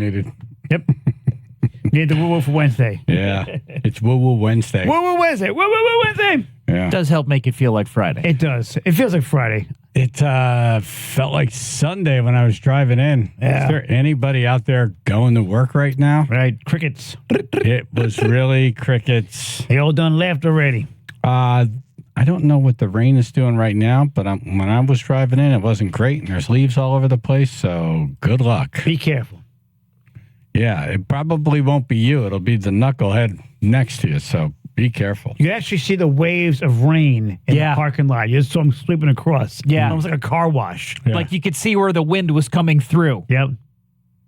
needed. Yep. Need the woo-woo for Wednesday. Yeah. It's Woo-Woo Wednesday. Woo-woo Wednesday. Woo-woo Wednesday. Yeah. It does help make it feel like Friday. It does. It feels like Friday. It felt like Sunday when I was driving in. Yeah. Is there anybody out there going to work right now? Right. Crickets. It was really crickets. They all done left already. I don't know what the rain is doing right now, but when I was driving in, it wasn't great, and there's leaves all over the place, so good luck. Be careful. Yeah, it probably won't be you. It'll be the knucklehead next to you, so be careful. You actually see the waves of rain in the parking lot. You just saw them sweeping across. Yeah. Almost like a car wash. Yeah. Like you could see where the wind was coming through. Yep.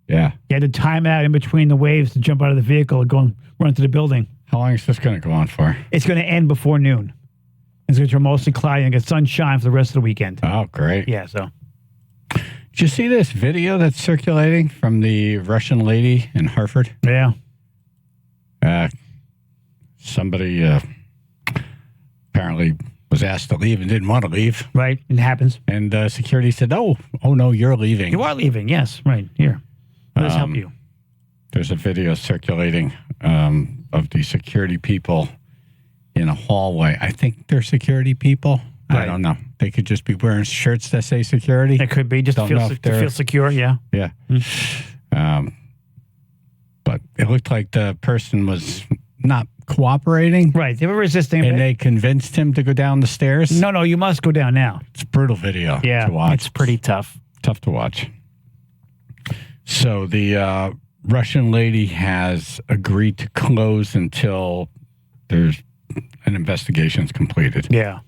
Yeah. You had to time out in between the waves to jump out of the vehicle and go and run to the building. How long is this going to go on for? It's going to end before noon. It's going to turn mostly cloudy and get sunshine for the rest of the weekend. Oh, great. Yeah, so. Did you see this video that's circulating from the Russian lady in Hartford? Yeah. Somebody apparently was asked to leave and didn't want to leave. Right. It happens. And security said, oh, no, you're leaving. You are leaving. Yes. Right. Here. Let us help you. There's a video circulating of the security people in a hallway. I think they're security people. Right. I don't know. They could just be wearing shirts that say security. It could be just to feel secure. Yeah. Yeah. But it looked like the person was not cooperating. Right. They were resisting. And they convinced him to go down the stairs. No, you must go down now. It's a brutal video to watch. It's pretty tough. Tough to watch. So the Russian lady has agreed to close until there's an investigation's completed. Yeah.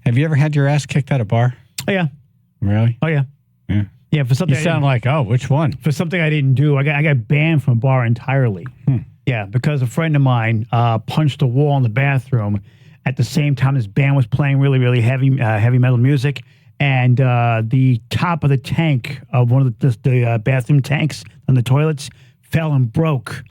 Have you ever had your ass kicked at a bar? Oh, yeah. Really? Oh, yeah. Yeah. Yeah, for something. You sound like, which one? For something I didn't do. I got banned from a bar entirely. Yeah, because a friend of mine punched a wall in the bathroom at the same time this band was playing really, really heavy metal music. And the top of the tank of one of the bathroom tanks on the toilets fell and broke.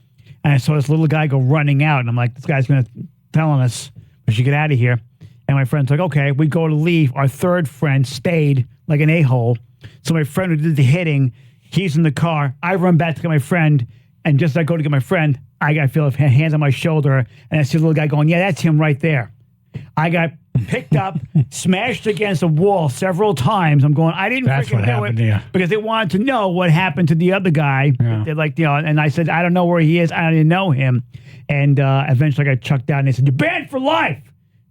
And I saw this little guy go running out. And I'm like, this guy's going to tell on us. We should get out of here. And my friend's like, okay, we go to leave. Our third friend stayed like an a-hole. So my friend who did the hitting, he's in the car. I run back to get my friend. And just as I go to get my friend, I feel a hands on my shoulder. And I see the little guy going, yeah, that's him right there. I got picked up, smashed against a wall several times. I'm going, I didn't freaking know it. Because they wanted to know what happened to the other guy. Yeah. They're like, and I said, I don't know where he is. I didn't know him. And eventually I got chucked out and they said, you're banned for life.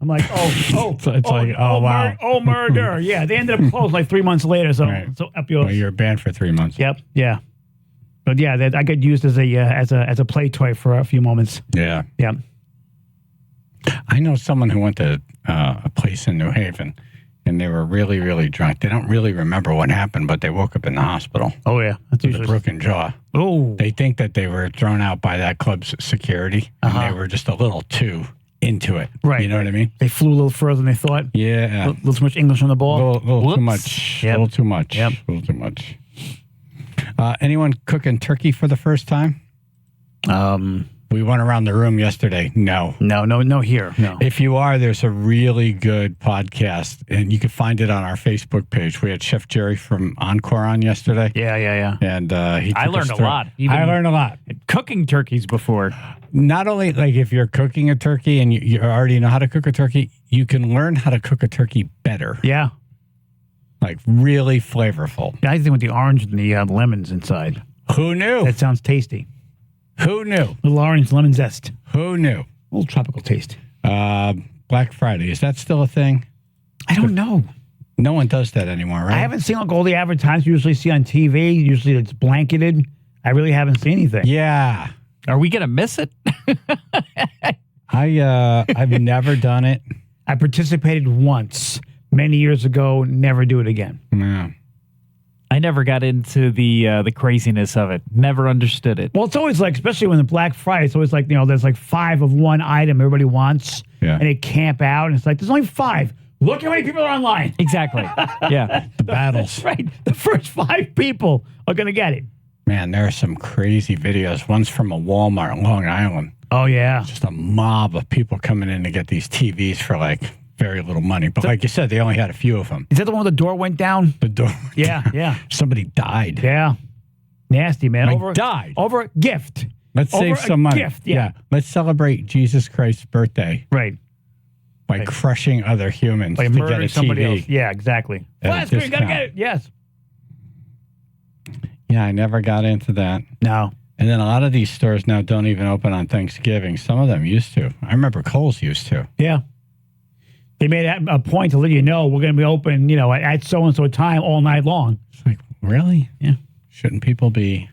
I'm like, wow. Oh, murder. Yeah, they ended up closed like 3 months later. So, so up yours. Well, you're banned for 3 months. Yep. Yeah. But yeah, I got used as a play toy for a few moments. Yeah. Yeah. I know someone who went to a place in New Haven, and they were really, really drunk. They don't really remember what happened, but they woke up in the hospital. Oh yeah, that's with a broken jaw. Oh, they think that they were thrown out by that club's security, and they were just a little too into it. Right. You know what I mean? They flew a little further than they thought. Yeah. A little too much English on the ball. A little too much. Yep. A little too much. Yep. A little too much. Anyone cooking turkey for the first time? We went around the room yesterday. No here. No. If you are, there's a really good podcast, and you can find it on our Facebook page. We had Chef Jerry from Encore on yesterday. Yeah. And I learned a lot. I learned a lot. Cooking turkeys before. Not only like if you're cooking a turkey and you already know how to cook a turkey, you can learn how to cook a turkey better. Yeah. Like really flavorful. Yeah, I think with the orange and the lemons inside. Who knew? That sounds tasty. Who knew? Little orange lemon zest. Who knew? A little tropical taste. Black Friday, is that still a thing? I don't know. No one does that anymore, right? I haven't seen like all the advertisements you usually see on TV. Usually it's blanketed. I really haven't seen anything. Yeah. Are we going to miss it? I've never done it. I participated once many years ago. Never do it again. Yeah. I never got into the craziness of it. Never understood it. Well, it's always like, especially when the Black Friday, it's always like, there's like 5 of one item everybody wants. Yeah. And they camp out. And it's like, there's only 5. Look how many people are online. Exactly. Yeah. The battles. Right. The first 5 people are going to get it. Man, there are some crazy videos. One's from a Walmart in Long Island. Oh, yeah. Just a mob of people coming in to get these TVs for like very little money. But like you said, they only had a few of them. Is that the one where the door went down? The door. Yeah. Somebody died. Yeah. Nasty, man. I died. Over a gift. Let's Over save some money. Gift, yeah. Let's celebrate Jesus Christ's birthday Right. by crushing other humans By to get a murdering somebody TV. else. Yeah, exactly. At a Flat screen, gotta discount. get it. Yes. Yeah, I never got into that. No. And then a lot of these stores now don't even open on Thanksgiving. Some of them used to. I remember Kohl's used to. Yeah. They made a point to let you know we're going to be open, at so-and-so time all night long. It's like, really? Yeah. Shouldn't people be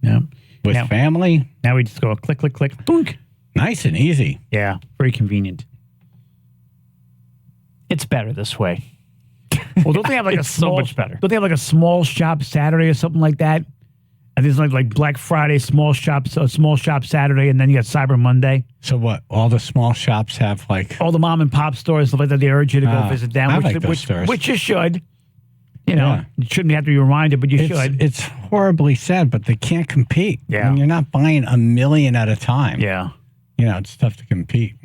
Yeah. with Now- family? Now we just go click, click, click, thunk. Nice and easy. Yeah. Very convenient. It's better this way. Well, don't they have like a It's so small, much better. Don't they have like a small shop Saturday or something like that? And there's like Black Friday, small shop Saturday, and then you got Cyber Monday. So what? All the small shops have like... All the mom and pop stores, stuff like that, they urge you to go visit them, I which, like those stores. which you should. You Yeah. shouldn't have to be reminded, but you should. It's horribly sad, but they can't compete. Yeah. When you're not buying a million at a time. Yeah. It's tough to compete.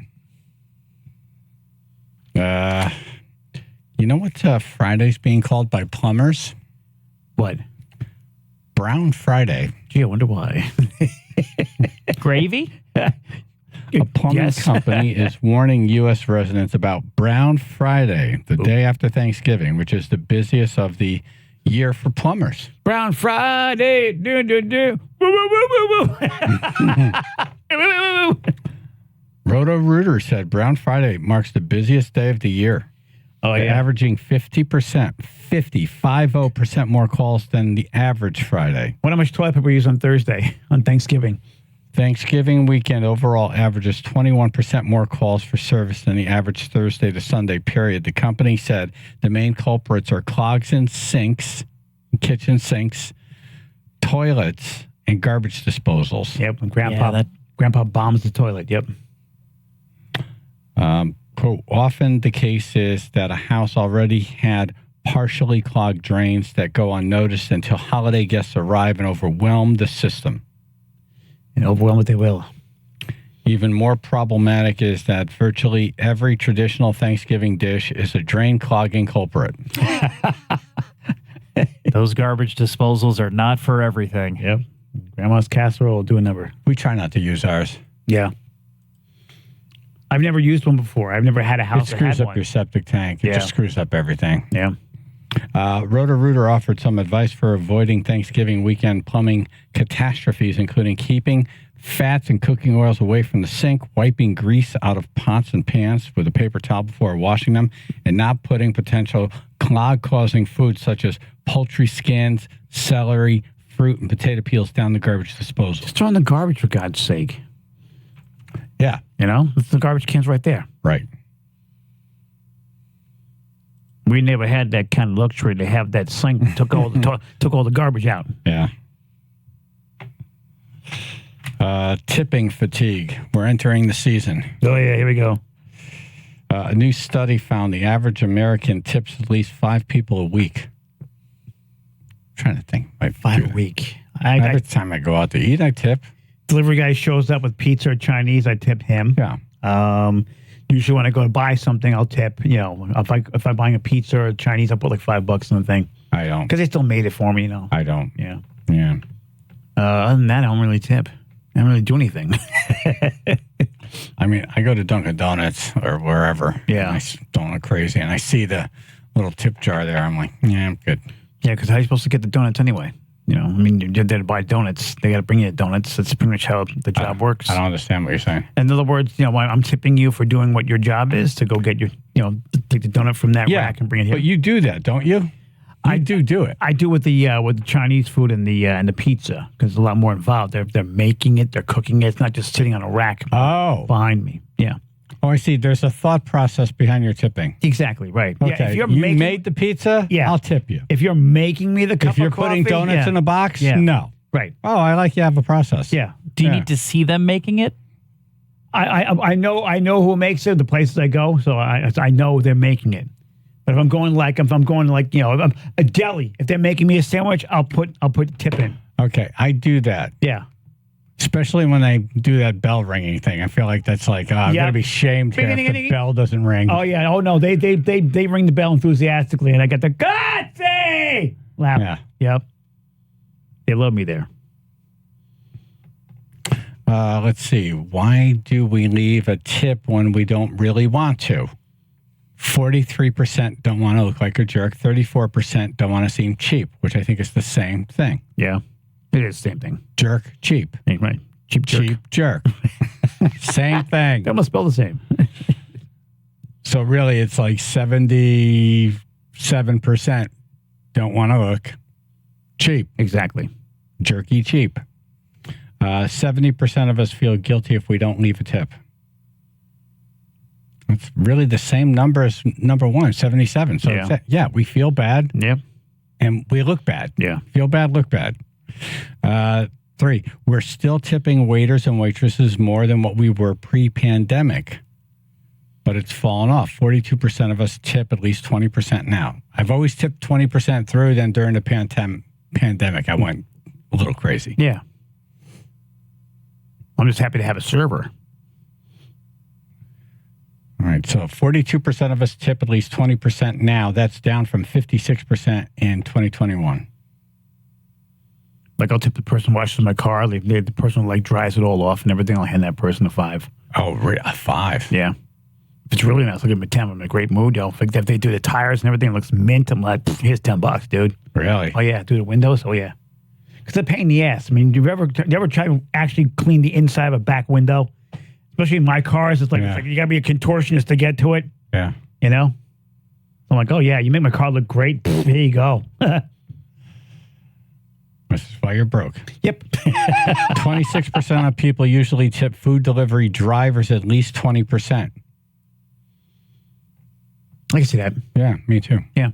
You know what Friday's being called by plumbers? What? Brown Friday. Gee, I wonder why. Gravy? A plumbing Yes. company is warning U.S. residents about Brown Friday, the day after Thanksgiving, which is the busiest of the year for plumbers. Brown Friday. Do, do, do. Woo, woo, woo, woo, woo. Woo, woo, woo. Roto-Rooter said Brown Friday marks the busiest day of the year. Oh, They're yeah. averaging 50% more calls than the average Friday. Wonder how much toilet paper we use on Thursday, on Thanksgiving. Thanksgiving weekend overall averages 21% more calls for service than the average Thursday to Sunday period. The company said the main culprits are clogs in sinks, kitchen sinks, toilets, and garbage disposals. Yep, when Grandpa bombs the toilet. Yep. Quote, often the case is that a house already had partially clogged drains that go unnoticed until holiday guests arrive and overwhelm the system. And overwhelm what they will. Even more problematic is that virtually every traditional Thanksgiving dish is a drain clogging culprit. Those garbage disposals are not for everything. Yep. Grandma's casserole will do a number. We try not to use ours. Yeah. I've never used one before. I've never had a It house that screws had up one. your septic tank. It Yeah. just screws up everything. Yeah. Roto-Rooter offered some advice for avoiding Thanksgiving weekend plumbing catastrophes, including keeping fats and cooking oils away from the sink, wiping grease out of pots and pans with a paper towel before washing them, and not putting potential clog-causing foods such as poultry skins, celery, fruit, and potato peels down the garbage disposal. Just throw in the garbage, for God's sake. Yeah, The garbage can's right there. right. We never had that kind of luxury to have that sink took all the garbage out. Yeah. Tipping fatigue. We're entering the season. Oh yeah, here we go. A new study found the average American tips at least 5 people a week. I'm trying to think. 5 a week. Every time I go out to eat, I tip. Delivery guy shows up with pizza or Chinese, I tip him. Yeah. Usually when I go to buy something, I'll tip. If I'm buying a pizza or Chinese, I'll put like $5 on the thing I don't. because they still made it for me. I don't. Yeah. Yeah. Other than that, I don't really tip. I don't really do anything. I mean, I go to Dunkin' Donuts or wherever. Yeah. And I don't look crazy. And I see the little tip jar there. I'm like, yeah, I'm good. Yeah, because how are you supposed to get the donuts anyway? You're there to buy donuts. They got to bring you donuts. That's pretty much how the job works. I don't understand what you're saying. In other words, I'm tipping you for doing what your job is to go get your, take the donut from that rack and bring it here. But you do that, don't you? I do it. I do with the Chinese food and the pizza because it's a lot more involved. They're making it, they're cooking it. It's not just sitting on a rack behind me. Yeah. Oh, I see. There's a thought process behind your tipping. Exactly, right. Okay. Yeah, if you're you making, made the pizza, Yeah. I'll tip you. if you're making me the cup If you're of putting coffee, donuts in a box, Yeah. no. Right. Oh, I like you have a process. Yeah. Do you Yeah. need to see them making it? I know who makes it, the places I go, so I know they're making it. But if I'm going if a deli, if they're making me a sandwich, I'll put tip in. Okay. I do that. Yeah. Especially when they do that bell ringing thing. I feel like that's like, I'm Yep. going to be shamed here if the bell doesn't ring. Oh yeah. Oh no. They ring the bell enthusiastically, and I get the grazie laugh. Yeah. Yep. They love me there. Let's see. Why do we leave a tip when we don't really want to? 43% don't want to look like a jerk. 34% don't want to seem cheap, which I think is the same thing. Yeah, it is the same thing. Jerk, cheap. Hey, right. Cheap jerk. Cheap jerk. Same thing. They almost spell the same. So really, it's like 77% don't want to look cheap. Exactly. Jerky cheap. 70% of us feel guilty if we don't leave a tip. It's really the same number as number one, 77. So Yeah. We feel bad Yep. and we look bad. Yeah. Feel bad, look bad. 3, we're still tipping waiters and waitresses more than what we were pre-pandemic, but it's fallen off. 42% of us tip at least 20% now. I've always tipped 20% through, then during the pandemic, I went a little crazy. Yeah. I'm just happy to have a server. All right, so 42% of us tip at least 20% now. That's down from 56% in 2021. Like, I'll tip the person who washes my car. The person who, like, dries it all off and everything. I'll hand that person a 5. Oh, a 5? Yeah. If it's really nice, I'll give them a 10. I'm in a great mood. If they do the tires and everything, it looks mint. I'm like, here's $10, dude. Really? Oh, yeah. Do the windows? Oh, yeah. Because they're a pain in the ass. I mean, do you ever try to actually clean the inside of a back window? Especially in my cars, it's like you got to be a contortionist to get to it. Yeah. You know? I'm like, oh, yeah, you make my car look great. There you go. This is why you're broke. Yep. 26% of people usually tip food delivery drivers at least 20%. I can see that. Yeah, me too. Yeah.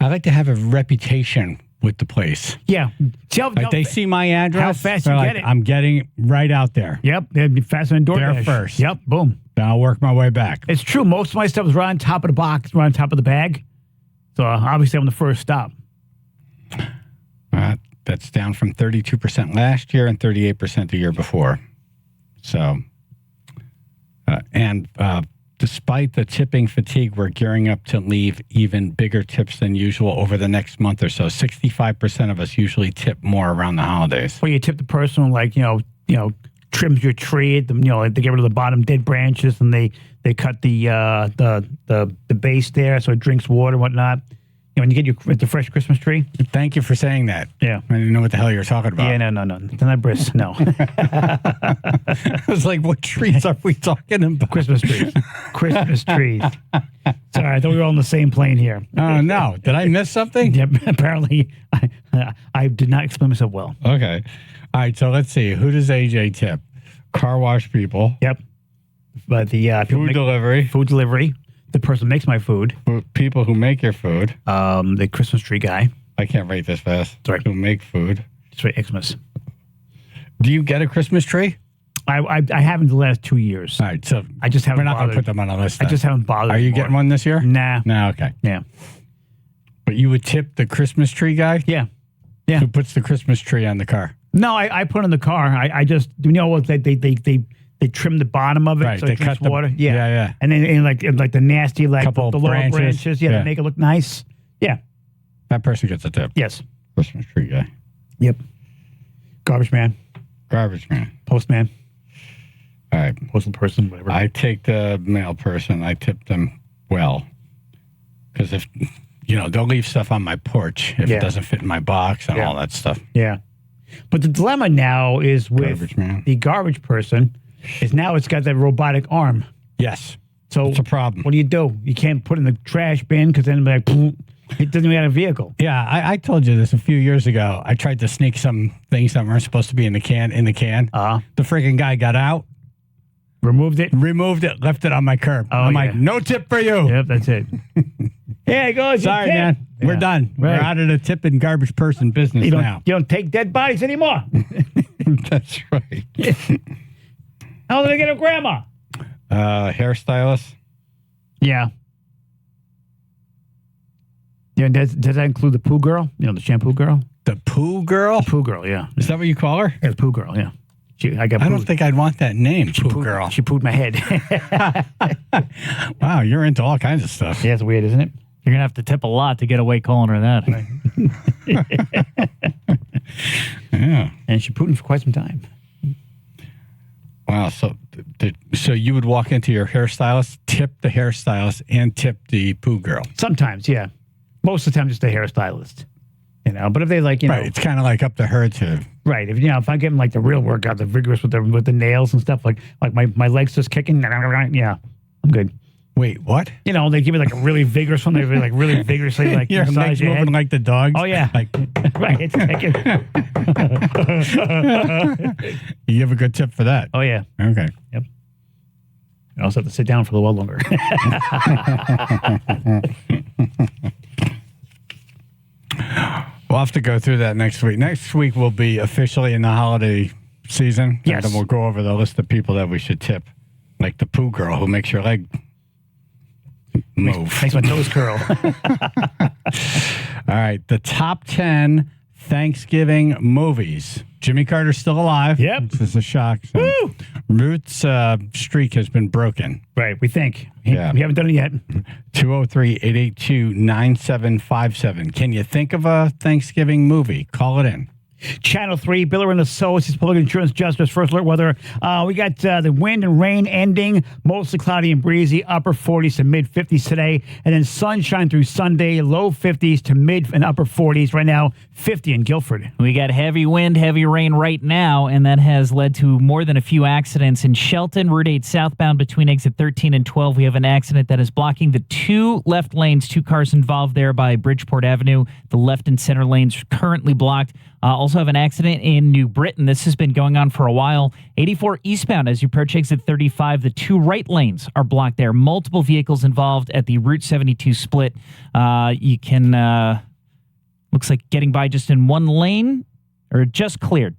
I like to have a reputation with the place. Yeah. Like they see my address. How fast they're you like, get it. I'm getting it right out there. Yep. They'd be faster than DoorDash. There first. Yep. Boom. Then I'll work my way back. It's true. Most of my stuff is right on top of the box, right on top of the bag. So obviously I'm the first stop. That's down from 32% last year and 38% the year before. So, despite the tipping fatigue, we're gearing up to leave even bigger tips than usual over the next month or so. 65% of us usually tip more around the holidays. Well, you tip the person who, like, trims your tree. They get rid of the bottom dead branches and they cut the base there so it drinks water and whatnot. When you get the fresh Christmas tree. Thank you for saying that. Yeah. I didn't know what the hell you were talking about. Yeah, no. They're not brisk, no. I was like, what trees are we talking about? Christmas trees. Christmas trees. Sorry, I thought we were all on the same plane here. Oh, no. Did I miss something? Yep, apparently I did not explain myself well. Okay. All right, so let's see. Who does AJ tip? Car wash people. Yep. But the Food delivery. Food delivery. The person who makes my food. People who make your food. The Christmas tree guy. I can't write this fast. Sorry. Who make food. It's right, Xmas. Do you get a Christmas tree? I haven't the last 2 years. All right, so I just haven't we're not going to bothered. put them on a list. I then. just haven't bothered. Are you anymore. getting one this year? Nah. No, okay. Yeah. But you would tip the Christmas tree guy? Yeah. Yeah. Who puts the Christmas tree on the car? No, I put it in the car. I just what they trim the bottom of it Right, so they it drinks cut the- water. yeah. And then in like the nasty Couple the lower branches. branches. Yeah, Yeah. to make it look nice. Yeah. That person gets a tip. Yes. Christmas tree guy. Yep. Garbage man, Garbage man. postman, All right. postal person, whatever. I take the mail person. I tip them well. Because if, they'll leave stuff on my porch if Yeah. it doesn't fit in my box and Yeah. all that stuff. Yeah. But the dilemma now is with Garbage man. the garbage person is now it's got that robotic arm. Yes. So It's a problem. what do? You can't put it in the trash bin because then it'll be like, it doesn't even have a vehicle. Yeah, I told you this a few years ago. I tried to sneak some things that weren't supposed to be in the can. The freaking guy got out, Removed it. removed it, left it on my curb. Oh, I'm yeah. like, no tip for you. Yep, that's it. Yeah, it goes. Sorry, man. We're done. Right. We're out of the tip and garbage person business You now. don't take dead bodies anymore. That's right. How did I get a grandma? Hairstylist. Yeah. Yeah, does that include the poo girl? The shampoo girl? The poo girl? Poo girl, yeah. Is that what you call her? Yeah, the poo girl, yeah. I don't think I'd want that name, poo girl. She pooed my head. Wow, you're into all kinds of stuff. Yeah, it's weird, isn't it? You're going to have to tip a lot to get away calling her that. Yeah. And she pruned for quite some time. Wow. So you would walk into your hairstylist, tip the hairstylist, and tip the poo girl. Sometimes, yeah. Most of the time, just a hairstylist. But if they like, Right. It's kind of like up to her to. Right. If I give them like the real workout, the vigorous with the nails and stuff, like my legs just kicking, yeah, I'm good. Wait, what? They give me like a really vigorous one. They like really vigorously like Your massage legs your moving head. like the dogs. Oh yeah, Like right. It's kicking. you give a good tip for that. Oh yeah. Okay. Yep. I also have to sit down for a little while longer. We'll have to go through that next week. Next week will be officially in the holiday season. Yes. And then we'll go over the list of people that we should tip. Like the poo girl who makes your leg move. Makes my toes curl. All right. The top 10 Thanksgiving movies. Jimmy Carter's still alive. Yep. This is a shock. So Woo! Ruth's streak has been broken. Right. We think. Yeah. We haven't done it yet. 203-882-9757. Can you think of a Thanksgiving movie? Call it in. Channel 3, Biller in the Sources, Public Insurance Justice, First Alert Weather. We got the wind and rain ending, mostly cloudy and breezy, upper 40s to mid 50s today, and then sunshine through Sunday, low 50s to mid and upper 40s. Right now, 50 in Guilford. We got heavy wind, heavy rain right now, and that has led to more than a few accidents. In Shelton, Route 8 southbound between exit 13 and 12, we have an accident that is blocking the two left lanes, two cars involved there by Bridgeport Avenue. The left and center lanes currently blocked. Also have an accident in New Britain. This has been going on for a while. 84 eastbound as you approach exit 35. The two right lanes are blocked there. Multiple vehicles involved at the Route 72 split. You can, looks like getting by just in one lane, or just cleared.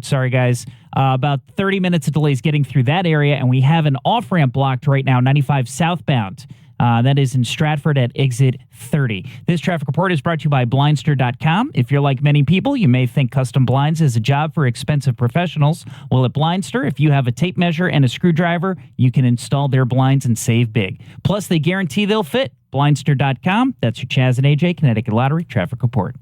Sorry, guys. About 30 minutes of delays getting through that area, and we have an off-ramp blocked right now, 95 southbound. That is in Stratford at exit 30. This traffic report is brought to you by Blindster.com. If you're like many people, you may think custom blinds is a job for expensive professionals. Well, at Blindster, if you have a tape measure and a screwdriver, you can install their blinds and save big. Plus, they guarantee they'll fit. Blindster.com. That's your Chaz and AJ Connecticut Lottery traffic report.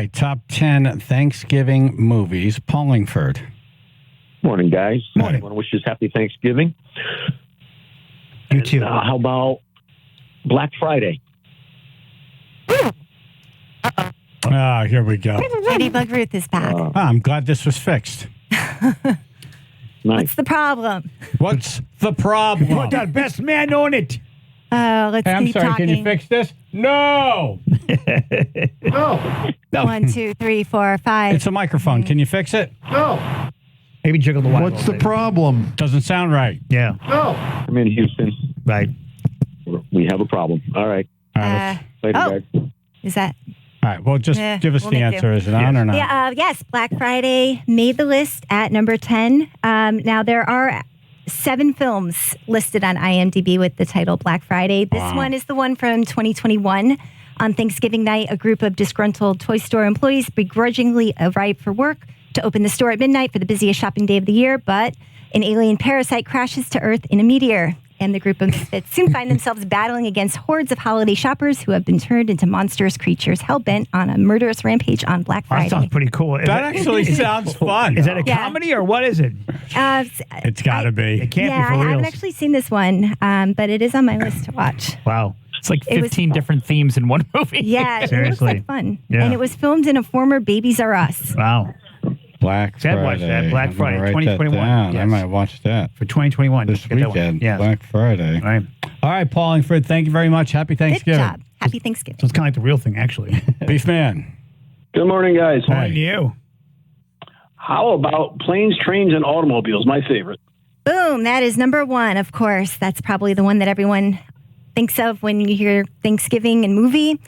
right, top 10 Thanksgiving movies. Paulingford. Morning, guys. Morning. I want to wish you a happy Thanksgiving. You too. How about Black Friday? Ah, here we go. Ladybug Ruth is back. I'm glad this was fixed. Nice. What's the problem? What's the problem? Put that best man on it. Let's Hey, I'm keep sorry, talking. can you fix this? No! No. 1, 2, 3, 4, 5. It's a microphone. Can you fix it? No. Maybe jiggle the wire. What's the problem? Doesn't sound right. Yeah, No. I'm in Houston. right. We have a problem. All right. All right, Later, Oh. guys. Is that? all right, well, just give us we'll the make answer. do. Is it on or not? Yeah, yes, Black Friday made the list at number 10. Now, there are 7 films listed on IMDb with the title Black Friday. This one is the one from 2021. On Thanksgiving night, a group of disgruntled toy store employees begrudgingly arrive for work to open the store at midnight for the busiest shopping day of the year, but an alien parasite crashes to Earth in a meteor. And the group of misfits soon find themselves battling against hordes of holiday shoppers who have been turned into monstrous creatures hell-bent on a murderous rampage on Black That Friday. sounds pretty cool. That actually sounds fun. Is that a Yeah. comedy or what is it? It's got to be. It can't Yeah, be I for haven't real. actually seen this one, but it is on my list to watch. Wow. It's like It was- 15 different themes in one movie. Yeah, it looks Seriously. like fun. Yeah. And it was filmed in a former Babies R Us. Wow. Black Chad Friday. watched that, Black I'm gonna Friday, write that 2021. down. I Yes. might watch that For 2021. this Get that one. weekend. Yeah. Black Friday. Right. All right, Paulingford, thank you very much. Happy Good Thanksgiving. job. Happy Thanksgiving. So it's kind of like the real thing, actually. Beef Man. Good morning, guys. Morning to you. How about planes, trains, and automobiles? My favorite. Boom. That is number 1, of course. That's probably the one that everyone thinks of when you hear Thanksgiving and movie.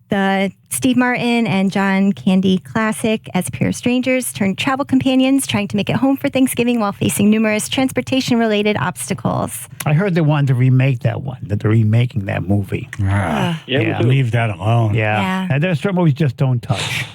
The Steve Martin and John Candy classic as a pair of strangers turned travel companions trying to make it home for Thanksgiving while facing numerous transportation-related obstacles. I heard they wanted to remake that one, that they're remaking that movie. Yeah, Yeah. me too. Leave that alone. Yeah. Yeah. And there's certain movies just don't touch.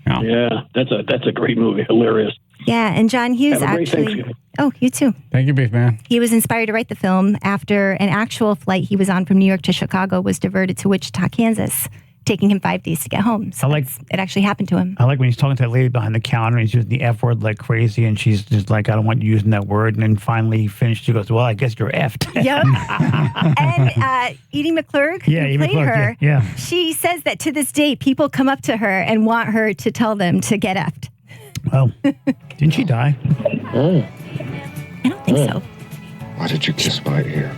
Yeah, that's a great movie. Hilarious. Yeah, and John Hughes Have a great actually... Thanksgiving. Oh, you too. Thank you, Beef Man. He was inspired to write the film after an actual flight he was on from New York to Chicago was diverted to Wichita, Kansas, taking him 5 days to get home. So it actually happened to him. I like when he's talking to that lady behind the counter and he's using the F word like crazy and she's just like, I don't want you using that word. And then finally he finished, she goes, well, I guess you're effed. Yep. And Edie McClurg, Yeah, who Edie played McClurg, her, yeah. she says that to this day, people come up to her and want her to tell them to get effed. Well, didn't she die? I don't think so. Why did you kiss my ear?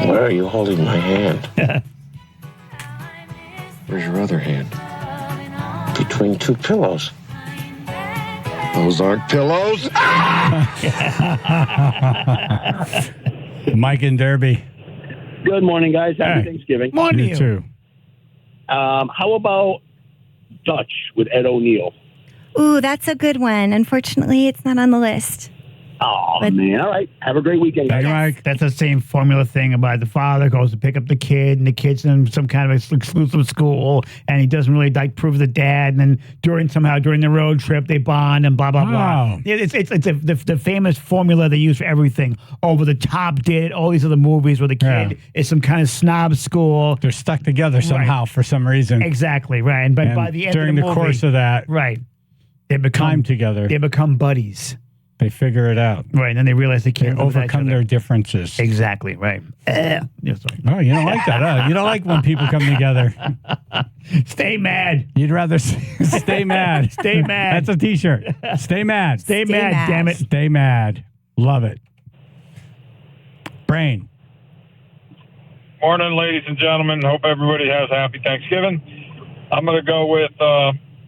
Why are you holding my hand? Where's your other hand? Between 2 pillows. Those aren't pillows. Mike and Derby. Good morning, guys. Happy Hey. Thanksgiving. Morning to You too. How about Dutch with Ed O'Neill? Ooh, that's a good one. Unfortunately, it's not on the list. Oh, But- man. All right. Have a great weekend, guys. Thank you, Mike. That's the same formula thing about the father goes to pick up the kid and the kid's in some kind of exclusive school and he doesn't really like prove the dad. And then during the road trip, they bond and blah, blah, blah. Wow. Yeah, it's the famous formula they use for everything. Over the Top did all these other movies where the kid Yeah. is some kind of snob school. They're stuck together somehow for some reason. Exactly, right. And, And by the end during of the the movie, course of that right, they become time together, They become buddies. they figure it out. Right, and then they realize they They can't live without each overcome other. their differences. Exactly, right. Yeah, sorry. Oh, you don't like that, huh? You don't like when people come together. Stay mad. You'd rather stay mad. Stay mad. That's a T-shirt. Stay mad. Stay mad, mad. damn it. Stay mad. Love it. Brain. Morning, ladies and gentlemen. Hope everybody has a happy Thanksgiving. I'm going to go with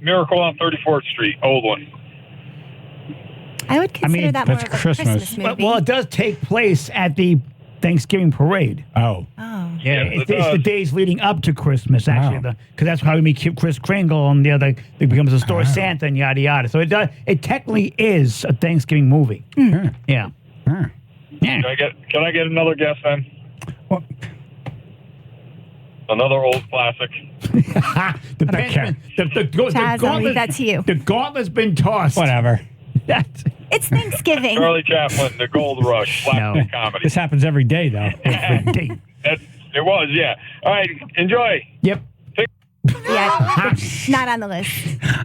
Miracle on 34th Street, old one. I would consider that more that's of a Christmas. Christmas movie. Well, it does take place at the Thanksgiving parade. Oh. Oh. Yeah, Yes, it's it the does. days leading up to Christmas, actually, Wow. because that's how we meet Kris Kringle and the other. It becomes a store Santa and yada yada. So it does. It technically is a Thanksgiving movie. Yeah. Yeah. Huh. Yeah. Can I get another guess then? Well, Another old classic. The care. Chaz, I'll leave that to you. The gauntlet's been tossed. whatever. That's- It's Thanksgiving. Charlie Chaplin, The Gold Rush, slapstick comedy. This happens every day, though. every day. It was, yeah. All right, enjoy. Yep. yet. It's not on the list.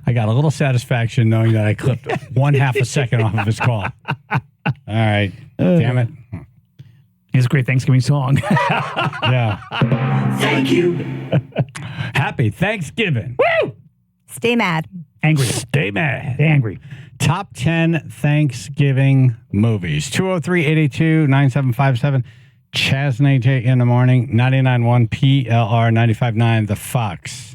I got a little satisfaction knowing that I clipped 1/2 a second off of his call. All right. Damn it. It's a great Thanksgiving song. Yeah. Thank you. Happy Thanksgiving. Woo! Stay mad. Angry. Stay mad. Stay angry. Top 10 Thanksgiving movies. 203-882-9757. Chaz and AJ in the morning. 99.1 PLR 95.9 The Fox.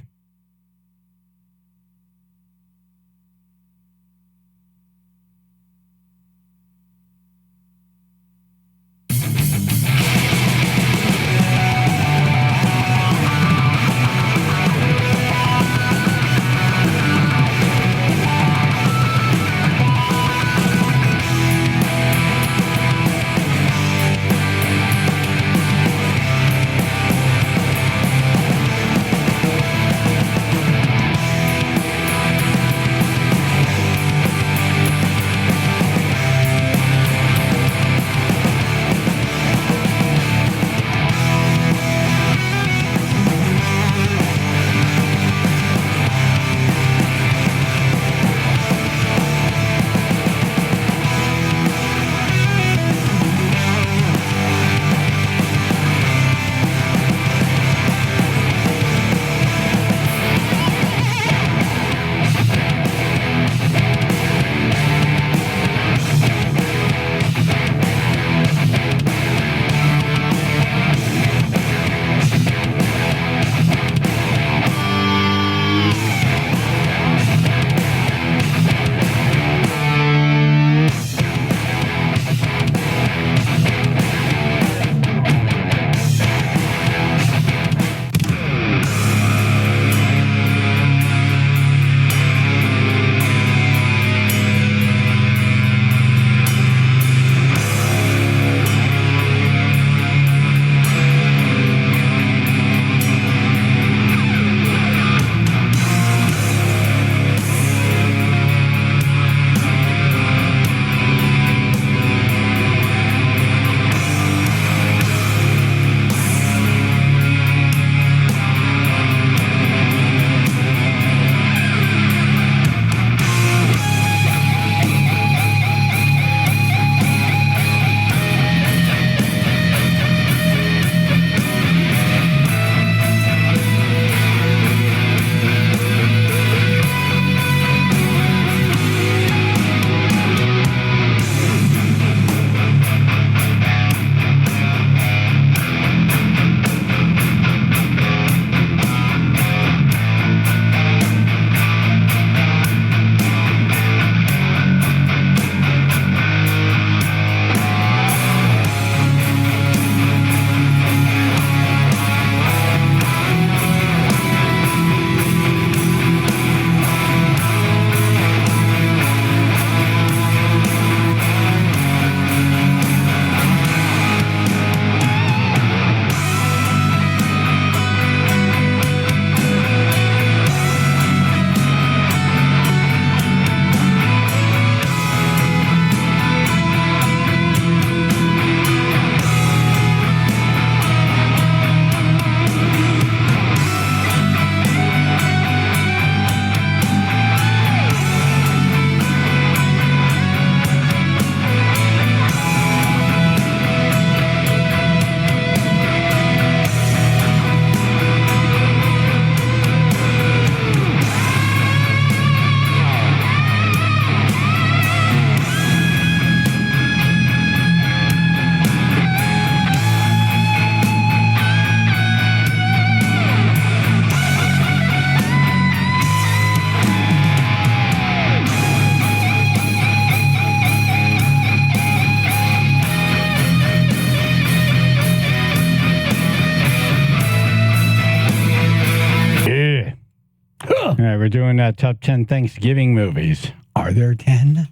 We're doing top 10 Thanksgiving movies. Are there 10?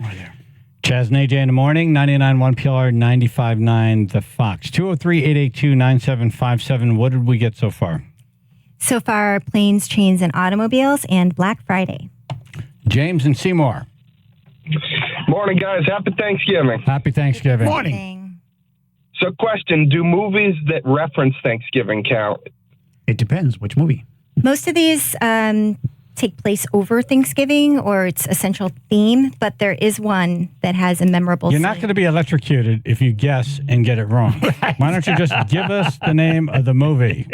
Are there? Chaz and AJ in the morning, 99.1 PLR, 95.9 The Fox. 203-882-9757. What did we get so far? So far, Planes, Trains, and Automobiles and Black Friday. James and Seymour. Morning, guys. Happy Thanksgiving. Happy Thanksgiving. Morning. So, question, do movies that reference Thanksgiving count? It depends which movie. Most of these take place over Thanksgiving or its essential theme, but there is one that has a memorable You're not going to be electrocuted if you guess and get it wrong. Why don't you just give us the name of the movie?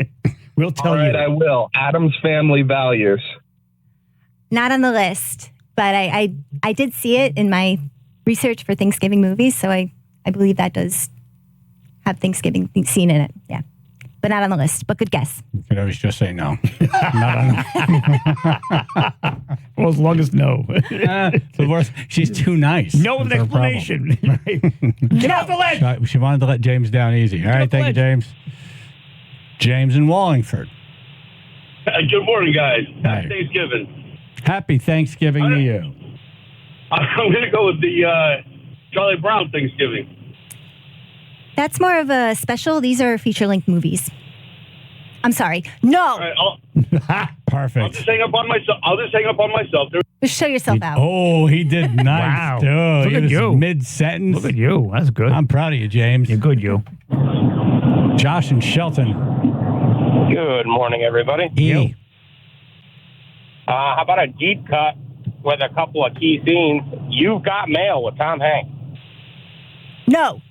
We'll tell All right, you. I will. Adam's Family Values. Not on the list, but I did see it in my research for Thanksgiving movies, so I believe that does have Thanksgiving scene in it. Yeah. But not on the list, but good guess. You could always just say no. Not on Well, as long as no. the worst. She's too nice. No with an That's her problem. explanation. Get off the ledge. She wanted to let James down easy. All right, thank you, James. James in Wallingford. Good morning, guys. Hi. Happy Thanksgiving. Happy Thanksgiving to you. I'm going to go with the Charlie Brown Thanksgiving. That's more of a special. These are feature-length movies. I'm sorry. No. All right, I'll Perfect. just hang up on myself. Just show yourself out. Oh, he did nice, Wow. dude. Look He at was you. mid-sentence. Look at you. That's good. I'm proud of you, James. You're good, you. Josh and Shelton. Good morning, everybody. E. How about a deep cut with a couple of key scenes? You've Got Mail with Tom Hanks. No.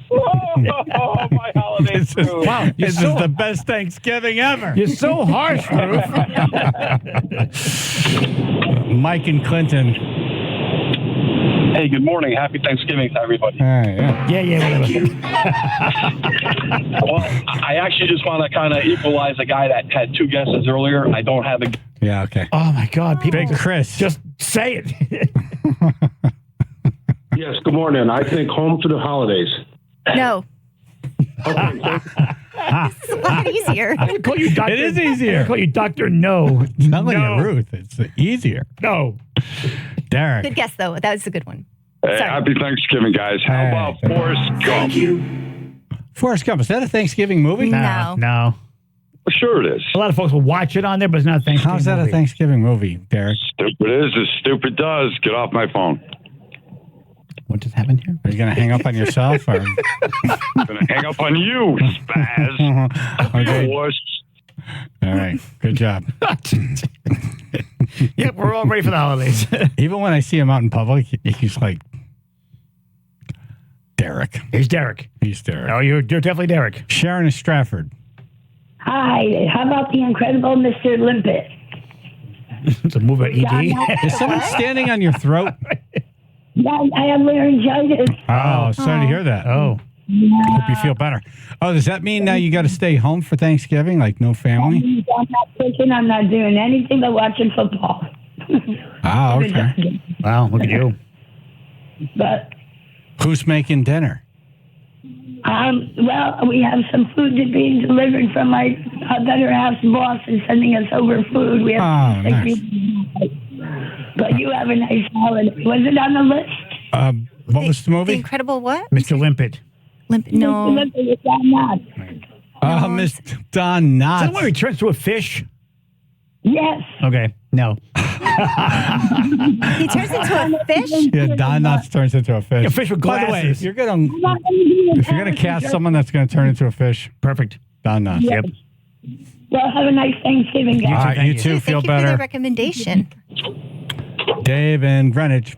Oh, my holiday This is, food. Wow. this is the best Thanksgiving ever. You're so harsh, Ruth. Mike and Clinton. Hey, good morning. Happy Thanksgiving to everybody. Yeah. Yeah, whatever. Well, I actually just want to kind of equalize a guy that had two guesses earlier. I don't have a. Yeah, okay. Oh, my God. People Big Chris. just say it. Yes, good morning. I think Home for the Holidays. No. Okay, This is a lot easier. I'm going to call you Dr. It is easier. I'm call you Dr. No. It's not like No. a Ruth. It's easier. No. Derek. Good guess, though. That was a good one. Hey, Sorry. happy Thanksgiving, guys. How Hey. about Forrest Gump? Forrest Gump. Is that a Thanksgiving movie? No. No. Sure it is. A lot of folks will watch it on there, but it's not a Thanksgiving How's that movie. a Thanksgiving movie, Derek? Stupid is as stupid does. Get off my phone. What just happened here? Are you going to hang up on yourself? Or? I'm gonna hang up on you, spaz. Okay. Forrest. All right. Good job. Yep, we're all ready for the holidays. Even when I see him out in public, he's like, Derek. Here's Derek. He's Derek. Oh, you're definitely Derek. Sharon is Stratford. Hi, how about the incredible Mr. Limpet? It's a move at ED. Is someone standing on your throat? Yeah, I have laryngitis. Oh, sorry to hear that. Oh. Hope you feel better. Oh, does that mean now you got to stay home for Thanksgiving? Like no family? I'm not cooking. I'm not doing anything but watching football. Oh, okay. Wow, look at you. But Who's making dinner? well, we have some food being delivered from my better house boss is sending us over food. We have Oh, to nice. But you have a nice holiday. Was it on the list? What was the The movie? Incredible what? Mr. Limpet. Limp. Mr. No. Limpet, is that not? Oh, Miss Don Is that the one where he Knotts. turns to a fish? Yes. Okay. No. He turns into a fish? Yeah, Don Knotts turns into a fish. A fish with By the way, glasses. if you're gonna cast someone that's gonna turn into a fish, Perfect. Don Knotts. Yep. Well, have a nice Thanksgiving, All guys. right, you too. Thank Feel you for the better. recommendation. Dave in Greenwich.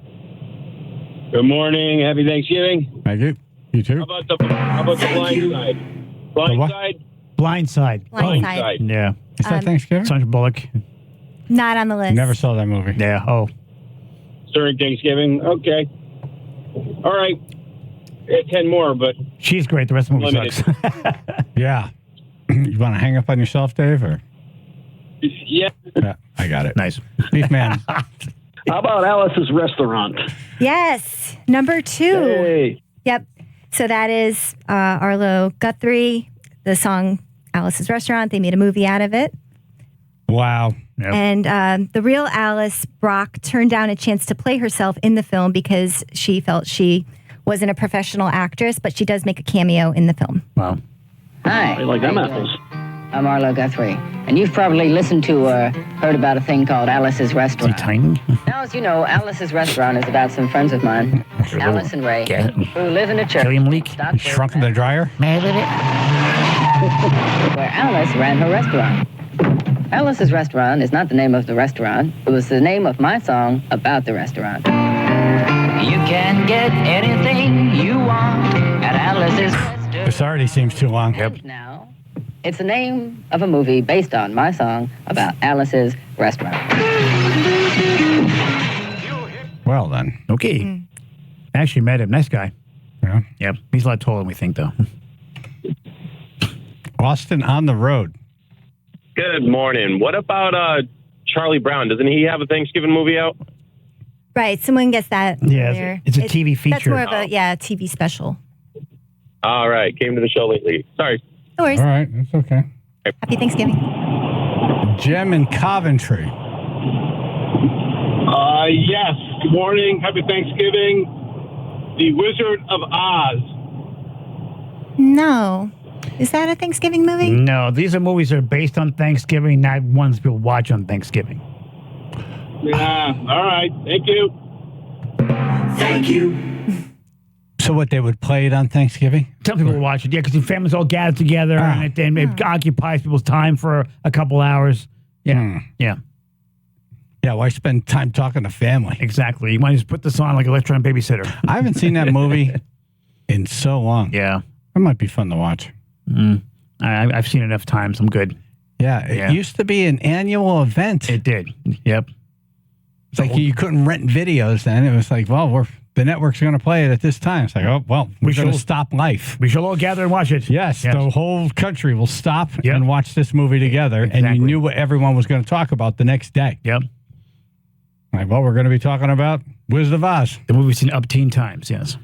Good morning. Happy Thanksgiving. Thank you. You too. How about the blind side? Blind what? side? Blindside. Blind Blind Side. side. Yeah. Is that Thanksgiving? Sandra Bullock. Not on the list. Never saw that movie. Yeah. Oh. During Thanksgiving. Okay. All right. 10 more, but She's great. The rest of the movie Limited. sucks. Yeah. You want to hang up on yourself, Dave? Or yeah. yeah, I got it. Nice. Beef man. How about Alice's Restaurant? Yes. Number 2. Hey. Yep. So that is Arlo Guthrie, the song Alice's Restaurant. They made a movie out of it. Wow. Yep. And the real Alice Brock turned down a chance to play herself in the film because she felt she wasn't a professional actress, but she does make a cameo in the film. Wow. Hi. I like them How you apples. doing? I'm Arlo Guthrie, and you've probably listened to or heard about a thing called Alice's Is he Restaurant. tiny? Now, as you know, Alice's Restaurant is about some friends of mine, Alice and Ray, Get it. who live in a church. Killian Leak. Stockbridge, Shrunk in the dryer. Maybe. where Alice ran her restaurant. Alice's restaurant is not the name of the restaurant. It was the name of my song about the restaurant. You can get anything you want at Alice's restaurant. This already seems too long. And now, it's the name of a movie based on my song about Alice's restaurant. Well then. Okay. Actually met him. Nice guy. Yeah. Yep. He's a lot taller than we think, though. Austin on the road. Good morning. What about Charlie Brown? Doesn't he have a Thanksgiving movie out? Right. Someone gets that. Yeah, earlier. it's a TV feature. That's more of a TV special. All right. Came to the show lately. Sorry. No worries. All right. That's okay. Happy Thanksgiving. Jim in Coventry. Yes. Good morning. Happy Thanksgiving. The Wizard of Oz. No. Is that a Thanksgiving movie? No, these are movies that are based on Thanksgiving, not ones people watch on Thanksgiving. Yeah. All right. Thank you. Thank you. So what, they would play it on Thanksgiving? Some people watch it, yeah, because the families all gather together and it occupies people's time for a couple hours. Yeah. Yeah. Yeah, why spend time talking to family? Exactly. You might just put this on like electronic babysitter. I haven't seen that movie in so long. Yeah. It might be fun to watch. I've seen it enough times. I'm good. Yeah, it used to be an annual event. It did. Yep. It's like you couldn't rent videos then. It was like, well, the network's going to play it at this time. It's like, oh, well, we're going to stop life. We shall all gather and watch it. Yes, the whole country will stop and watch this movie together. Exactly. And you knew what everyone was going to talk about the next day. Yep. Like, well, we're going to be talking about Wizard of Oz. The movie's seen up teen times, yes.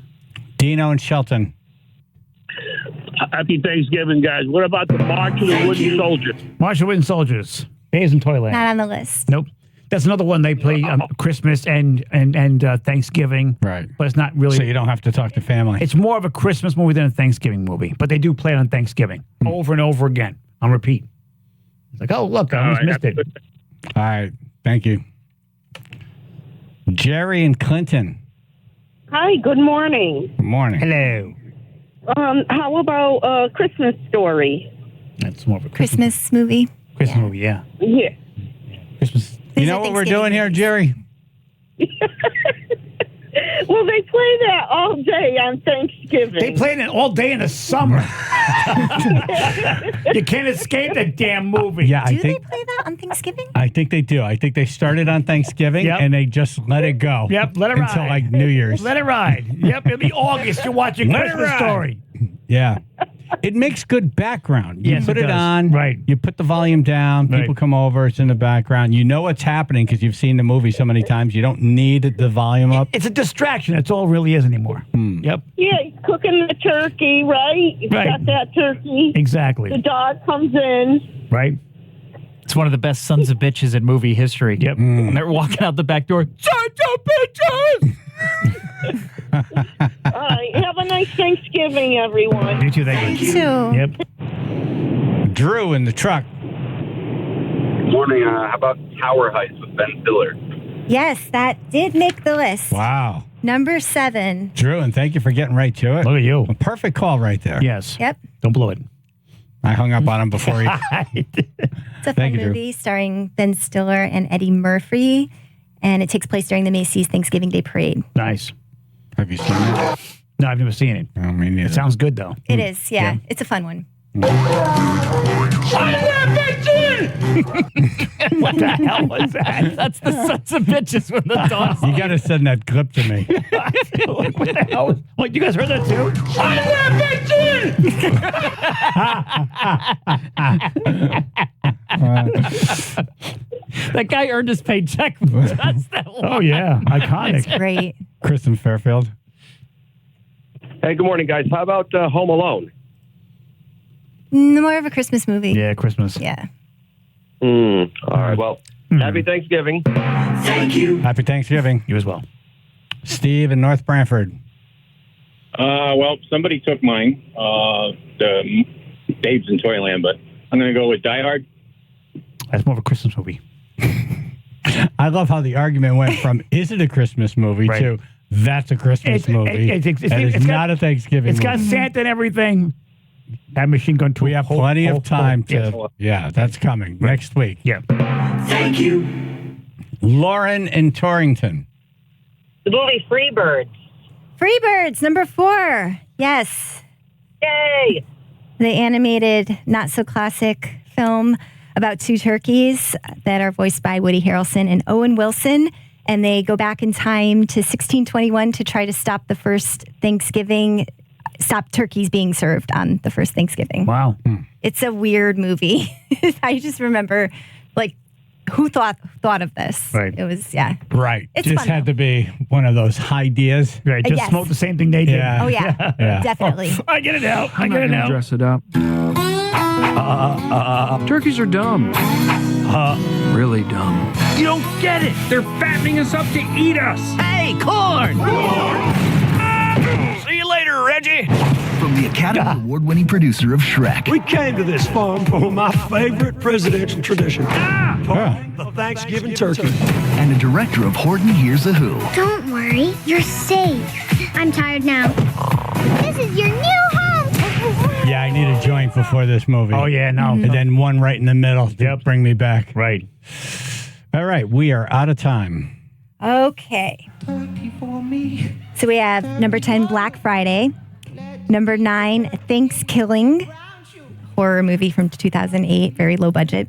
Dino and Shelton. Happy Thanksgiving, guys. What about the March of the Wooden Soldiers? March of the Wooden Soldiers. Days in Toyland. Not on the list. Nope. That's another one they play Christmas and Thanksgiving. Right. But it's not really. So you don't have to talk to family. It's more of a Christmas movie than a Thanksgiving movie. But they do play it on Thanksgiving over and over again on repeat. It's like, oh, look, I almost missed it. All right. Thank you. Jerry and Clinton. Hi, good morning. Good morning. Hello. How about Christmas Story? That's more of a Christmas movie. Christmas movie, yeah. Yeah. Christmas. You know what we're doing here, Jerry? Well, they play that all day on Thanksgiving. They play it all day in the summer. You can't escape that damn movie. Yeah, Do they play that on Thanksgiving? I think they do. I think they started on Thanksgiving and they just let it go. Yep, let it ride. Until like New Year's. Let it ride. Yep, it'll be August. You're watching Let it Christmas ride. Story. Yeah. It makes good background. You Yes, put it it does. on. Right. You put the volume down. Right. People come over. It's in the background. You know what's happening because you've seen the movie so many times. You don't need the volume up. It's a distraction. That's all it really is anymore. Yep. Yeah, he's cooking the turkey, right? He's Right. got that turkey. Exactly. The dog comes in. Right. It's one of the best sons of bitches in movie history. Yep. And they're walking out the back door. Sons of bitches! All right, have a nice Thanksgiving, everyone. You too, thank you. You too. Yep. Drew in the truck. Morning. How about Tower Heights with Ben Stiller? Yes, that did make the list. Wow. Number 7. Drew, and thank you for getting right to it. Look at you. A perfect call right there. Yes. Yep. Don't blow it. I hung up on him before he. It's a fun Thank you, Drew. movie starring Ben Stiller and Eddie Murphy, and it takes place during the Macy's Thanksgiving Day Parade. Nice. Have you seen it? No, I've never seen it. No, me neither. It sounds good, though. It is, yeah. It's a fun one. What the hell was that? That's the sons of bitches when the dogs. You got to send that clip to me. Like, what the hell? What, you guys heard that too? That guy earned his paycheck. That's that one. Oh, yeah. Iconic. It's great. Kristen Fairfield. Hey, good morning, guys. How about Home Alone? More of a Christmas movie. Yeah, Christmas. Yeah. All right. Well, happy Thanksgiving. Thank you. Happy Thanksgiving. You as well. Steve in North Branford. Well, somebody took mine. Dave's in Toyland, but I'm going to go with Die Hard. That's more of a Christmas movie. I love how the argument went from is it a Christmas movie Right. to that's a Christmas movie. It's and it's got- not a Thanksgiving It's movie. got Santa and everything. That machine gun tool. We have plenty of time to. Yeah, that's coming next week. Yeah. Thank you. Lauren in Torrington. The movie Freebirds. Freebirds, number 4. Yes. Yay! The animated, not so classic film about 2 turkeys that are voiced by Woody Harrelson and Owen Wilson. And they go back in time to 1621 to try to stop the first Thanksgiving, stop turkeys being served on the first Thanksgiving. Wow. It's a weird movie. I just remember, like, who thought of this? Right. It was, yeah. Right. It's just fun, had to be one of those ideas. Right. Just Yes. smoke the same thing they did. Yeah. Oh, yeah. Yeah. Definitely. I get it now. I I'm get not it gonna now. dress it up. Turkeys are dumb. Really dumb. You don't get it. They're fattening us up to eat us. Hey, corn! See you later, Reggie. From the Academy Award-winning producer of Shrek. We came to this farm for my favorite presidential tradition. The Thanksgiving turkey. And the director of Horton Hears a Who. Don't worry, you're safe. I'm tired now. This is your new home. Yeah, I need a joint before this movie. Oh, yeah, no. And then one right in the middle to bring me back. Right. All right, we are out of time. Okay. So we have number 10, Black Friday. Number 9, Thanksgiving, horror movie from 2008, very low budget.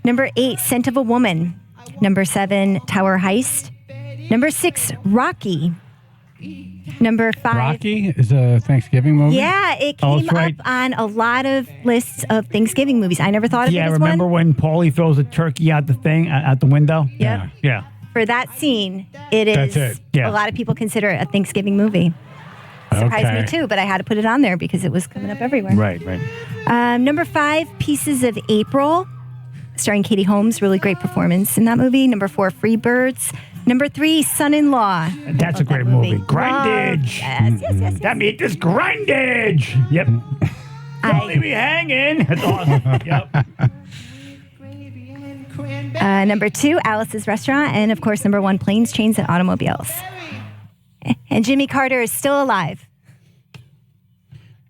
Number 8, Scent of a Woman. Number 7, Tower Heist. Number 6, Rocky. Number 5. Rocky is a Thanksgiving movie? Yeah, it Oh, came that's right. up on a lot of lists of Thanksgiving movies. I never thought of it Yeah, as remember one. when Paulie throws a turkey out the thing, out the window? Yep. Yeah. For that scene, it is That's it. Yeah. a lot of people consider it a Thanksgiving movie. Surprised me too, but I had to put it on there because it was coming up everywhere. Right. Number 5, Pieces of April, starring Katie Holmes. Really great performance in that movie. Number 4, Freebirds. Number 3, Son-in-Law. That's a great movie. Grindage. Yes. That meat is grindage. Yep. Don't leave me hanging. That's awesome. Yep. Number 2, Alice's Restaurant. And of course, number 1, Planes, Trains, and Automobiles. And Jimmy Carter is still alive.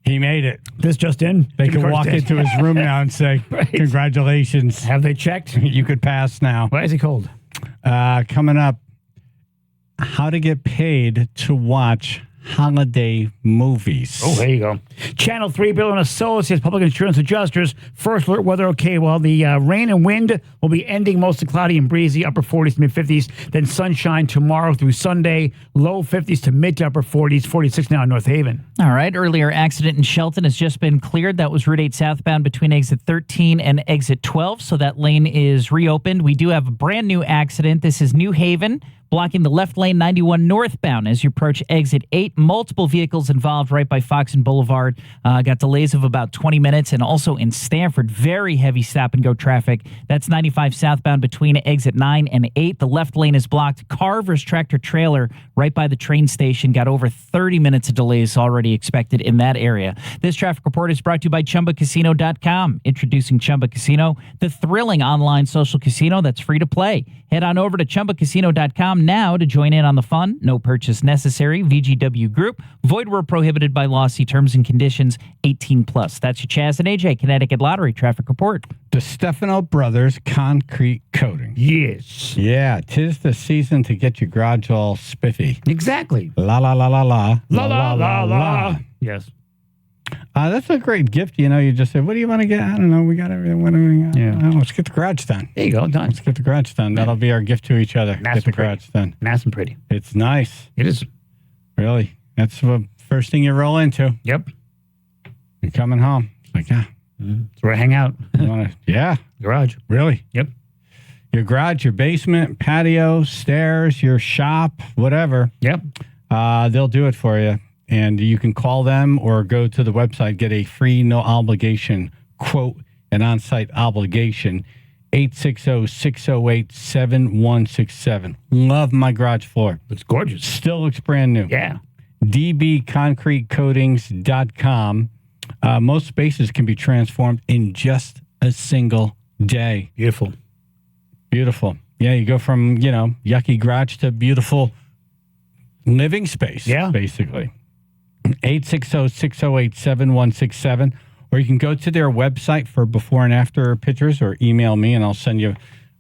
He made it. This just in. They Jimmy can Carter's walk dead. into his room now and say, congratulations. Have they checked? You could pass now. Why is he cold? Coming up, how to get paid to watch holiday movies. Oh, there you go. Channel 3 Bill and Associates Public Insurance Adjusters. First alert weather okay. Well, the rain and wind will be ending mostly cloudy and breezy, upper 40s to mid 50s. Then sunshine tomorrow through Sunday, low 50s to mid to upper 40s. 46 now in North Haven. All right. Earlier accident in Shelton has just been cleared. That was Route 8 southbound between exit 13 and exit 12. So that lane is reopened. We do have a brand new accident. This is New Haven, blocking the left lane 91 northbound as you approach exit 8. Multiple vehicles involved right by Fox and Boulevard. Got delays of about 20 minutes. And also in Stanford, very heavy stop and go traffic. That's 95 southbound between exit 9 and 8. The left lane is blocked. Carver's tractor trailer right by the train station got over 30 minutes of delays already expected in that area. This traffic report is brought to you by ChumbaCasino.com. Introducing Chumba Casino, the thrilling online social casino that's free to play. Head on over to ChumbaCasino.com now to join in on the fun. No purchase necessary. VGW Group. Void where prohibited by law. See terms and conditions. 18+. That's your Chaz and AJ Connecticut Lottery Traffic Report. The Stefano Brothers Concrete Coating. Yes. Yeah, 'tis the season to get your garage all spiffy. Exactly. La la la la la. La la la la. Yes. That's a great gift. You know, you just say, what do you want to get? I don't know. We got everything. What do we got? Yeah. Let's get the garage done. There you go. Done. Let's get the garage done. That'll be our gift to each other. Nice Get the and pretty. garage done. Nice and pretty. It's nice. It is. Really. That's the first thing you roll into. Yep. You're coming home. It's like, yeah. That's where I hang out. Yeah. Garage. Really? Yep. Your garage, your basement, patio, stairs, your shop, whatever. Yep. They'll do it for you. And you can call them or go to the website, get a free, no obligation quote, an on-site obligation, 860-608-7167. Love my garage floor. It's gorgeous. Still looks brand new. Yeah. dbconcretecoatings.com. Most spaces can be transformed in just a single day. Beautiful. Beautiful. Yeah, you go from, yucky garage to beautiful living space. Yeah. Basically. 860-608-7167. Or you can go to their website for before and after pictures, or email me and I'll send you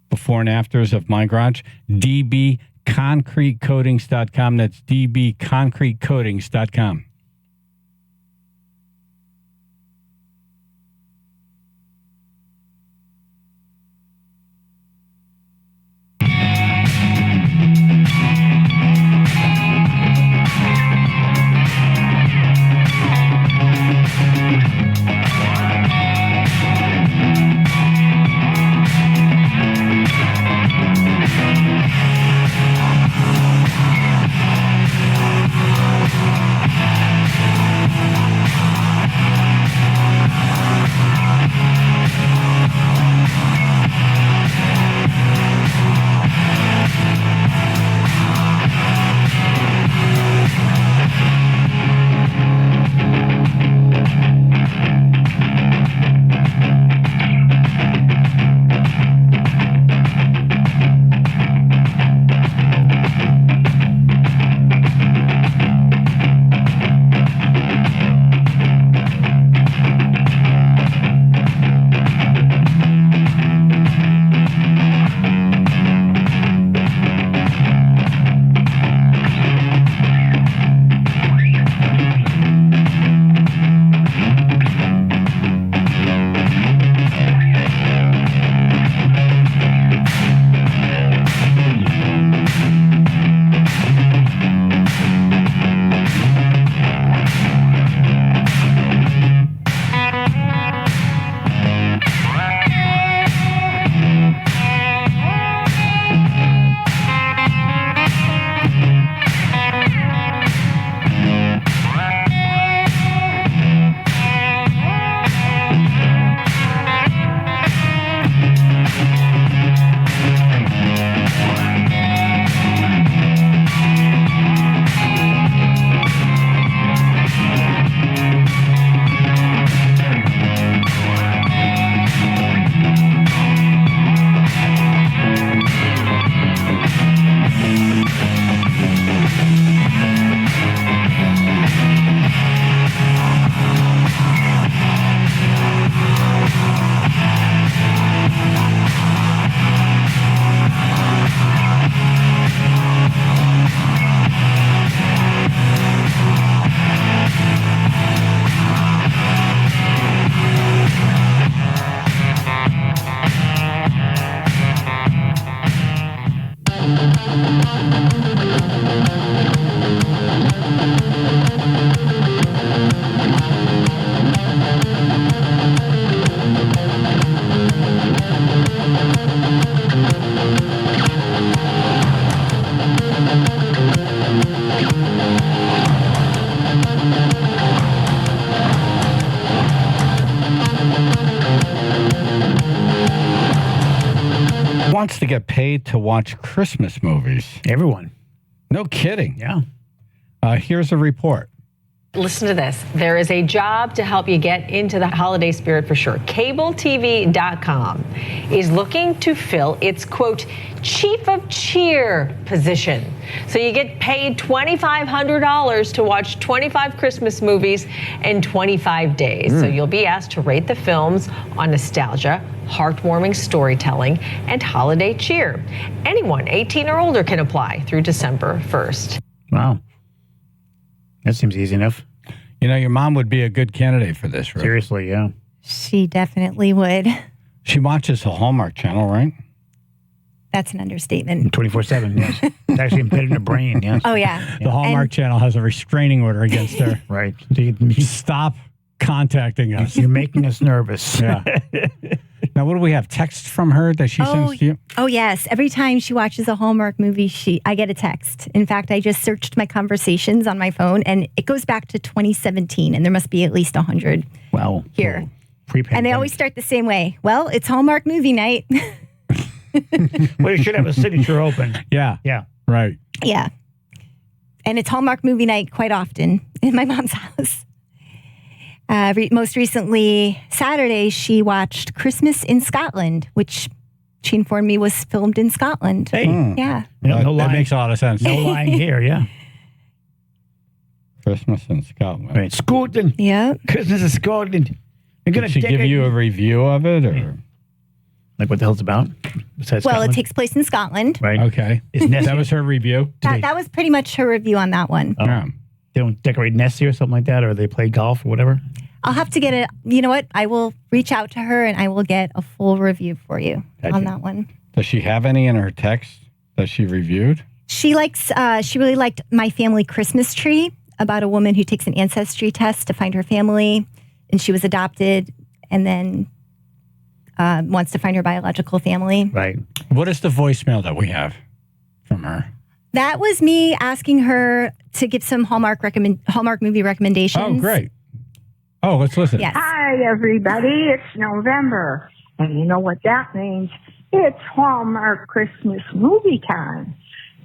before and afters of my garage. dbconcretecoatings.com. That's dbconcretecoatings.com. Wants to get paid to watch Christmas movies. Everyone. No kidding. Yeah. Here's a report. Listen to this. There is a job to help you get into the holiday spirit for sure. CableTV.com is looking to fill its, quote, chief of cheer position. So you get paid $2,500 to watch 25 Christmas movies in 25 days. So you'll be asked to rate the films on nostalgia, heartwarming storytelling, and holiday cheer. Anyone 18 or older can apply through December 1st. Wow. That seems easy enough. You know, your mom would be a good candidate for this, right? Seriously, yeah. She definitely would. She watches the Hallmark Channel, right? That's an understatement. 24/7, yes. It's actually embedded in her brain, yes. Oh, yeah. The Hallmark Channel has a restraining order against her. Right. Stop contacting us. You're making us nervous. Yeah. Now, what do we have? Texts from her that she sends to you? Oh, yes. Every time she watches a Hallmark movie, I get a text. In fact, I just searched my conversations on my phone, and it goes back to 2017, and there must be at least 100 here. And they always start the same way. Well, it's Hallmark movie night. Well, you should have a signature open. Yeah. Yeah. Right. Yeah. And it's Hallmark movie night quite often in my mom's house. Most recently, Saturday, she watched Christmas in Scotland, which she informed me was filmed in Scotland. Hey. Yeah. No that makes a lot of sense. No lying here, yeah. Christmas in Scotland. Right. Scotland. Yeah. Christmas in Scotland. Did she give you a review of it, or like what the hell's about? Besides Well, Scotland? it takes place in Scotland. Right. Okay. That was her review? That was pretty much her review on that one. They don't decorate Nessie or something like that, or they play golf or whatever? I'll have to get it. You know what? I will reach out to her and I will get a full review for you on that one. Does she have any in her text that she reviewed? She really liked My Family Christmas Tree, about a woman who takes an ancestry test to find her family, and she was adopted, and then wants to find her biological family. Right. What is the voicemail that we have from her? That was me asking her to give some Hallmark movie recommendations. Oh, great. Oh, let's listen. Yes. Hi, everybody. It's November. And you know what that means? It's Hallmark Christmas movie time.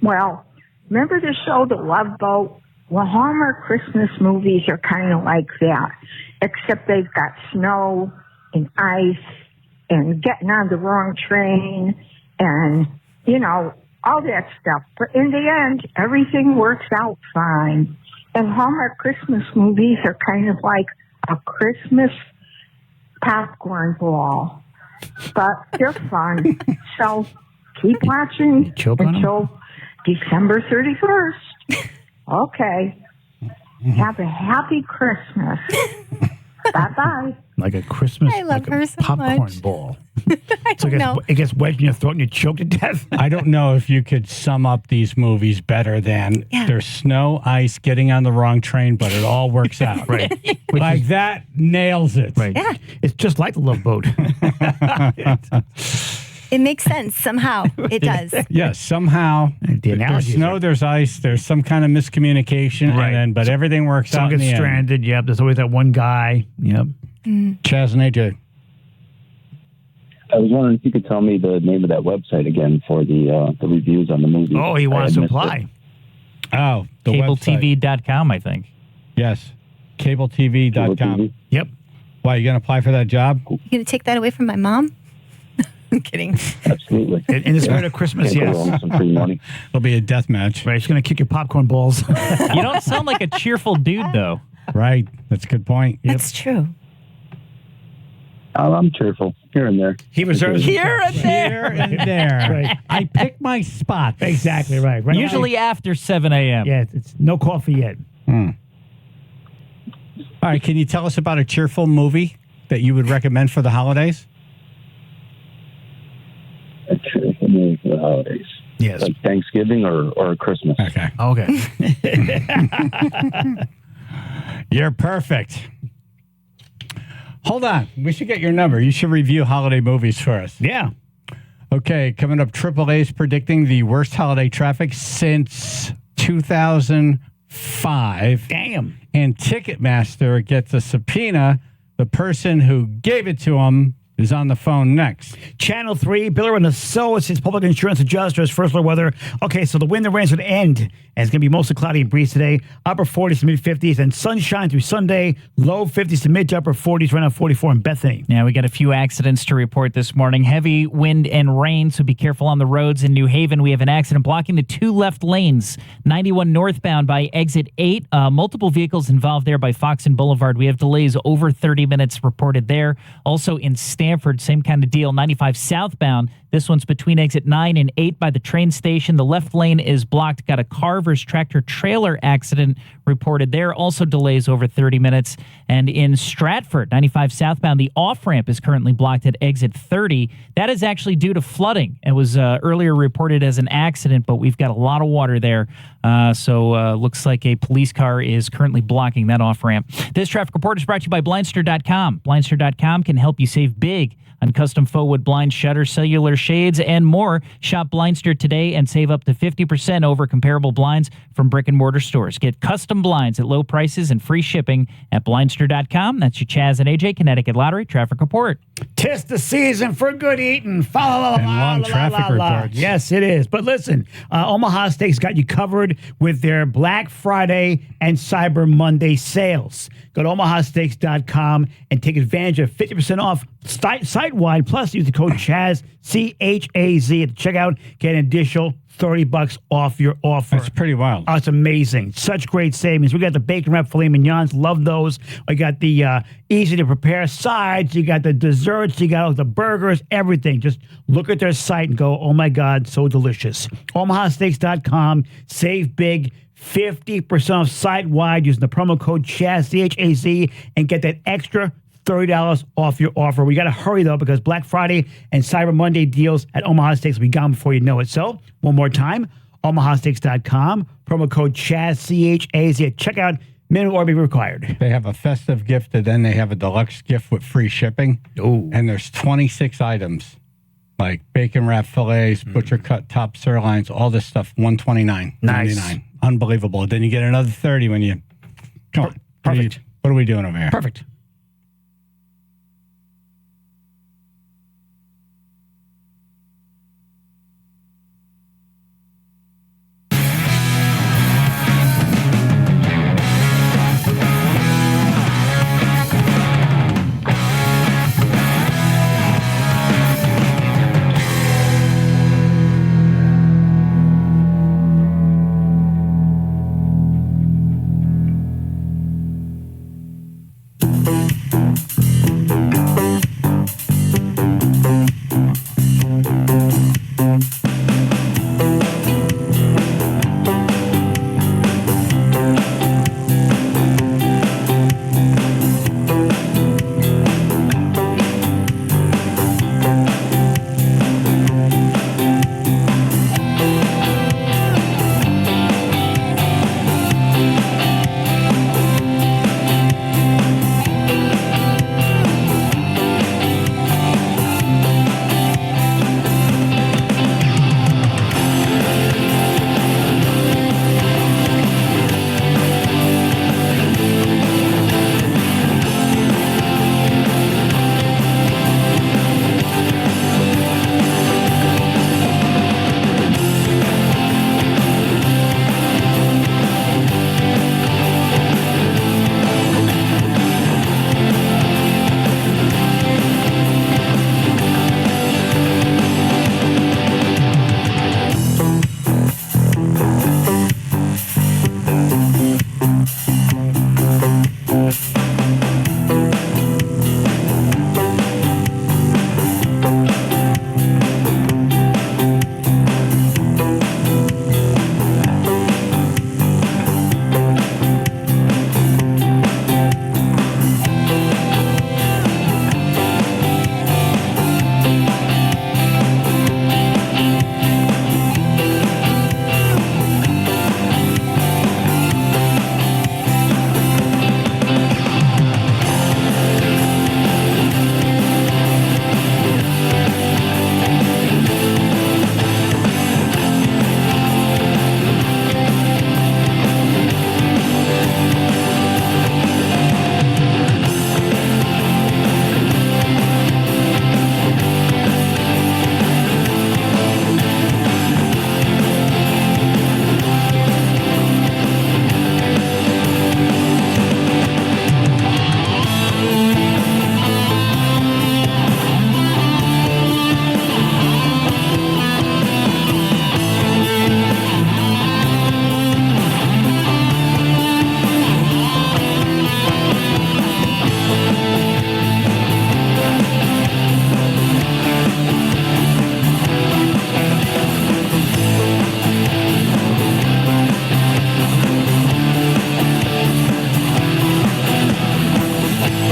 Well, remember the show The Love Boat? Well, Hallmark Christmas movies are kind of like that, except they've got snow and ice and getting on the wrong train and, you know, all that stuff. But in the end, everything works out fine. And Hallmark Christmas movies are kind of like a Christmas popcorn ball. But they're fun. So keep watching until December 31st. Okay. Have a happy Christmas. Bye-bye. Like a Christmas I love her so popcorn much. ball. I don't know. It gets wedged in your throat and you choke to death. I don't know if you could sum up these movies better than there's snow, ice, getting on the wrong train, but it all works out. Right. Like that nails it. Right. Yeah. It's just like the Love Boat. It makes sense somehow. It does. Yes, somehow. There's analogy is snow, right. there's ice, there's some kind of miscommunication, but everything works Someone out in gets the end. stranded. Yep. There's always that one guy. Yep. Chaz and AJ. I was wondering if you could tell me the name of that website again for the reviews on the movie. Oh, he wants to apply. Oh, the website. CableTV.com, I think. Yes, CableTV.com. TV? Yep. Why, you going to apply for that job? You going to take that away from my mom? I'm kidding. Absolutely. In the spirit of Christmas, Can't go yes. wrong with some free money. It'll be a death match. Right. She's going to kick your popcorn balls. You don't sound like a cheerful dude, though. Right. That's a good point. That's true. I'm cheerful here and there. He reserves Here and there. Here and there. Right. I pick my spots. Exactly right. Right. Usually after 7 a.m. Yeah, it's no coffee yet. All right. Can you tell us about a cheerful movie that you would recommend for the holidays? A cheerful movie for the holidays. Yes. Like Thanksgiving or Christmas. Okay. Okay. You're perfect. Hold on. We should get your number. You should review holiday movies for us. Yeah. Okay, coming up, AAA's predicting the worst holiday traffic since 2005. Damn. And Ticketmaster gets a subpoena. The person who gave it to him is on the phone next. Channel 3, Biller and Associates Public Insurance Adjusters, first low weather. Okay, so the wind and rain's going to end, and it's going to be mostly cloudy and breeze today. Upper 40s to mid 50s, and sunshine through Sunday. Low 50s to mid to upper 40s, right now 44 in Bethany. Yeah, we got a few accidents to report this morning. Heavy wind and rain, so be careful on the roads. In New Haven, we have an accident blocking the two left lanes. 91 northbound by exit 8. Multiple vehicles involved there by Fox and Boulevard. We have delays over 30 minutes reported there. Also in Stanford, same kind of deal. 95 southbound. This one's between exit 9 and 8 by the train station. The left lane is blocked. Got a car versus tractor trailer accident reported there. Also delays over 30 minutes. And in Stratford, 95 southbound, the off-ramp is currently blocked at exit 30. That is actually due to flooding. It was earlier reported as an accident, but we've got a lot of water there. So looks like a police car is currently blocking that off-ramp. This traffic report is brought to you by Blindster.com. Blindster.com can help you save big on custom faux wood blinds, shutters, cellular shades, and more. Shop Blindster today and save up to 50% over comparable blinds from brick-and-mortar stores. Get custom blinds at low prices and free shipping at Blindster.com. That's your Chaz and AJ Connecticut Lottery Traffic Report. 'Tis the season for good eating. And long traffic reports. Yes, it is. But listen, Omaha Steaks got you covered with their Black Friday and Cyber Monday sales. Go to omahasteaks.com and take advantage of 50% off site-wide. Plus, use the code CHAZ, CHAZ at the checkout. Get an additional $30 off your offer. That's pretty wild. Oh, it's amazing. Such great savings. We got the bacon wrap filet mignons. Love those. We got the easy to prepare sides. You got the desserts. You got the burgers, everything. Just look at their site and go, oh my God, so delicious. OmahaSteaks.com. Save big. 50% off site-wide using the promo code Chaz, CHAZ, and get that extra $30 off your offer. We got to hurry, though, because Black Friday and Cyber Monday deals at Omaha Steaks will be gone before you know it. So, one more time, omahasteaks.com, promo code Chaz, CHAZ. At checkout, minimum order be required. They have a festive gift, and then they have a deluxe gift with free shipping. Ooh. And there's 26 items, like bacon wrap fillets, butcher cut top sirloins, all this stuff, $129.99. Nice. Unbelievable. Then you get another 30 when you... Come on. Perfect. What are we doing over here? Perfect.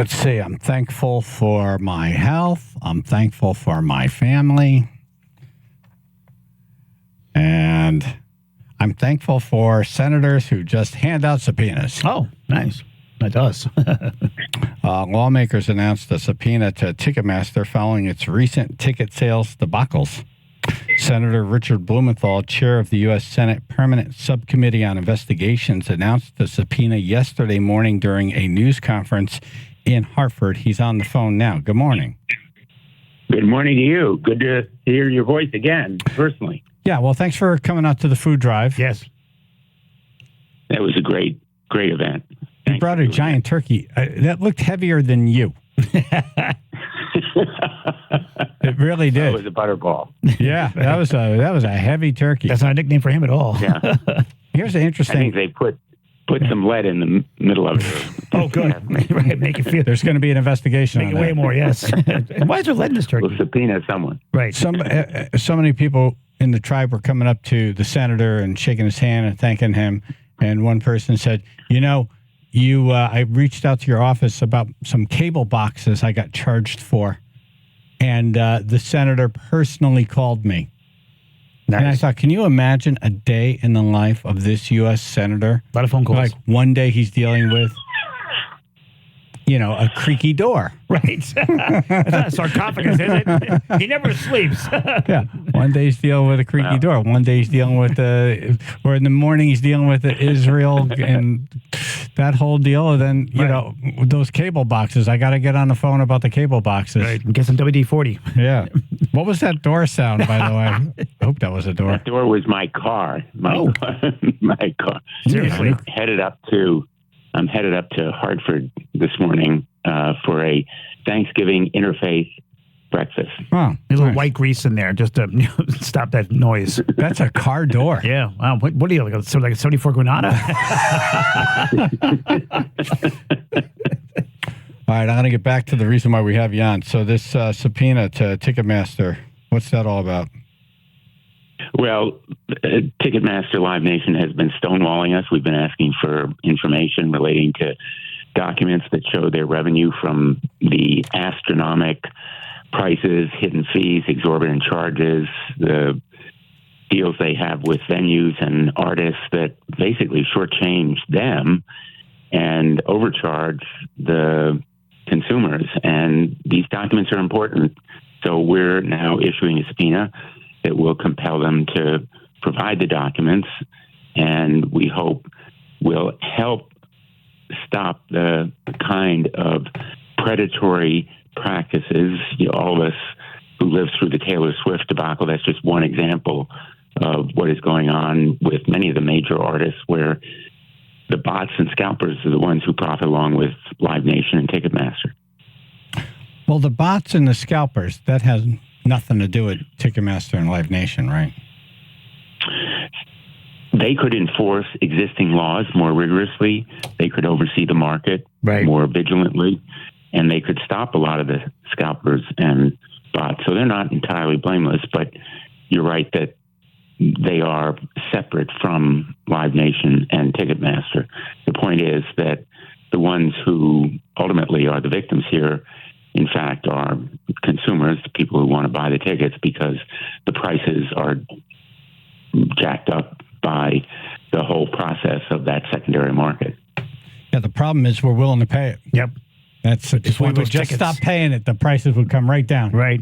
See, I'm thankful for my health. I'm thankful for my family. And I'm thankful for senators who just hand out subpoenas. Oh, nice. That does. Lawmakers announced a subpoena to Ticketmaster following its recent ticket sales debacles. Senator Richard Blumenthal, chair of the U.S. Senate Permanent Subcommittee on Investigations, announced the subpoena yesterday morning during a news conference in Hartford. He's on the phone now. Good morning. Good morning to you. Good to hear your voice again, personally. Yeah, well, thanks for coming out to the food drive. Yes. That was a great event. You brought a giant turkey. That looked heavier than you. It really did. It was a butterball. Yeah, that was a heavy turkey. That's not a nickname for him at all. Yeah. Here's the interesting. I think they put some lead in the middle of it. Oh, good. Right, make it feel. There's going to be an investigation. Make on it way that. more. Yes. And why is there lead in this turkey? We'll subpoena someone. Right. So many people in the tribe were coming up to the senator and shaking his hand and thanking him. And one person said, I reached out to your office about some cable boxes I got charged for. And the senator personally called me. Nice. And I thought, can you imagine a day in the life of this U.S. senator? A lot of phone calls. Like one day he's dealing with, a creaky door. Right. That's not a sarcophagus, is it? He never sleeps. Yeah. One day he's dealing with a creaky door. One day he's dealing with or in the morning he's dealing with Israel and that whole deal. And then, those cable boxes. I got to get on the phone about the cable boxes. Right. And get some WD-40. Yeah. What was that door sound, by the way? I hope that was a door. That door was my car. My car. Seriously? I'm headed up to Hartford this morning for a Thanksgiving interfaith breakfast. Oh, a little white grease in there just to stop that noise. That's a car door. Yeah. Wow. What do you like a 74 Granada? All right, I'm going to get back to the reason why we have you on. So this subpoena to Ticketmaster, what's that all about? Well, Ticketmaster Live Nation has been stonewalling us. We've been asking for information relating to documents that show their revenue from the astronomical prices, hidden fees, exorbitant charges, the deals they have with venues and artists that basically shortchange them and overcharge the consumers. And these documents are important. So we're now issuing a subpoena that will compel them to provide the documents, and we hope will help stop the kind of predatory practices. All of us who lived through the Taylor Swift debacle, that's just one example of what is going on with many of the major artists, where the bots and scalpers are the ones who profit along with Live Nation and Ticketmaster. Well, the bots and the scalpers, that has nothing to do with Ticketmaster and Live Nation, right? They could enforce existing laws more rigorously. They could oversee the market more vigilantly, and they could stop a lot of the scalpers and bots. So they're not entirely blameless, but you're right that they are separate from Live Nation and Ticketmaster. The point is that the ones who ultimately are the victims here, in fact, are consumers, people who want to buy the tickets because the prices are jacked up by the whole process of that secondary market. Yeah, the problem is we're willing to pay it. Yep. If we would just stop paying it, the prices would come right down. Right.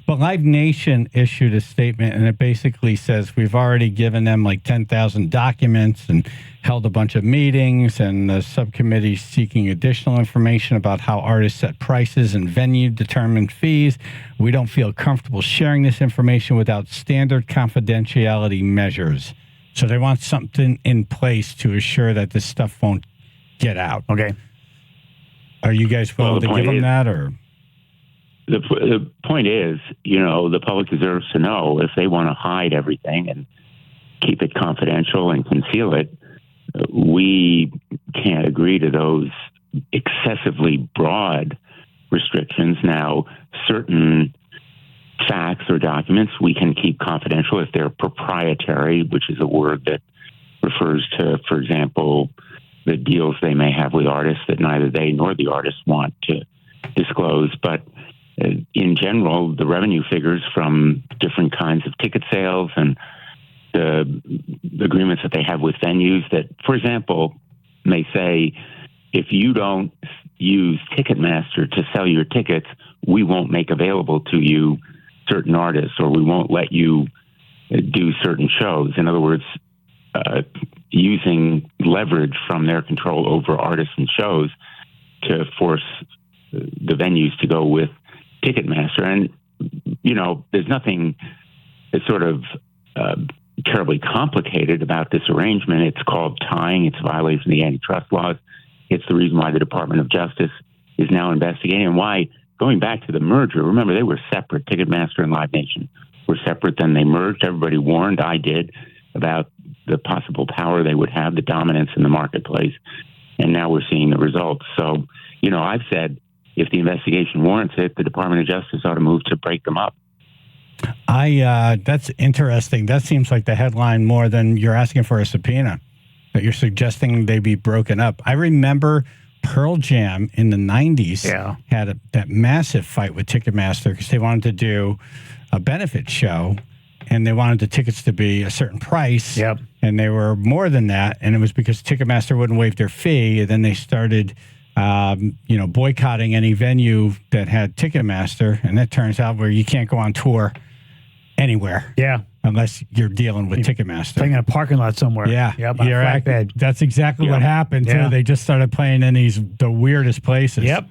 But Live Nation issued a statement, and it basically says we've already given them like 10,000 documents and held a bunch of meetings, and the subcommittee seeking additional information about how artists set prices and venue determine fees. We don't feel comfortable sharing this information without standard confidentiality measures. So they want something in place to assure that this stuff won't get out. Okay. Are you guys willing to give them that, or? The point is, the public deserves to know. If they want to hide everything and keep it confidential and conceal it, we can't agree to those excessively broad restrictions. Now, certain facts or documents we can keep confidential if they're proprietary, which is a word that refers to, for example, the deals they may have with artists that neither they nor the artists want to disclose. But in general, the revenue figures from different kinds of ticket sales and the agreements that they have with venues that, for example, may say, if you don't use Ticketmaster to sell your tickets, we won't make available to you certain artists, or we won't let you do certain shows. In other words, using leverage from their control over artists and shows to force the venues to go with Ticketmaster. And, there's nothing sort of terribly complicated about this arrangement. It's called tying. It's a violation of the antitrust laws. It's the reason why the Department of Justice is now investigating, and why going back to the merger, remember they were separate. Ticketmaster and Live Nation were separate. Then they merged. Everybody warned, I did, about the possible power they would have, the dominance in the marketplace. And now we're seeing the results. So, I've said if the investigation warrants it, the Department of Justice ought to move to break them up. That's interesting. That seems like the headline more than you're asking for a subpoena, that you're suggesting they be broken up. I remember Pearl Jam in the 90s had that massive fight with Ticketmaster because they wanted to do a benefit show and they wanted the tickets to be a certain price. Yep. And they were more than that. And it was because Ticketmaster wouldn't waive their fee. And then they started, boycotting any venue that had Ticketmaster. And that turns out where you can't go on tour anywhere. Yeah. Unless you're dealing with Ticketmaster. Playing in a parking lot somewhere. Yeah. Yep. On a flatbed. That's exactly what happened, too. Yeah. They just started playing in the weirdest places. Yep.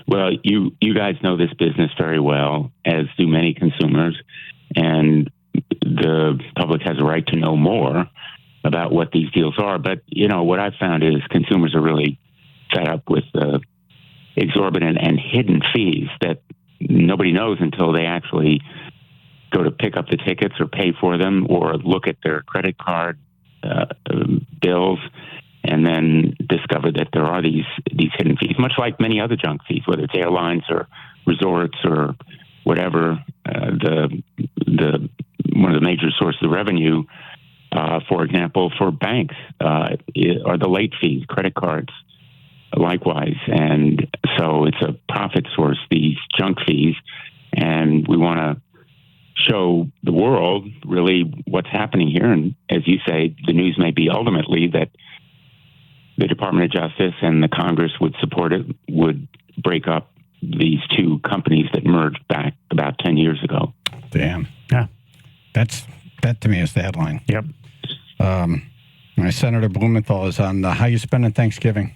Well, you guys know this business very well, as do many consumers, and the public has a right to know more about what these deals are. But, what I've found is consumers are really fed up with the exorbitant and hidden fees that nobody knows until they actually go to pick up the tickets or pay for them or look at their credit card bills and then discover that there are these hidden fees, much like many other junk fees, whether it's airlines or resorts or whatever. One of the major sources of revenue, for example, for banks, are the late fees, credit cards, likewise. And so it's a profit source, these junk fees, and we want to show the world really what's happening here. And as you say, the news may be ultimately that the Department of Justice and the Congress would support it, would break up these two companies that merged back about 10 years ago. Damn. Yeah. That to me is the headline. Yep. My Senator Blumenthal is on How You Spending Thanksgiving?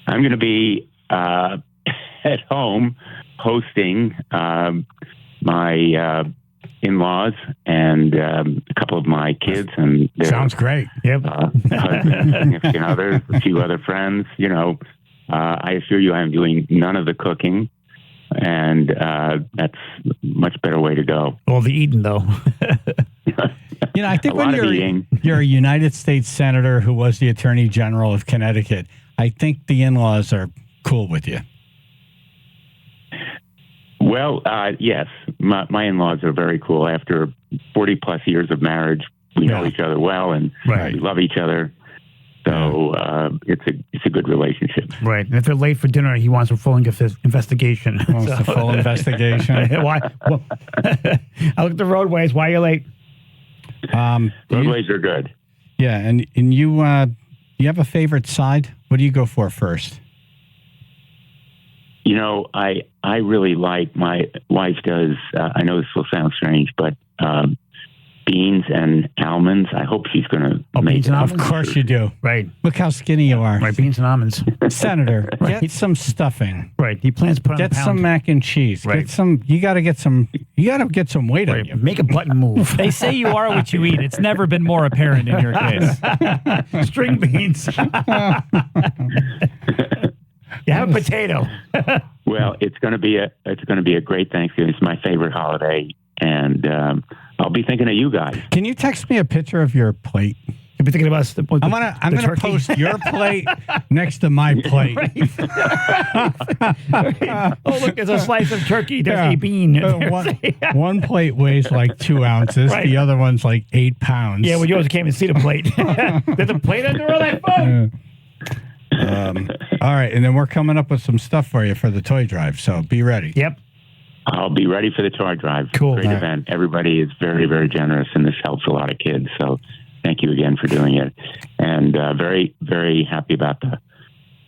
I'm going to be at home hosting my in-laws and a couple of my kids and their sounds great. Yep. husbands, significant others, a few other friends. I assure you, I am doing none of the cooking, and that's a much better way to go. All the eating, though. I think when you're a United States senator who was the Attorney General of Connecticut, I think the in-laws are cool with you. Well, yes, my in-laws are very cool. After 40 plus years of marriage, we know each other well and we love each other. So it's a good relationship. Right. And if they're late for dinner, he wants a full investigation. Wants a full investigation. Why? Well, I look at the roadways. Why are you late? Roadways are good. Yeah, and you have a favorite side? What do you go for first? I really like, my wife does, I know this will sound strange, but beans and almonds. I hope she's going to make it. Of course you do. Right. Look how skinny you are. Right, beans and almonds. Senator, get some stuffing. Right. He plans to put on Get a pound. some mac and cheese. Right. You got to get some weight on you. Make a button move. They say you are what you eat. It's never been more apparent in your case. String beans. You have a potato. Well, it's going to be a great Thanksgiving. It's my favorite holiday, and I'll be thinking of you guys. Can you text me a picture of your plate? You'll be thinking about I'm gonna post your plate next to my plate. Oh, look, there's a slice of turkey. There's a bean. One plate weighs like 2 ounces. Right. The other one's like 8 pounds. Yeah, well, yours can't even see the plate. There's a plate under all that food. All right, and then we're coming up with some stuff for you for the toy drive, so be ready. Yep. I'll be ready for the toy drive. Cool. Great event. Everybody is very, very generous, and this helps a lot of kids. So thank you again for doing it. And very, very happy about the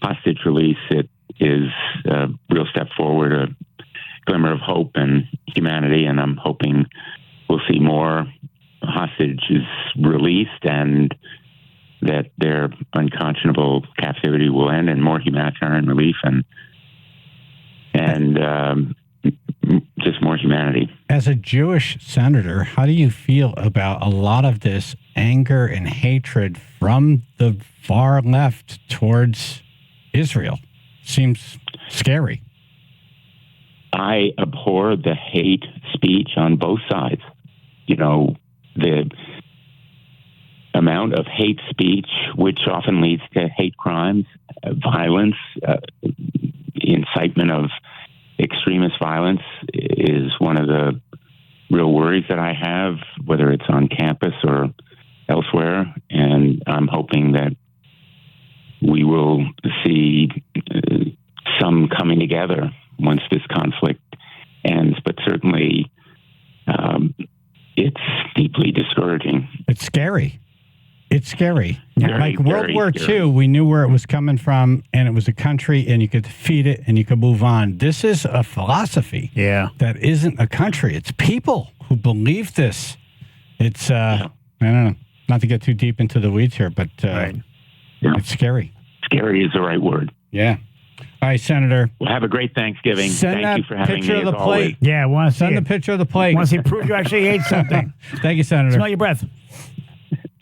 hostage release. It is a real step forward, a glimmer of hope and humanity, and I'm hoping we'll see more hostages released and that their unconscionable captivity will end and more humanitarian relief and just more humanity. As a Jewish senator, how do you feel about a lot of this anger and hatred from the far left towards Israel? Seems scary. I abhor the hate speech on both sides. You know, the amount of hate speech, which often leads to hate crimes, violence, incitement of extremist violence is one of the real worries that I have, whether it's on campus or elsewhere. And I'm hoping that we will see some coming together once this conflict ends. But certainly, it's deeply discouraging. It's scary. It's scary. Very, like World very War scary. II, we knew where it was coming from, and it was a country, and you could defeat it, and you could move on. This is a philosophy that isn't a country. It's people who believe this. It's, I don't know, not to get too deep into the weeds here, but it's scary. Scary is the right word. Yeah. All right, Senator. Well, have a great Thanksgiving. Send Thank you that for having picture me, of the as always. plate. Yeah, want to Send the picture of the plate. Want to see proof you actually ate something. Thank you, Senator. Smell your breath.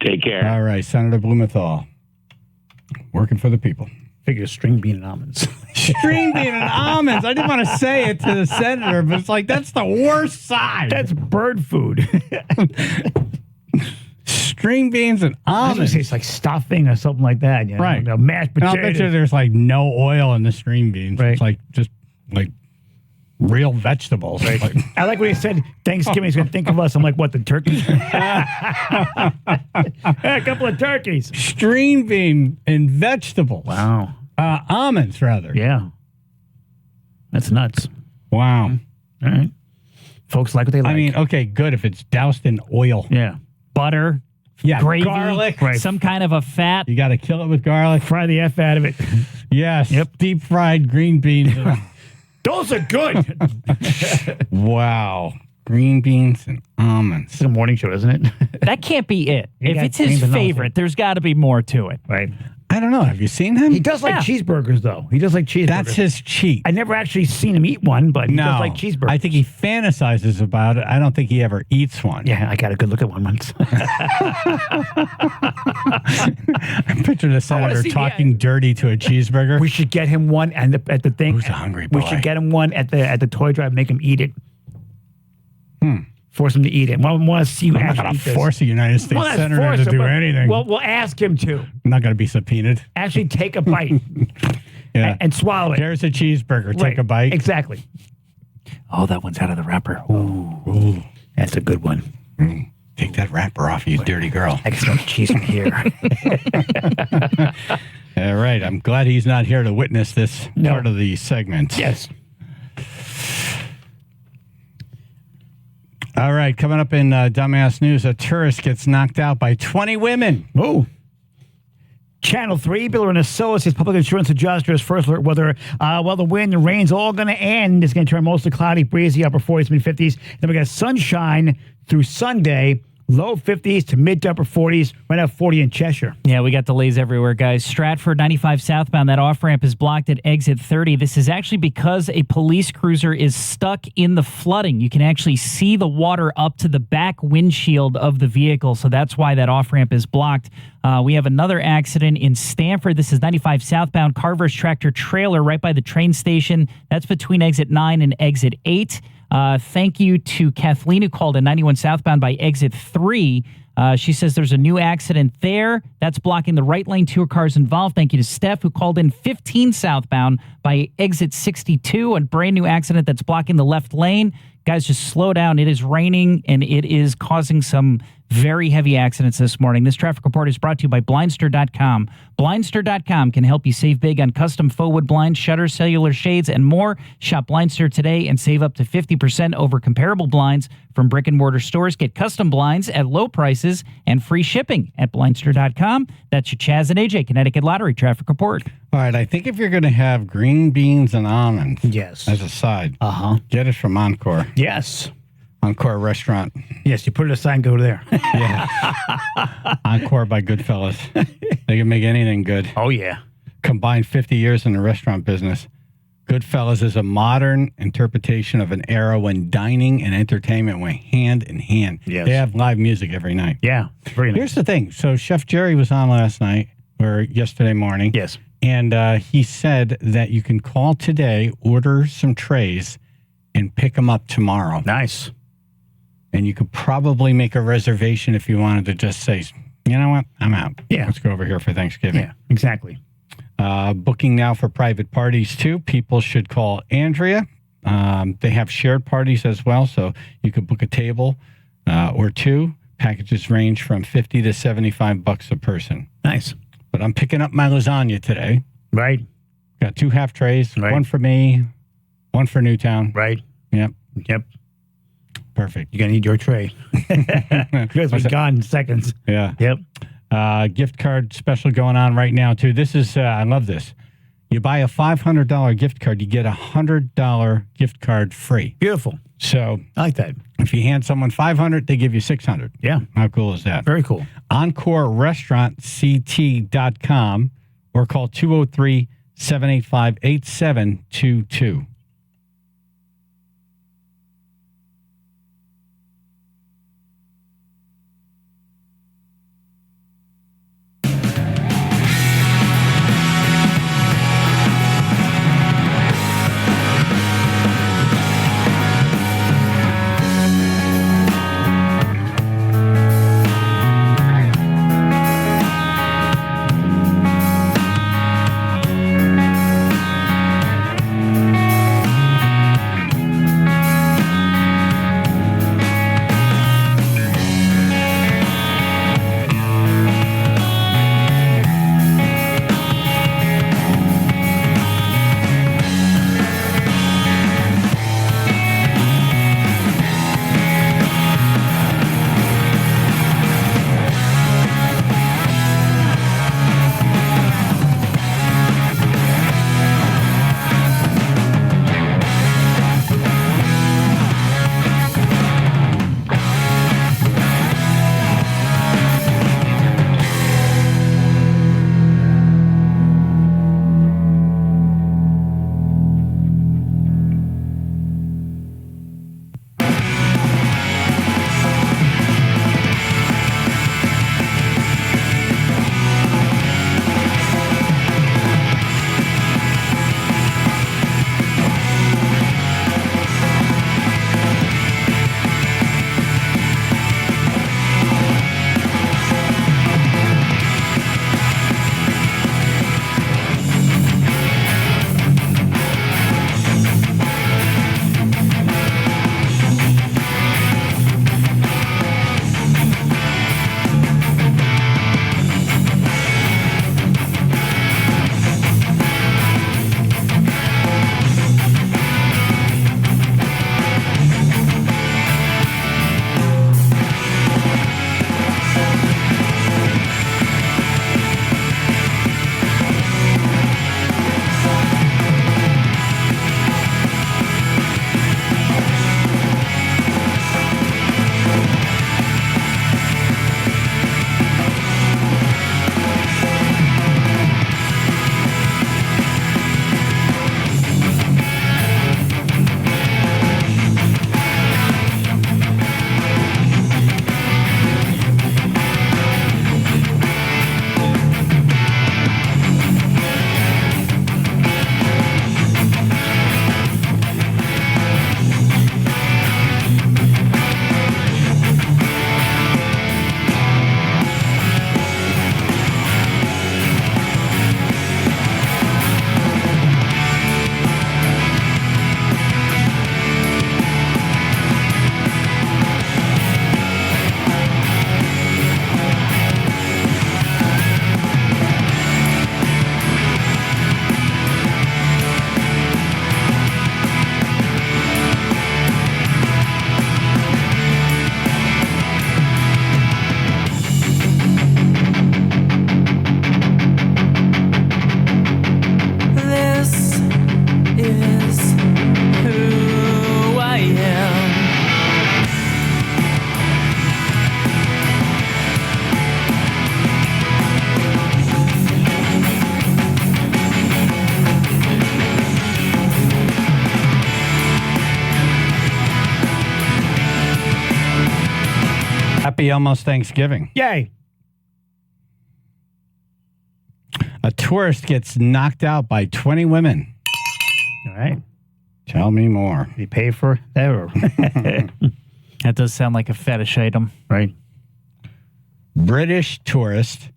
Take care. All right, Senator Blumenthal. Working for the people. Figure string bean and almonds. String bean and almonds. I didn't want to say it to the senator, but it's like, that's the worst side. That's bird food. String beans and almonds. It's like stuffing or something like that. You know? Right. You know, mashed And I'll potatoes. bet you there's like no oil in the string beans. Right. It's like just like real vegetables. Right. Like, I like when he said Thanksgiving's going to think of us. I'm like, what, the turkeys? A couple of turkeys. string bean and vegetables. Wow. Almonds, rather. Yeah. That's nuts. Wow. All right. Folks like what they like. I mean, okay, good if it's doused in oil. Yeah. Butter, Yeah, gravy, garlic. some kind of a fat. You got to kill it with garlic. Fry the F out of it. Yes. Yep. Deep fried green beans. Those are good. Wow. Green beans and almonds. It's a morning show, isn't it? That can't be it. If got it's his green bananas. favorite, there's got to be more to it. Right. I don't know. Have you seen him? He does like cheeseburgers, though. He does like cheeseburgers. That's his cheat. I never actually seen him eat one, but he No. does like cheeseburgers. I think he fantasizes about it. I don't think he ever eats one. Yeah, I got a good look at one once. I picture the senator see- talking dirty to a cheeseburger. We should get him one and at the thing. Who's a hungry We boy? should get him one at the toy drive. Make him eat it. Force him to eat it. We want to see you I'm not actually going eat to this. force a United States Well, that's senator force to him, do but anything. We'll ask him to I'm not going to be subpoenaed. actually take a bite Yeah. and swallow it. Here's a cheeseburger. Right. Take a bite. Exactly. Oh, that one's out of the wrapper. Ooh. That's a good one. Take that wrapper off, you dirty girl. I can smell the cheese from here. All right. I'm glad he's not here to witness this part of the segment. Yes. All right. Coming up in Dumbass News, a tourist gets knocked out by 20 women. Oh. Channel 3, Bill and Associates Public Insurance Adjuster is first alert whether the wind and rain's all going to end. It's going to turn mostly cloudy, breezy, upper 40s, mid 50s. Then we got sunshine through Sunday, low 50s to mid to upper 40s, right now 40 in Cheshire. Yeah, we got delays everywhere, guys. Stratford 95 southbound, that off-ramp is blocked at exit 30. This is actually because a police cruiser is stuck in the flooding. You can actually see the water up to the back windshield of the vehicle, so that's why that off-ramp is blocked. We have another accident in Stamford. This is 95 southbound, Carver's tractor trailer right by the train station. That's between exit 9 and exit 8. Thank you to Kathleen, who called in 91 southbound by exit 3. She says there's a new accident there. That's blocking the right lane. 2 cars involved. Thank you to Steph, who called in 15 southbound by exit 62. A brand new accident that's blocking the left lane. Guys, just slow down. It is raining, and it is causing some very heavy accidents this morning. This traffic report is brought to you by Blindster.com. Blindster.com can help you save big on custom faux wood blinds, shutters, cellular shades, and more. Shop Blindster today and save up to 50% over comparable blinds from brick and mortar stores. Get custom blinds at low prices and free shipping at Blindster.com. That's your Chaz and AJ Connecticut Lottery traffic report. All right. I think if you're going to have green beans and almonds Yes. as a side, Get it from Encore. Yes. Encore Restaurant. Yes, you put it aside and go there. Encore by Goodfellas. They can make anything good. Oh, yeah. Combined 50 years in the restaurant business. Goodfellas is a modern interpretation of an era when dining and entertainment went hand in hand. Yes. They have live music every night. Yeah. Very nice. Here's the thing. So Chef Jerry was on last night or yesterday morning. Yes. And he said that you can call today, order some trays, and pick them up tomorrow. Nice. And you could probably make a reservation if you wanted to just say, you know what, I'm out. Yeah. Let's go over here for Thanksgiving. Yeah, exactly. Booking now for private parties, too. People should call Andrea. They have shared parties as well, so you could book a table or two. Packages range from $50 to $75 a person. Nice. But I'm picking up my lasagna today. Right. Got 2 half trays, Right. one for me, one for Newtown. Right. Yep. Yep. Perfect. You're going to need your tray. Because we're gone in seconds. Yeah. Yep. Gift card special going on right now, too. This is, I love this. You buy a $500 gift card, you get a $100 gift card free. Beautiful. So I like that. If you hand someone $500, they give you $600. Yeah. How cool is that? Very cool. EncoreRestaurantCT.com or call 203-785-8722. Happy almost Thanksgiving. Yay. A tourist gets knocked out by 20 women. All right. Tell me more. You pay for that? Or That does sound like a fetish item. Right. British tourist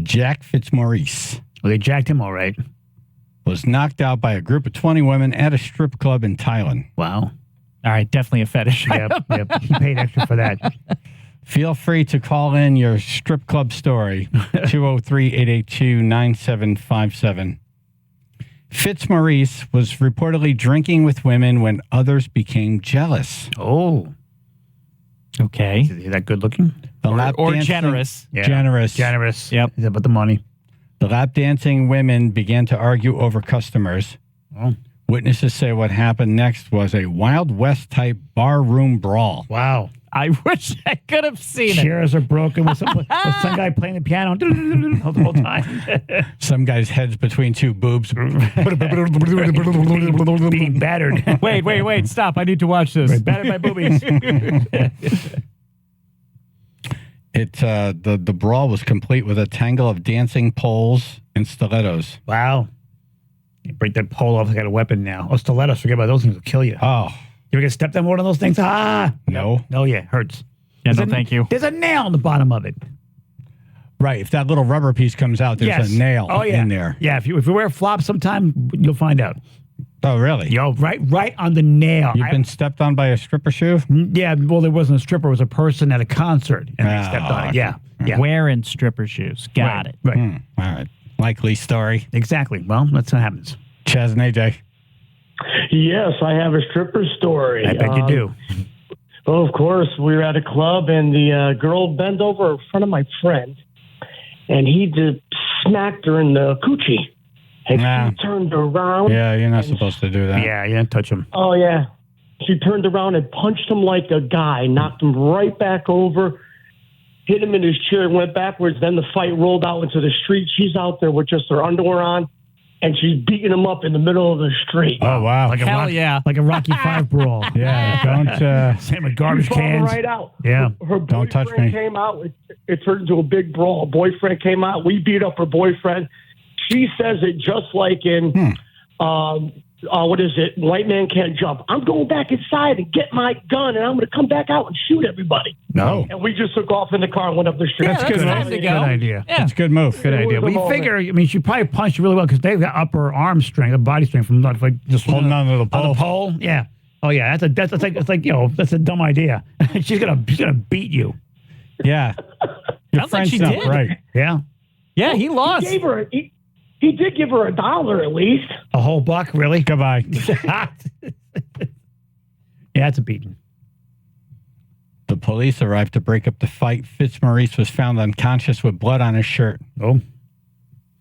Jack Fitzmaurice. Well, they jacked him all right. Was knocked out by a group of 20 women at a strip club in Thailand. Wow. All right, definitely a fetish item. Yep. He paid extra for that. Feel free to call in your strip club story, 203-882-9757. Fitzmaurice was reportedly drinking with women when others became jealous. Oh. Okay. Is he that good looking? Or generous. Yeah. Generous. Generous. Yep. Is that about the money? The lap dancing women began to argue over customers. Oh. Witnesses say what happened next was a Wild West type barroom brawl. Wow. I wish I could have seen it. Chairs are broken with some guy playing the piano the whole time. Some guy's head's between two boobs. Being battered. Wait. Stop. I need to watch this. Battered by boobies. The brawl was complete with a tangle of dancing poles and stilettos. Wow. You break that pole off, I got a weapon now. Oh, stilettos, forget about those things, will kill you. Oh. You ever get stepped on one of those things? Ah! No. No, yeah, hurts. Yeah, no, thank you. There's a nail on the bottom of it. Right. If that little rubber piece comes out, there's a nail in there. Yeah, if you wear flops sometime, you'll find out. Oh, really? Yo, right on the nail. You've been stepped on by a stripper shoe? Yeah, well, there wasn't a stripper. It was a person at a concert, and they stepped on it. Yeah. Wearing stripper shoes. Got it. Right. All right. Likely story. Exactly. Well, that's what happens. Chaz and AJ. Yes, I have a stripper story. I bet you do. Well, of course, we were at a club, and the girl bent over in front of my friend, and he just smacked her in the coochie. And she turned around. Yeah, you're not supposed to do that. Yeah, you didn't touch him. Oh, yeah. She turned around and punched him like a guy, knocked him right back over, hit him in his chair, went backwards. Then the fight rolled out into the street. She's out there with just her underwear on, and she's beating him up in the middle of the street. Oh, wow. Like a Rocky V brawl. Yeah, don't... Same with garbage She called cans. right out. Yeah. Her Don't touch boyfriend me. came out. It turned into a big brawl. Boyfriend came out. We beat up her boyfriend. She says it just like in, what is it? White Man Can't Jump. I'm going back inside and get my gun, and I'm going to come back out and shoot everybody. No. And we just took off in the car and went up the street. That's good. Good idea. Yeah. That's a good move. Good idea. was We a moment. figure, I mean, she probably punched really well because they've got upper arm strength, body strength from like just Holding on to the pole. On the pole. Yeah. Oh yeah. That's like that's a dumb idea. she's gonna beat you. Yeah. Your Sounds like friend's she not did. right. Yeah. Yeah, he lost. He did give her $1 at least. A whole buck, really? Goodbye. Yeah, it's a beating. The police arrived to break up the fight. Fitzmaurice was found unconscious with blood on his shirt. Oh.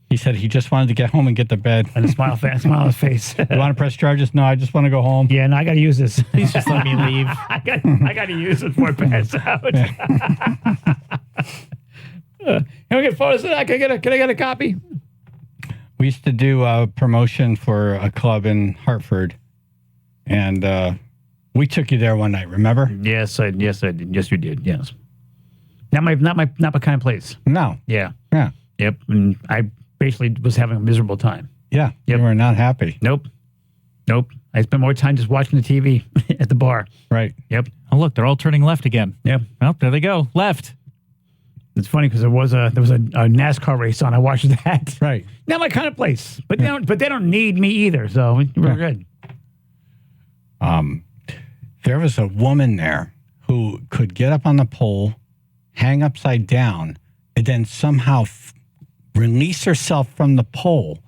He said he just wanted to get home and get to bed. And a smile on his face. You want to press charges? No, I just want to go home. Yeah, no, I got to use this. Please just let me leave. I got to use it before I pass out. Can we get photos of that? Can I get a copy? We used to do a promotion for a club in Hartford, and we took you there one night. Remember? Yes, I did. Yes, you did. Yes. Not my kind of place. No. Yeah. Yeah. Yep. And I basically was having a miserable time. Yeah. Yep. You were not happy. Nope. I spent more time just watching the TV at the bar. Right. Yep. Oh, look, they're all turning left again. Yep. Well, there they go. Left. It's funny because there was a NASCAR race on. I watched that. Right. Not my kind of place, but they don't need me either. So we're good. There was a woman there who could get up on the pole, hang upside down, and then somehow release herself from the pole,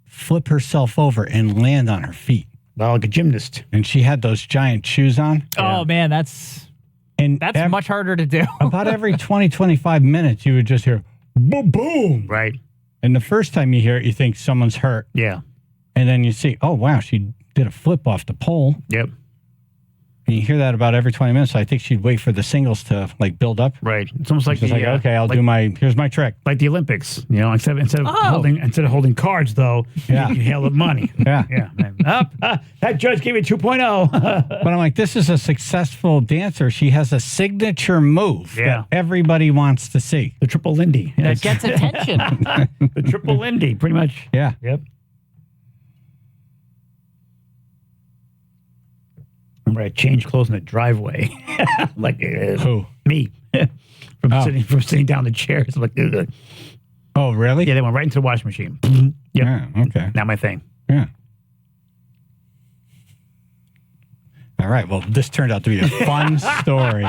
flip herself over, and land on her feet. Well, like a gymnast. And she had those giant shoes on. Oh, man, that's much harder to do. About every 20, 25 minutes, you would just hear boom, boom. Right. And the first time you hear it, you think someone's hurt. Yeah. And then you see, oh, wow, she did a flip off the pole. Yep. And you hear that about every 20 minutes. So I think she'd wait for the singles to like build up. Right. It's almost like She's like, okay, I'll do here's my trick. Like the Olympics, instead of holding cards though, you hail the money. Yeah. That judge gave me 2.0. But I'm like, this is a successful dancer. She has a signature move that everybody wants to see. The triple Lindy. That gets attention. The triple Lindy, pretty much. Yeah. Yep. Remember, I changed clothes in the driveway. Like who? Me. from sitting down in the chairs. Like, oh, really? Yeah, they went right into the washing machine. Yep. Yeah. Okay. Not my thing. Yeah. All right. Well, this turned out to be a fun story.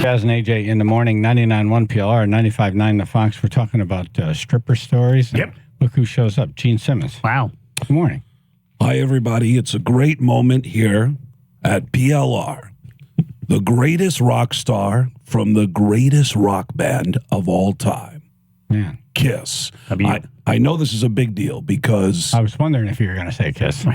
Chaz and AJ in the morning, 99.1 PLR, 95.9 The Fox. We're talking about stripper stories. Yep. Look who shows up. Gene Simmons. Wow. Good morning. Hi, everybody. It's a great moment here at PLR. The greatest rock star from the greatest rock band of all time. Man. Kiss. I know this is a big deal because... I was wondering if you were going to say Kiss.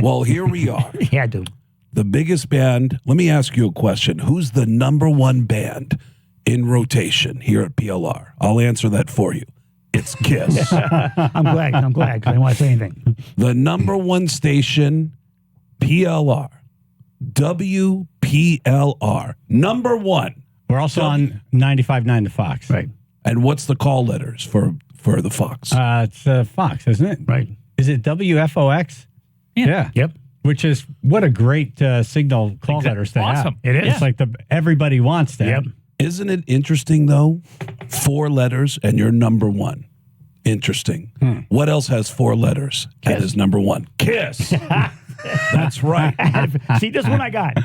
Well, here we are. Yeah, dude. The biggest band. Let me ask you a question. Who's the number one band in rotation here at PLR? I'll answer that for you. It's Kiss. I'm glad, because I didn't want to say anything. The number one station, PLR. WPLR. Number one. We're also on 95.9 The Fox. Right. And what's the call letters for the Fox? It's Fox, isn't it? Right. Is it WFOX? Yeah. Yep. Which is what a great signal call letters to have. It is. It's like everybody wants that. Yep. Isn't it interesting, though? 4 letters and you're number one. Interesting. What else has 4 letters and is number one? Kiss. That's right. See, this one I got.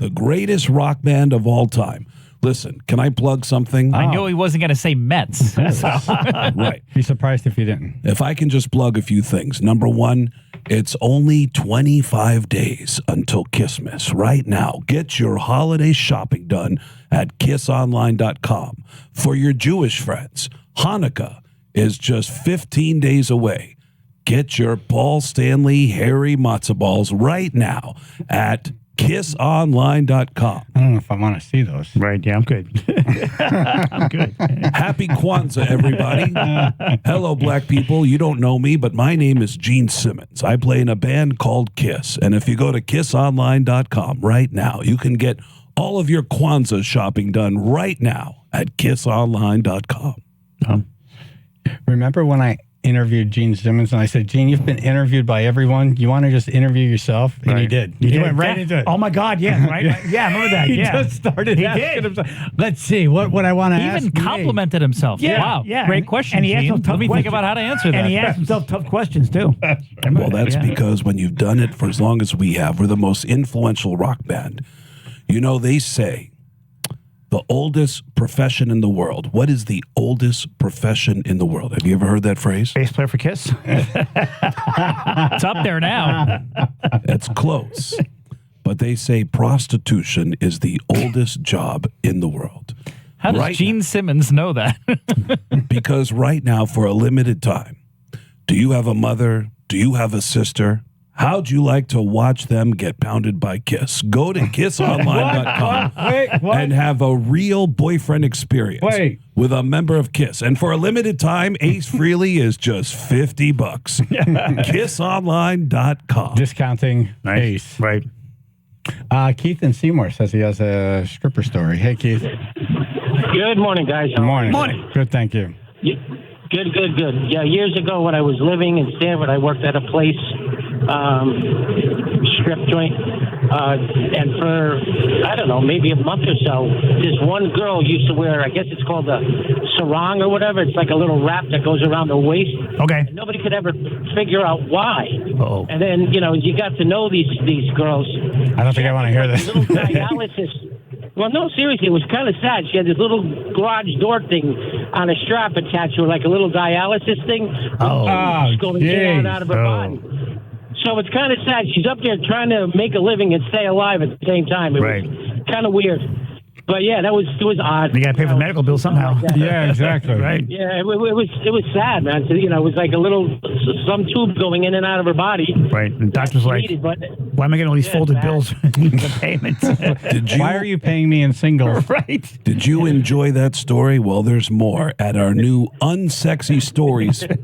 The greatest rock band of all time. Listen, can I plug something? I knew he wasn't going to say Mets. Right. Be surprised if you didn't. If I can just plug a few things. Number one, it's only 25 days until Kissmas. Right now, get your holiday shopping done at kissonline.com. For your Jewish friends, Hanukkah is just 15 days away. Get your Paul Stanley hairy matzo balls right now at kissonline.com. I don't know if I want to see those. Right, yeah, I'm good. I'm good. Happy Kwanzaa, everybody. Hello, black people. You don't know me, but my name is Gene Simmons. I play in a band called Kiss. And if you go to kissonline.com right now, you can get all of your Kwanzaa shopping done right now at kissonline.com. Remember when I interviewed Gene Simmons and I said, Gene, you've been interviewed by everyone. You want to just interview yourself? And he did. He went right into it. Oh my God, yeah, right? Yeah, I remember that. He Yeah. just started He asking did. himself, let's see, what would I want to He ask? even complimented himself. Yeah, Wow. yeah. Great question, And he asked Gene. some tough Let me think questions. about how to answer that. And he asked himself tough questions, too. Well, that's because when you've done it for as long as we have, we're the most influential rock band. You know, they say the oldest profession in the world. What is the oldest profession in the world? Have you ever heard that phrase? Bass player for Kiss? It's up there now. That's close. But they say prostitution is the oldest job in the world. How does Gene Simmons know that? Because right now, for a limited time, do you have a mother? Do you have a sister? How'd you like to watch them get pounded by Kiss? Go to kissonline.com and have a real boyfriend experience with a member of Kiss. And for a limited time, Ace Frehley is just $50. Kissonline.com. Discounting Ace. Right. Keith in Seymour says he has a stripper story. Hey, Keith. Good morning, guys. Good morning. Good, thank you. Good. Yeah, years ago when I was living in Stanford, I worked at a place, strip joint, and for, I don't know, maybe a month or so, this one girl used to wear, I guess it's called a sarong or whatever. It's like a little wrap that goes around the waist. Okay. And nobody could ever figure out why. Uh-oh. And then, you got to know these girls. I don't think I want to hear this. Little dialysis. Well, no, seriously, it was kind of sad. She had this little garage door thing on a strap attached to her, like a little dialysis thing. Going in and out of her body. So it's kind of sad. She's up there trying to make a living and stay alive at the same time. It was kind of weird. But yeah, it was odd. You got to pay for the medical bill somehow. Yeah, exactly. Right. Yeah, it was sad, man. So, it was like a little some tube going in and out of her body. Right. And the doctor's like, why am I getting all these folded bills for the payments? Why are you paying me in singles? Right. Did you enjoy that story? Well, there's more at our new Unsexy Stories at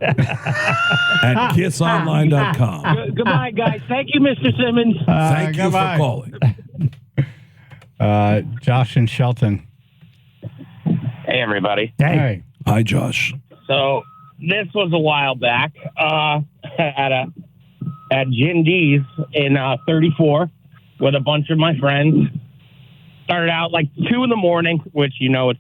kissonline.com. Goodbye, guys. Thank you, Mr. Simmons. Thank you for calling. Josh and Shelton. Hey, everybody. Hey. Hi, Josh. So this was a while back at Gin D's in 34 with a bunch of my friends. Started out like 2 a.m, which it's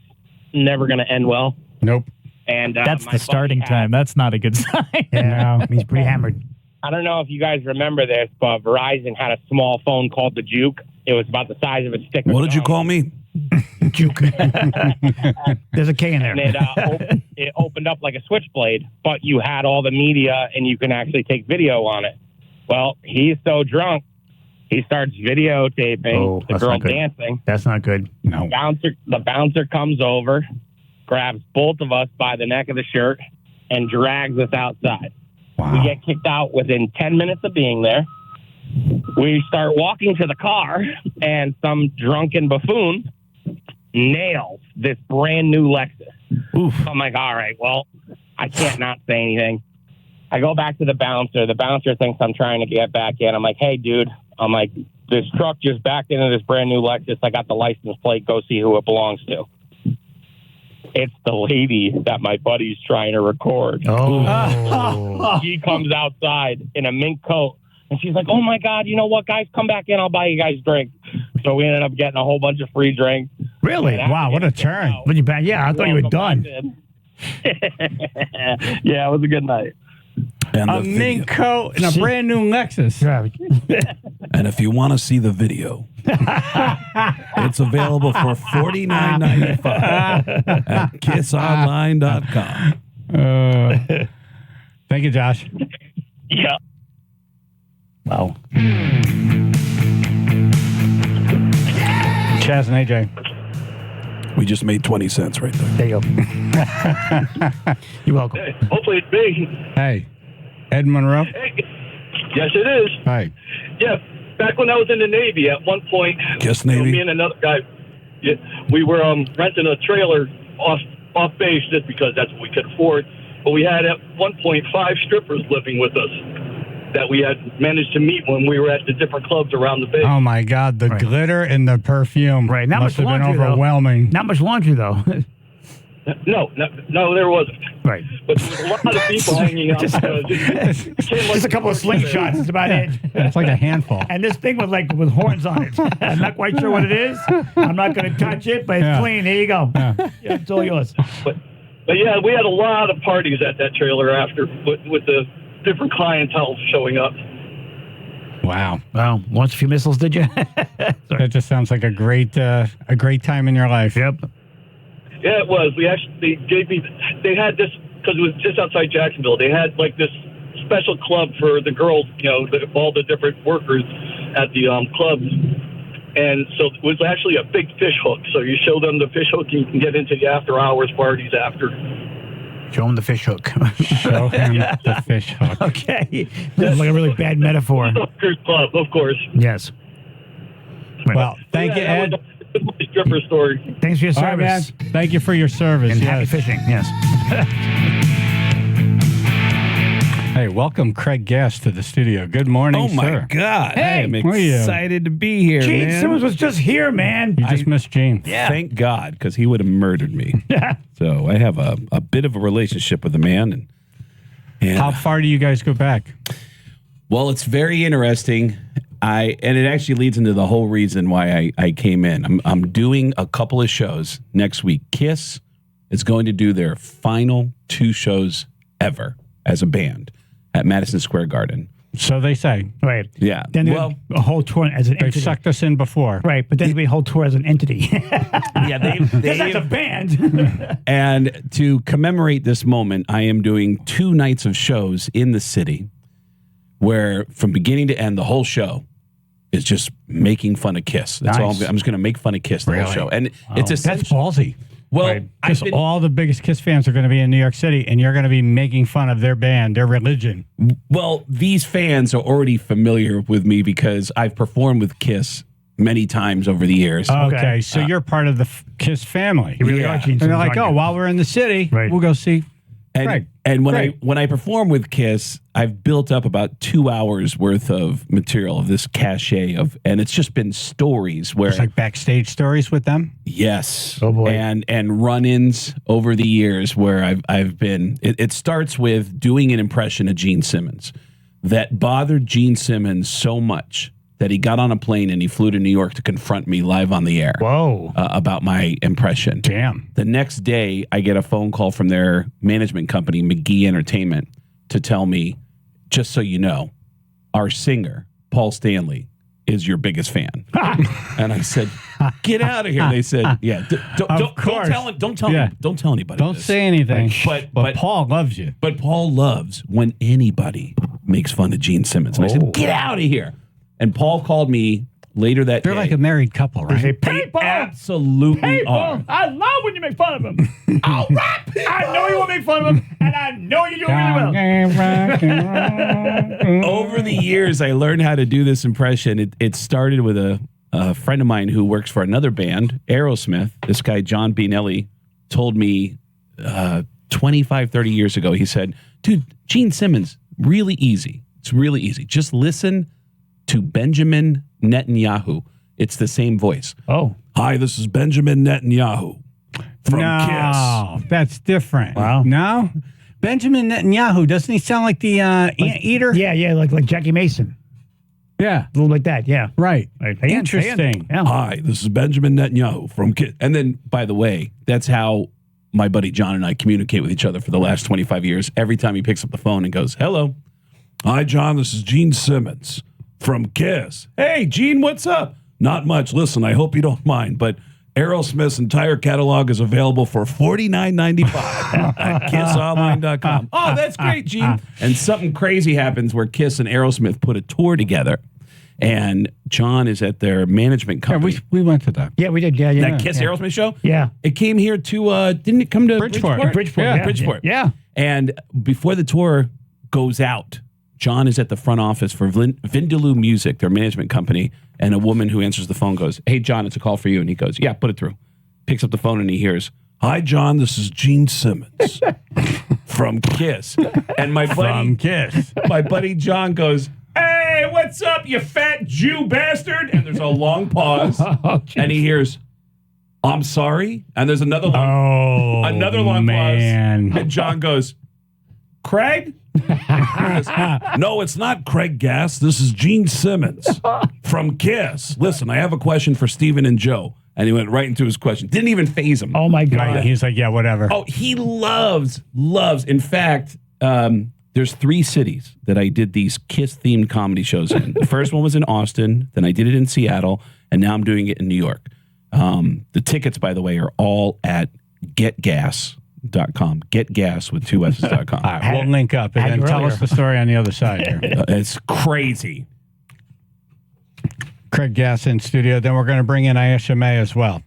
never going to end well. Nope. And That's the starting time. That's not a good sign. Yeah, no, he's pretty hammered. I don't know if you guys remember this, but Verizon had a small phone called the Juke. It was about the size of a stick. What did you call me? Juke. There's a K in there. And it opened up like a switchblade, but you had all the media and you can actually take video on it. Well, he's so drunk, he starts videotaping the girl dancing. That's not good. No. The bouncer comes over, grabs both of us by the neck of the shirt, and drags us outside. Wow. We get kicked out within 10 minutes of being there. We start walking to the car, and some drunken buffoon nails this brand new Lexus. Oof. I'm like, all right, well, I can't not say anything. I go back to the bouncer. The bouncer thinks I'm trying to get back in. I'm like, hey, dude. I'm like, this truck just backed into this brand new Lexus. I got the license plate. Go see who it belongs to. It's the lady that my buddy's trying to record. Oh. She comes outside in a mink coat. And she's like, oh, my God, you know what, guys? Come back in. I'll buy you guys drinks. So we ended up getting a whole bunch of free drinks. Really? Wow, what a turn. When you back? Yeah, I thought you were done. Yeah, it was a good night. And a mink coat and a brand new Lexus. And if you want to see the video, it's available for $49.95 at kissonline.com. Thank you, Josh. Yeah. Wow. Chaz and AJ. We just made 20 cents right there. There you go. You're welcome. Hey, hopefully it's me. Hey, Ed Monroe. Hey, yes, it is. Hi. Yeah, back when I was in the Navy, at one point, Yes, Navy. me and another guy, we were renting a trailer off base just because that's what we could afford. But we had at one point 5 strippers living with us that we had managed to meet when we were at the different clubs around the base. Oh my God, the glitter and the perfume Right. Not must much have been laundry, overwhelming. Not much laundry, though. No, there wasn't. Right. But there was a lot of people hanging out. Just a couple of slingshots. That's about it. It's like a handful. And this thing with horns on it. I'm not quite sure what it is. I'm not going to touch it, but it's clean. Here you go. Yeah, it's all yours. But yeah, we had a lot of parties at that trailer after with the different clientele showing up. Wow. Wow. Launched a few missiles, did you? That just sounds like a great time in your life. Yep. Yeah, it was. They had this, because it was just outside Jacksonville. They had like this special club for the girls, all the different workers at the clubs. And so it was actually a big fish hook. So you show them the fish hook and you can get into the after hours parties after. Show him the fish hook. Show him the fish hook. Okay. That's like a really bad metaphor. Club, of course. Yes. Well, thank you, Ed. That's my stripper story. Thanks for your All right, man. service. Thank you for your service. And happy fishing. Yes. Hey, welcome Craig Gass to the studio. Good morning, Oh, my sir. God. Hey, I'm where are you? excited to be here, Gene man. Simmons was just here, man. You just missed Gene. Yeah. Thank God, because he would have murdered me. So I have a bit of a relationship with the man. And How far do you guys go back? well, it's very interesting. And it actually leads into the whole reason why I came in. I'm doing a couple of shows next week. Kiss is going to do their final 2 shows ever as a band at Madison Square Garden. So they say. Right. Yeah. Then Well, a whole tour as an They've entity. sucked us in before. Right, but then there'll be a whole tour as an entity. yeah, Because that's a band. And to commemorate this moment, I am doing 2 nights of shows in the city where from beginning to end, the whole show is just making fun of Kiss. That's all. I'm just going to make fun of Kiss the whole show. And it's That's essentially... ballsy. Well, because all the biggest Kiss fans are going to be in New York City, and you're going to be making fun of their band, their religion. Well, these fans are already familiar with me because I've performed with Kiss many times over the years. Okay, so you're part of the Kiss family. You really are, Gene And they're Simmons, like, aren't oh, you? while we're in the city, Right. we'll go see Craig. And when Great. I perform with Kiss, I've built up about 2 hours worth of material of this cachet and it's just been stories where It's like backstage stories with them. yes, Oh, boy. and run-ins over the years where I've been. It starts with doing an impression of Gene Simmons that bothered Gene Simmons so much that he got on a plane and he flew to New York to confront me live on the air. Whoa. About my impression. Damn. The next day, I get a phone call from their management company, McGee Entertainment, to tell me, just so you know, our singer, Paul Stanley, is your biggest fan. And I said, get out of here. They said, yeah, don't tell anybody. Don't this. say anything. But Paul loves you. But Paul loves when anybody makes fun of Gene Simmons. And I said, get out of here. And Paul called me later that They're day. like a married couple, right? Hey, Paul. Absolutely Hey, are. Paul. I love when you make fun of him. All right. I know you want to make fun of him, and I know you do it really well. Over the years, I learned how to do this impression. It started with a friend of mine who works for another band, Aerosmith. This guy, John Beanelli, told me 25, 30 years ago, he said, dude, Gene Simmons, really easy. It's really easy. Just listen to Benjamin Netanyahu. It's the same voice. Oh. Hi, this is Benjamin Netanyahu from Kiss. That's different. Wow. No? Benjamin Netanyahu, doesn't he sound like the anteater? Yeah, like Jackie Mason. Yeah. A little like that, yeah. Right. Interesting. Yeah. Hi, this is Benjamin Netanyahu from Kiss. And then, by the way, that's how my buddy John and I communicate with each other for the last 25 years. Every time he picks up the phone and goes, hello, Hi, John. This is Gene Simmons from KISS. Hey, Gene, what's up? Not much. Listen, I hope you don't mind, but Aerosmith's entire catalog is available for $49.95 at kissonline.com. Oh, that's great, Gene. And something crazy happens where KISS and Aerosmith put a tour together, and John is at their management company. Yeah, we went to that. Yeah, we did. Yeah. That KISS Aerosmith show? Yeah. It came here to, didn't it come to Bridgeport? Bridgeport. Yeah. And before the tour goes out, John is at the front office for Vindaloo Music, their management company, and a woman who answers the phone goes, "Hey, John, it's a call for you." And he goes, "Yeah, put it through." Picks up the phone and he hears, "Hi, John, this is Gene Simmons from KISS." And my buddy John goes, "Hey, what's up, you fat Jew bastard?" And there's a long pause, and he hears, "I'm sorry." And there's another long pause, and John goes, "Craig?" "No, it's not Craig Gass. This is Gene Simmons from KISS. Listen, I have a question for Steven and Joe." And he went right into his question. Didn't even faze him. Oh, my God. Right. He's like, yeah, whatever. Oh, he loves. In fact, there's 3 cities that I did these KISS-themed comedy shows in. The first one was in Austin. Then I did it in Seattle. And now I'm doing it in New York. The tickets, by the way, are all at getgas.com. Getgas with 2 S's.com. All right, we'll link up and then tell us the story on the other side here. It's crazy. Craig Gass in studio. Then we're going to bring in Aisha May as well.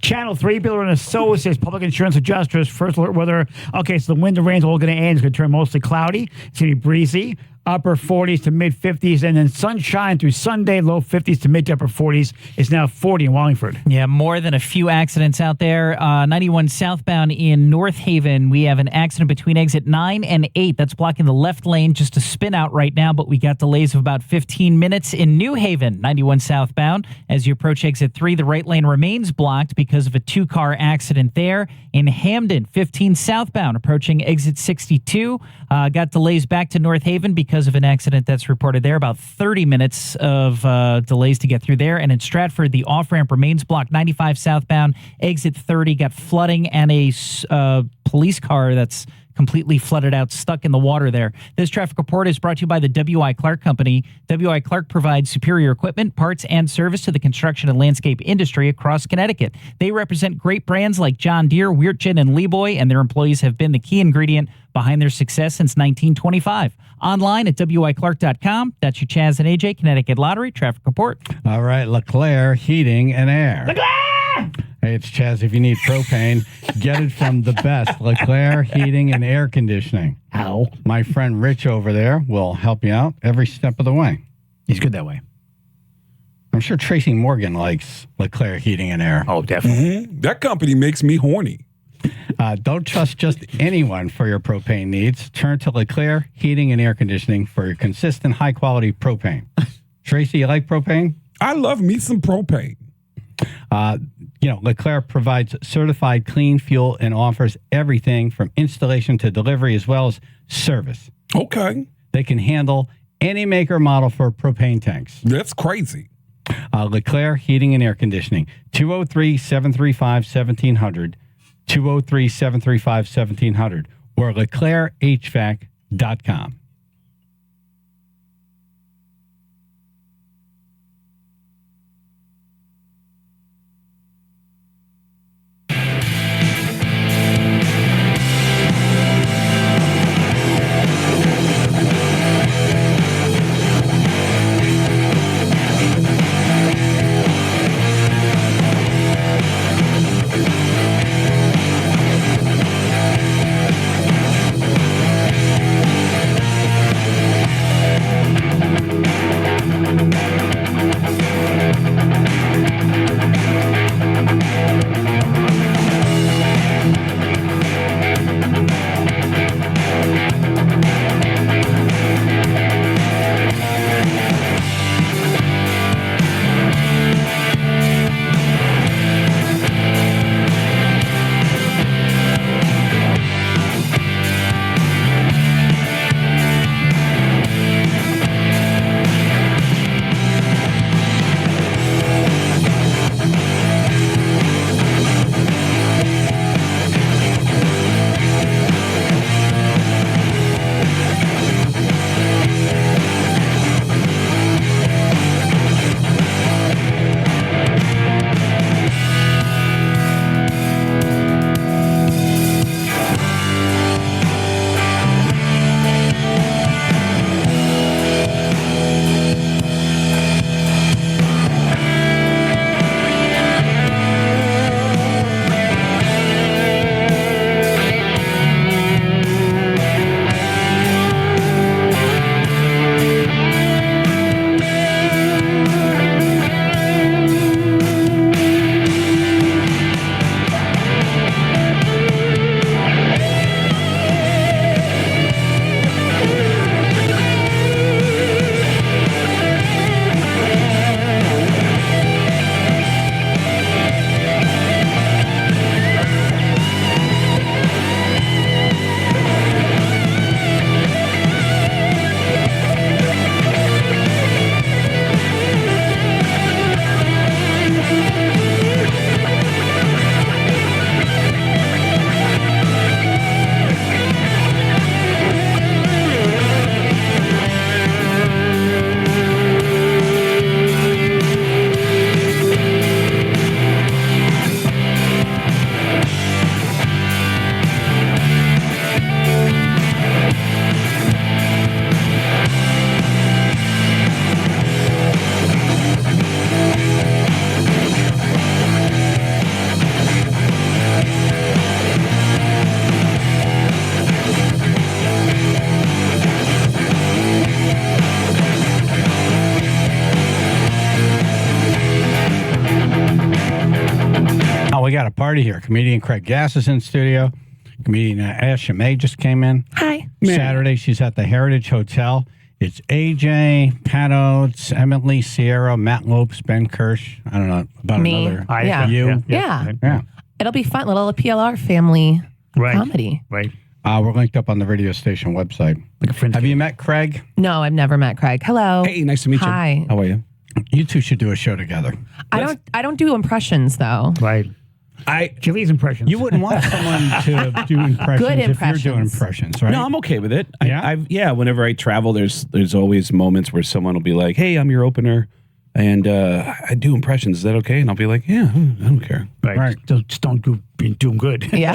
Channel 3, Biller and Associates, public insurance adjusters, first alert weather. Okay, so the wind and rain's all going to end. It's going to turn mostly cloudy. It's going to be breezy. Upper 40s to mid 50s, and then sunshine through Sunday, low 50s to mid to upper 40s. It's now 40 in Wallingford. Yeah, more than a few accidents out there. 91 southbound in North Haven, we have an accident between exit 9 and 8. That's blocking the left lane, just a spin out right now, but we got delays of about 15 minutes in New Haven, 91 southbound. As you approach exit 3, the right lane remains blocked because of a 2-car accident there. In Hamden, 15 southbound, approaching exit 62. Got delays back to North Haven because of an accident that's reported there. About 30 minutes of delays to get through there. And in Stratford, the off-ramp remains blocked. 95 southbound, exit 30, got flooding and a police car that's completely flooded out, stuck in the water there. This traffic report is brought to you by the W.I. Clark Company. W.I. Clark provides superior equipment, parts, and service to the construction and landscape industry across Connecticut. They represent great brands like John Deere, Weirtgen, and Leeboy, and their employees have been the key ingredient behind their success since 1925. Online at WIClark.com. That's your Chaz and AJ Connecticut Lottery traffic report. All right, LeClaire Heating and Air. LeClaire! Hey, it's Chaz. If you need propane, get it from the best, LeClaire Heating and Air Conditioning. How? My friend Rich over there will help you out every step of the way. He's good that way. I'm sure Tracy Morgan likes LeClaire Heating and Air. Oh, definitely. Mm-hmm. That company makes me horny. Don't trust just anyone for your propane needs. Turn to LeClaire Heating and Air Conditioning for your consistent, high-quality propane. Tracy, you like propane? I love me some propane. LeClaire provides certified clean fuel and offers everything from installation to delivery as well as service. Okay. They can handle any make or model for propane tanks. That's crazy. LeClaire Heating and Air Conditioning, 203-735-1700, 203-735-1700, or LeClaireHVAC.com. we got a party here. Comedian Craig Gass is in studio. Comedian Asha May just came in. Hi. Saturday, she's at the Heritage Hotel. It's AJ, Pat Oates, Emily Sierra, Matt Lopes, Ben Kirsch. I don't know about Me. another. Yeah. You. Yeah. It'll be fun. Little PLR family comedy. Right. We're linked up on the radio station website. Have you met Craig? No, I've never met Craig. Hello. Hey, nice to meet you. Hi. How are you? You two should do a show together. I don't do impressions though. Right. Julie's impressions. You wouldn't want someone to do impressions Good if impressions. you're doing impressions, right? No, I'm okay with it. Yeah? Whenever I travel, there's always moments where someone will be like, "Hey, I'm your opener," and I do impressions. Is that okay? And I'll be like, "Yeah, I don't care." Right. Just don't do them good. Yeah.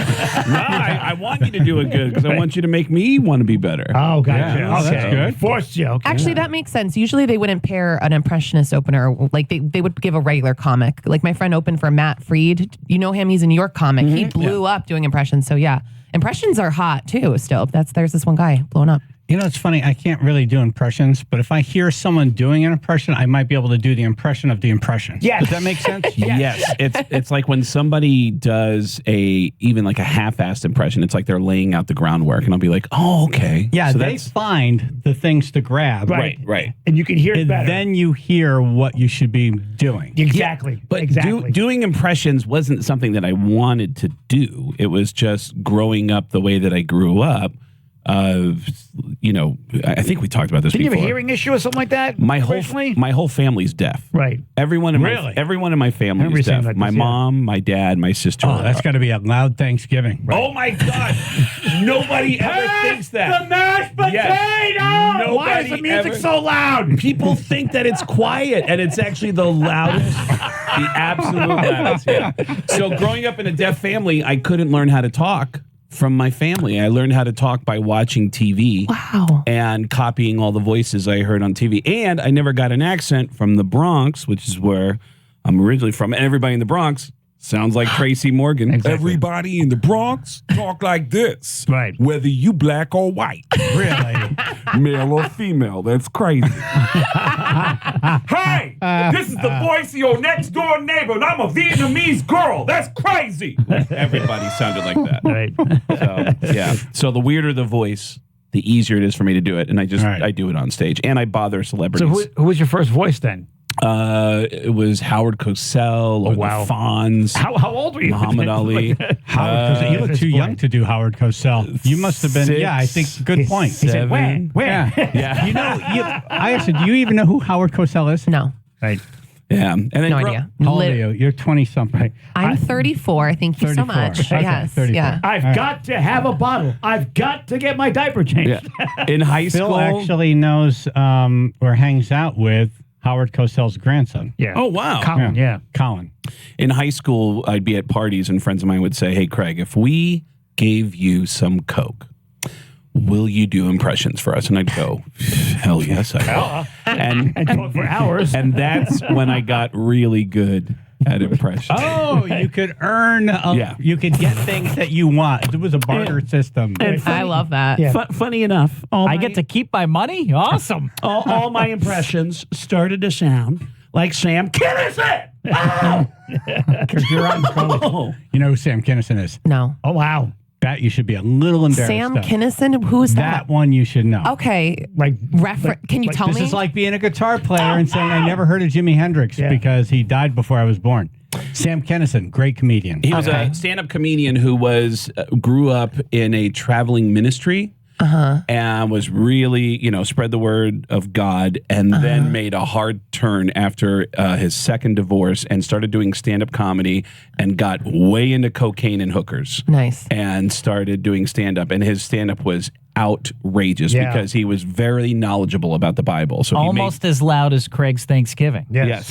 No, I want you to do it good because I want you to make me want to be better. Oh, gotcha. Yeah. Oh, that's good. Forced you. Okay. Actually, that makes sense. Usually they wouldn't pair an impressionist opener. Like they would give a regular comic. Like my friend opened for Matt Freed. You know him. He's a New York comic. He blew up doing impressions. So yeah, impressions are hot too still. There's this one guy blowing up. You know, it's funny. I can't really do impressions, but if I hear someone doing an impression, I might be able to do the impression of the impression. Yes. Does that make sense? Yes. It's like when somebody does even like a half-assed impression, it's like they're laying out the groundwork, and I'll be like, "Oh, okay." Yeah, So they find the things to grab. Right. And you can hear it And better. then you hear what you should be doing. Exactly. But exactly. doing impressions wasn't something that I wanted to do. It was just growing up the way that I grew up. I think we talked about this Didn't before. you have a hearing issue or something like that? My whole family's deaf. Right. Everyone in my family remember is saying deaf. like My this, yeah. mom, my dad, my sister. Oh, that's got to be a loud Thanksgiving. Oh my God! Nobody ever thinks that. The mashed potato! Yes. Why is the music so loud? People think that it's quiet, and it's actually the loudest, the absolute loudest. Yeah. So growing up in a deaf family, I couldn't learn how to talk from my family. I learned how to talk by watching TV. Wow. And copying all the voices I heard on TV. And I never got an accent from the Bronx, which is where I'm originally from. And everybody in the Bronx sounds like Tracy Morgan. Exactly. Everybody in the Bronx talk like this. Right. Whether you black or white. Really? Male or female. That's crazy. Hey, this is the voice of your next door neighbor, and I'm a Vietnamese girl. That's crazy. Everybody sounded like that. Right. So, yeah. So the weirder the voice, the easier it is for me to do it. And I do it on stage. And I bother celebrities. So who was your first voice then? It was Howard Cosell or the Fonz. How old were you? Muhammad Ali. Howard Cosell. You look too young to do Howard Cosell. You must have been. 6, Yeah, I think. Good point. He said, where? Yeah. You know, I asked you, do you even know who Howard Cosell is? No. Right. Yeah. And then No idea. How old are you? You're 20-something. I'm 34. Thank you so 34. much. Okay, Yes. 34. Yeah. I've got to have a bottle. I've got to get my diaper changed. In high Phil school. actually knows or hangs out with Howard Cosell's grandson. Yeah. Oh, wow. Colin, yeah. Colin. In high school, I'd be at parties and friends of mine would say, "Hey, Craig, if we gave you some Coke, will you do impressions for us?" And I'd go, "Hell yes, I will." And talk for hours. And that's when I got really good at impressions. Oh, you could earn. You could get things that you want. It was a barter system. I love that. Yeah. Funny enough, I get to keep my money? Awesome. all my impressions started to sound like Sam Kinison. Because you're on coach. You know who Sam Kinison is? No. Oh, wow. That you should be a little embarrassed Sam of. Kinison? Who's That that? one you should know. Okay. Like, Can you tell This me? is like being a guitar player and saying, I never heard of Jimi Hendrix because he died before I was born. Sam Kinison, great comedian. He was a stand-up comedian who grew up in a traveling ministry. And was really, spread the word of God, and then made a hard turn after his second divorce and started doing stand-up comedy and got way into cocaine and hookers. Nice. And started doing stand-up, and his stand-up was outrageous because he was very knowledgeable about the Bible. So almost as loud as Craig's Thanksgiving. Yes.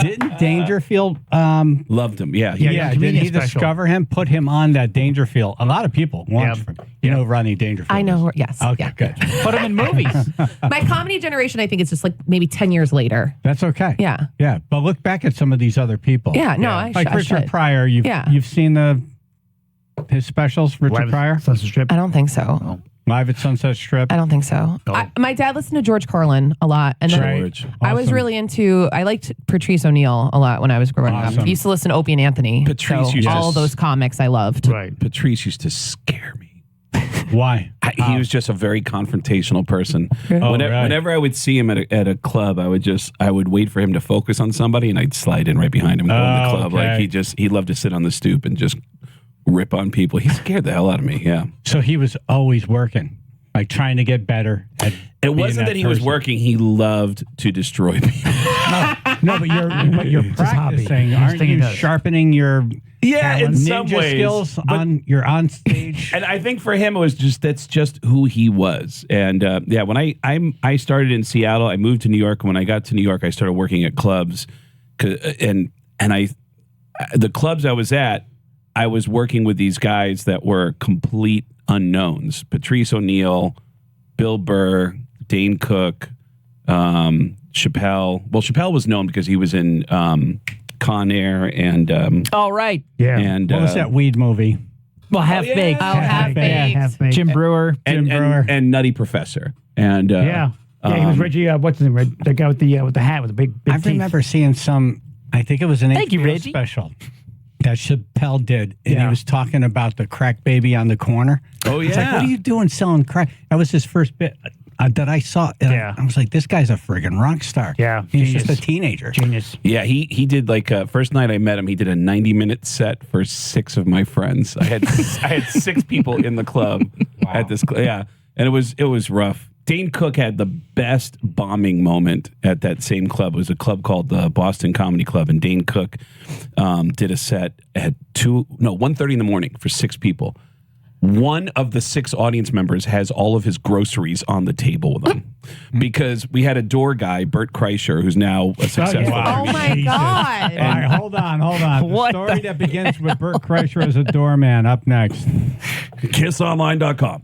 Didn't Dangerfield loved him? Yeah. Did he discover him? Put him on that Dangerfield. A lot of people watched him. You know Rodney Dangerfield. I know. Yes. Okay, good. Put him in movies. My comedy generation, I think, is just like maybe 10 years later. That's okay. Yeah. Yeah, but look back at some of these other people. Yeah, no, I like I Richard should. Pryor. You've seen his specials, Richard Pryor? Censorship. I don't think so. Live at Sunset Strip? I don't think so. My dad listened to George Carlin a lot. And then George. I was really I liked Patrice O'Neill a lot when I was growing up. I used to listen to Opie and Anthony. Patrice used all those comics I loved. Right. Patrice used to scare me. Why? He was just a very confrontational person. Whenever I would see him at a club, I would wait for him to focus on somebody, and I'd slide in right behind him and go in the club. Okay. Like he loved to sit on the stoop and just rip on people. He scared the hell out of me. Yeah. So he was always working, like trying to get better. It wasn't that he was working; he loved to destroy people. No, but you're practicing. Aren't you sharpening your in some ninja ways, skills on stage? And I think for him, it was that's just who he was. And when I started in Seattle, I moved to New York. When I got to New York, I started working at clubs, the clubs I was at, I was working with these guys that were complete unknowns: Patrice O'Neill, Bill Burr, Dane Cook, Chappelle. Well, Chappelle was known because he was in Con Air and all right. Yeah. And what was that weed movie? Well, Half Baked. Half Baked. Jim Brewer. and Nutty Professor. And he was Reggie. What's his name? The guy with the hat with the big I teeth. remember seeing some. I think it was an Thank you, HBO Reggie. special that Chappelle did, and he was talking about the crack baby on the corner. Oh It's like, yeah. what are you doing selling crack? That was his first bit that I saw. And I was like, this guy's a friggin' rock star. Yeah, he's just a teenager. Genius. Yeah, he did first night I met him, he did a 90-minute set for 6 of my friends. I had 6 people in the club at this. Yeah, and it was rough. Dane Cook had the best bombing moment at that same club. It was a club called the Boston Comedy Club, and Dane Cook did a set at 1:30 in the morning for 6 people. One of the 6 audience members has all of his groceries on the table with him because we had a door guy, Bert Kreischer, who's now a successful. Oh my God. All right, hold on. The story that begins with Bert Kreischer as a doorman up next. KissOnline.com.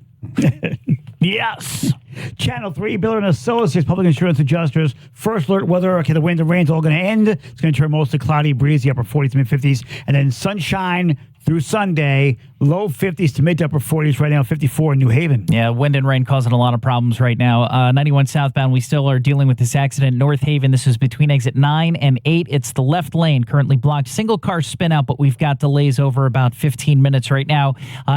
Yes. Channel 3, Biller and Associates, public insurance adjusters. First alert weather. Okay, the wind and rain's all going to end. It's going to turn mostly cloudy, breezy, upper 40s to mid 50s. And then sunshine through Sunday, low 50s to mid to upper 40s right now, 54 in New Haven. Yeah, wind and rain causing a lot of problems right now. 91 southbound, we still are dealing with this accident. North Haven, this is between exit 9 and 8. It's the left lane currently blocked. Single car spin out, but we've got delays over about 15 minutes right now.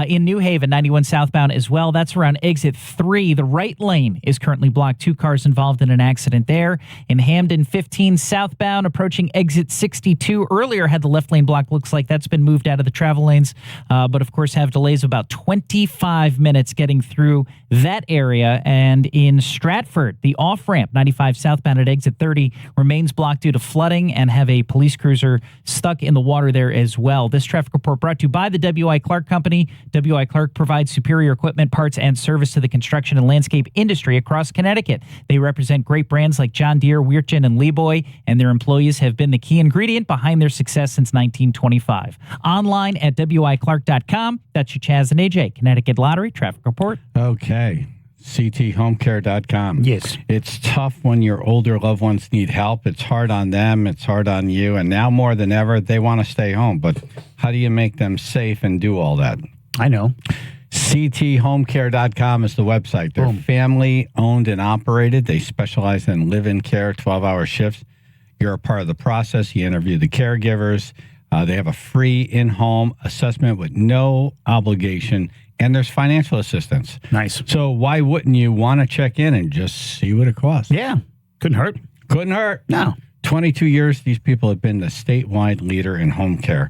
In New Haven, 91 southbound as well. That's around exit 3. The right lane is currently blocked. 2 cars involved in an accident there. In Hamden, 15 southbound, approaching exit 62. Earlier had the left lane blocked. Looks like that's been moved out of the travel lanes, but of course have delays of about 25 minutes getting through that area. And in Stratford, the off-ramp 95 southbound at exit 30 remains blocked due to flooding and have a police cruiser stuck in the water there as well. This traffic report brought to you by the W.I. Clark Company. W.I. Clark provides superior equipment, parts, and service to the construction and landscape industry across Connecticut. They represent great brands like John Deere, Weirtgen, and Leeboy, and their employees have been the key ingredient behind their success since 1925. Online at WIClark.com. That's your Chaz and AJ Connecticut Lottery Traffic Report. Okay. CTHomecare.com. Yes. It's tough when your older loved ones need help. It's hard on them. It's hard on you. And now more than ever, they want to stay home. But how do you make them safe and do all that? I know. CTHomecare.com is the website. They're family owned and operated. They specialize in live-in care, 12-hour shifts. You're a part of the process. You interview the caregivers. They have a free in-home assessment with no obligation, and there's financial assistance. Nice. So why wouldn't you want to check in and just see what it costs? Yeah. Couldn't hurt. Couldn't hurt. No. 22 years, these people have been the statewide leader in home care.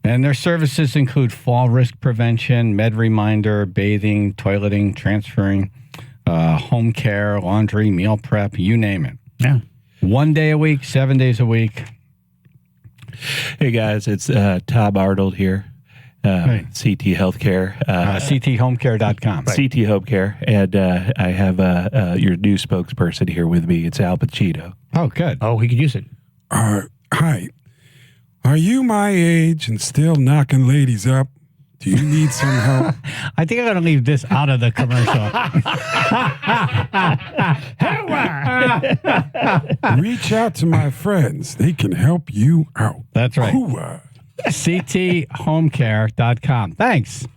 And their services include fall risk prevention, med reminder, bathing, toileting, transferring, home care, laundry, meal prep, you name it. Yeah. 1 day a week, 7 days a week. Hey guys, it's Tom Arnold here. CT Healthcare. CTHomecare.com. CT Home Care. And I have your new spokesperson here with me. It's Al Pacino. Oh, good. Oh, he could use it. Hi. Are you my age and still knocking ladies up? Do you need some help? I think I'm going to leave this out of the commercial. Reach out to my friends. They can help you out. That's right. CTHomecare.com. Thanks.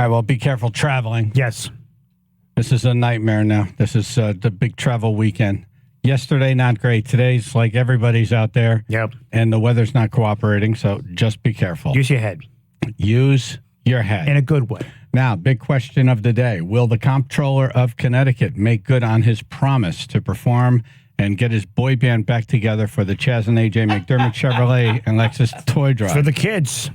right, well, be careful traveling. Yes. This is a nightmare now. This is the big travel weekend. Yesterday, not great. Today's like everybody's out there. Yep. And the weather's not cooperating, so just be careful. Use your head. Use your head. In a good way. Now, big question of the day. Will the comptroller of Connecticut make good on his promise to perform and get his boy band back together for the Chaz and AJ McDermott Chevrolet and Lexus Toy Drive? For the kids.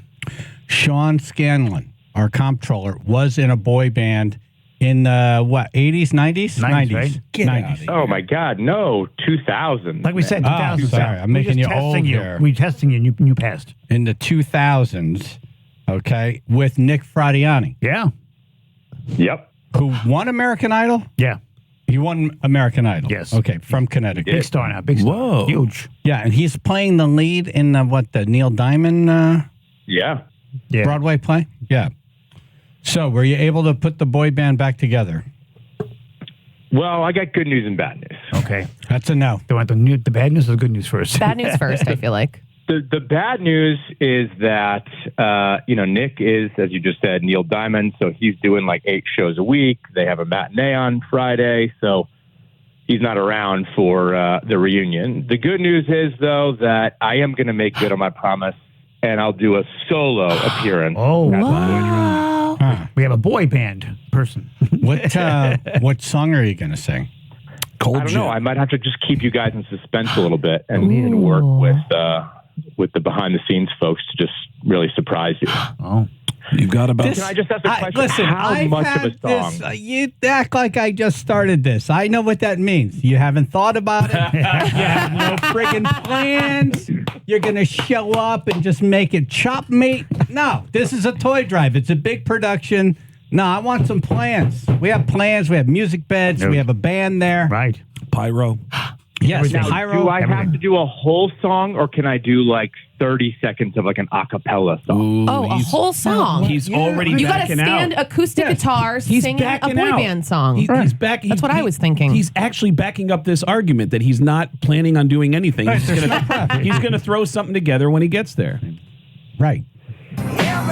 Sean Scanlon, our comptroller, was in a boy band in the, 80s, 90s? 90s, right? Get 90s. Oh, my God. No, 2000. Like we said, 2000. Sorry, I'm making you old here. We're testing you. You passed. In the 2000s, okay, with Nick Fradiani. Yeah. Yep. Who won American Idol? Yeah. He won American Idol. Yes. Okay, from Connecticut. Big star now. Big star. Whoa. Huge. Yeah, and he's playing the lead in the Neil Diamond Yeah. Broadway play? Yeah. So, were you able to put the boy band back together? Well, I got good news and bad news. Okay. That's a no. Do you want the bad news or the good news first? Bad news first, I feel like. The bad news is that, Nick is, as you just said, Neil Diamond, so he's doing like 8 shows a week. They have a matinee on Friday, so he's not around for the reunion. The good news is, though, that I am going to make good on my promise, and I'll do a solo appearance. Oh, wow. We have a boy band person. What song are you going to sing? I don't know. I might have to just keep you guys in suspense a little bit and work with the behind-the-scenes folks to just really surprise you. Oh. You've got about... Can I just ask a question? Listen, how much of a song? You act like I just started this. I know what that means. You haven't thought about it. You have no friggin' plans. You're going to show up and just make it chop meat. No, this is a toy drive. It's a big production. No, I want some plans. We have plans. We have music beds. We have a band there. Right. Pyro. Yes, now, pyro. do I have to do a whole song, or can I do like 30 seconds of like an a cappella song? A whole song. He's already You got to backing stand out. acoustic guitar singing a boy band song. He's back. That's what I was thinking. He's actually backing up this argument that he's not planning on doing anything. He's going to throw something together when he gets there. Right.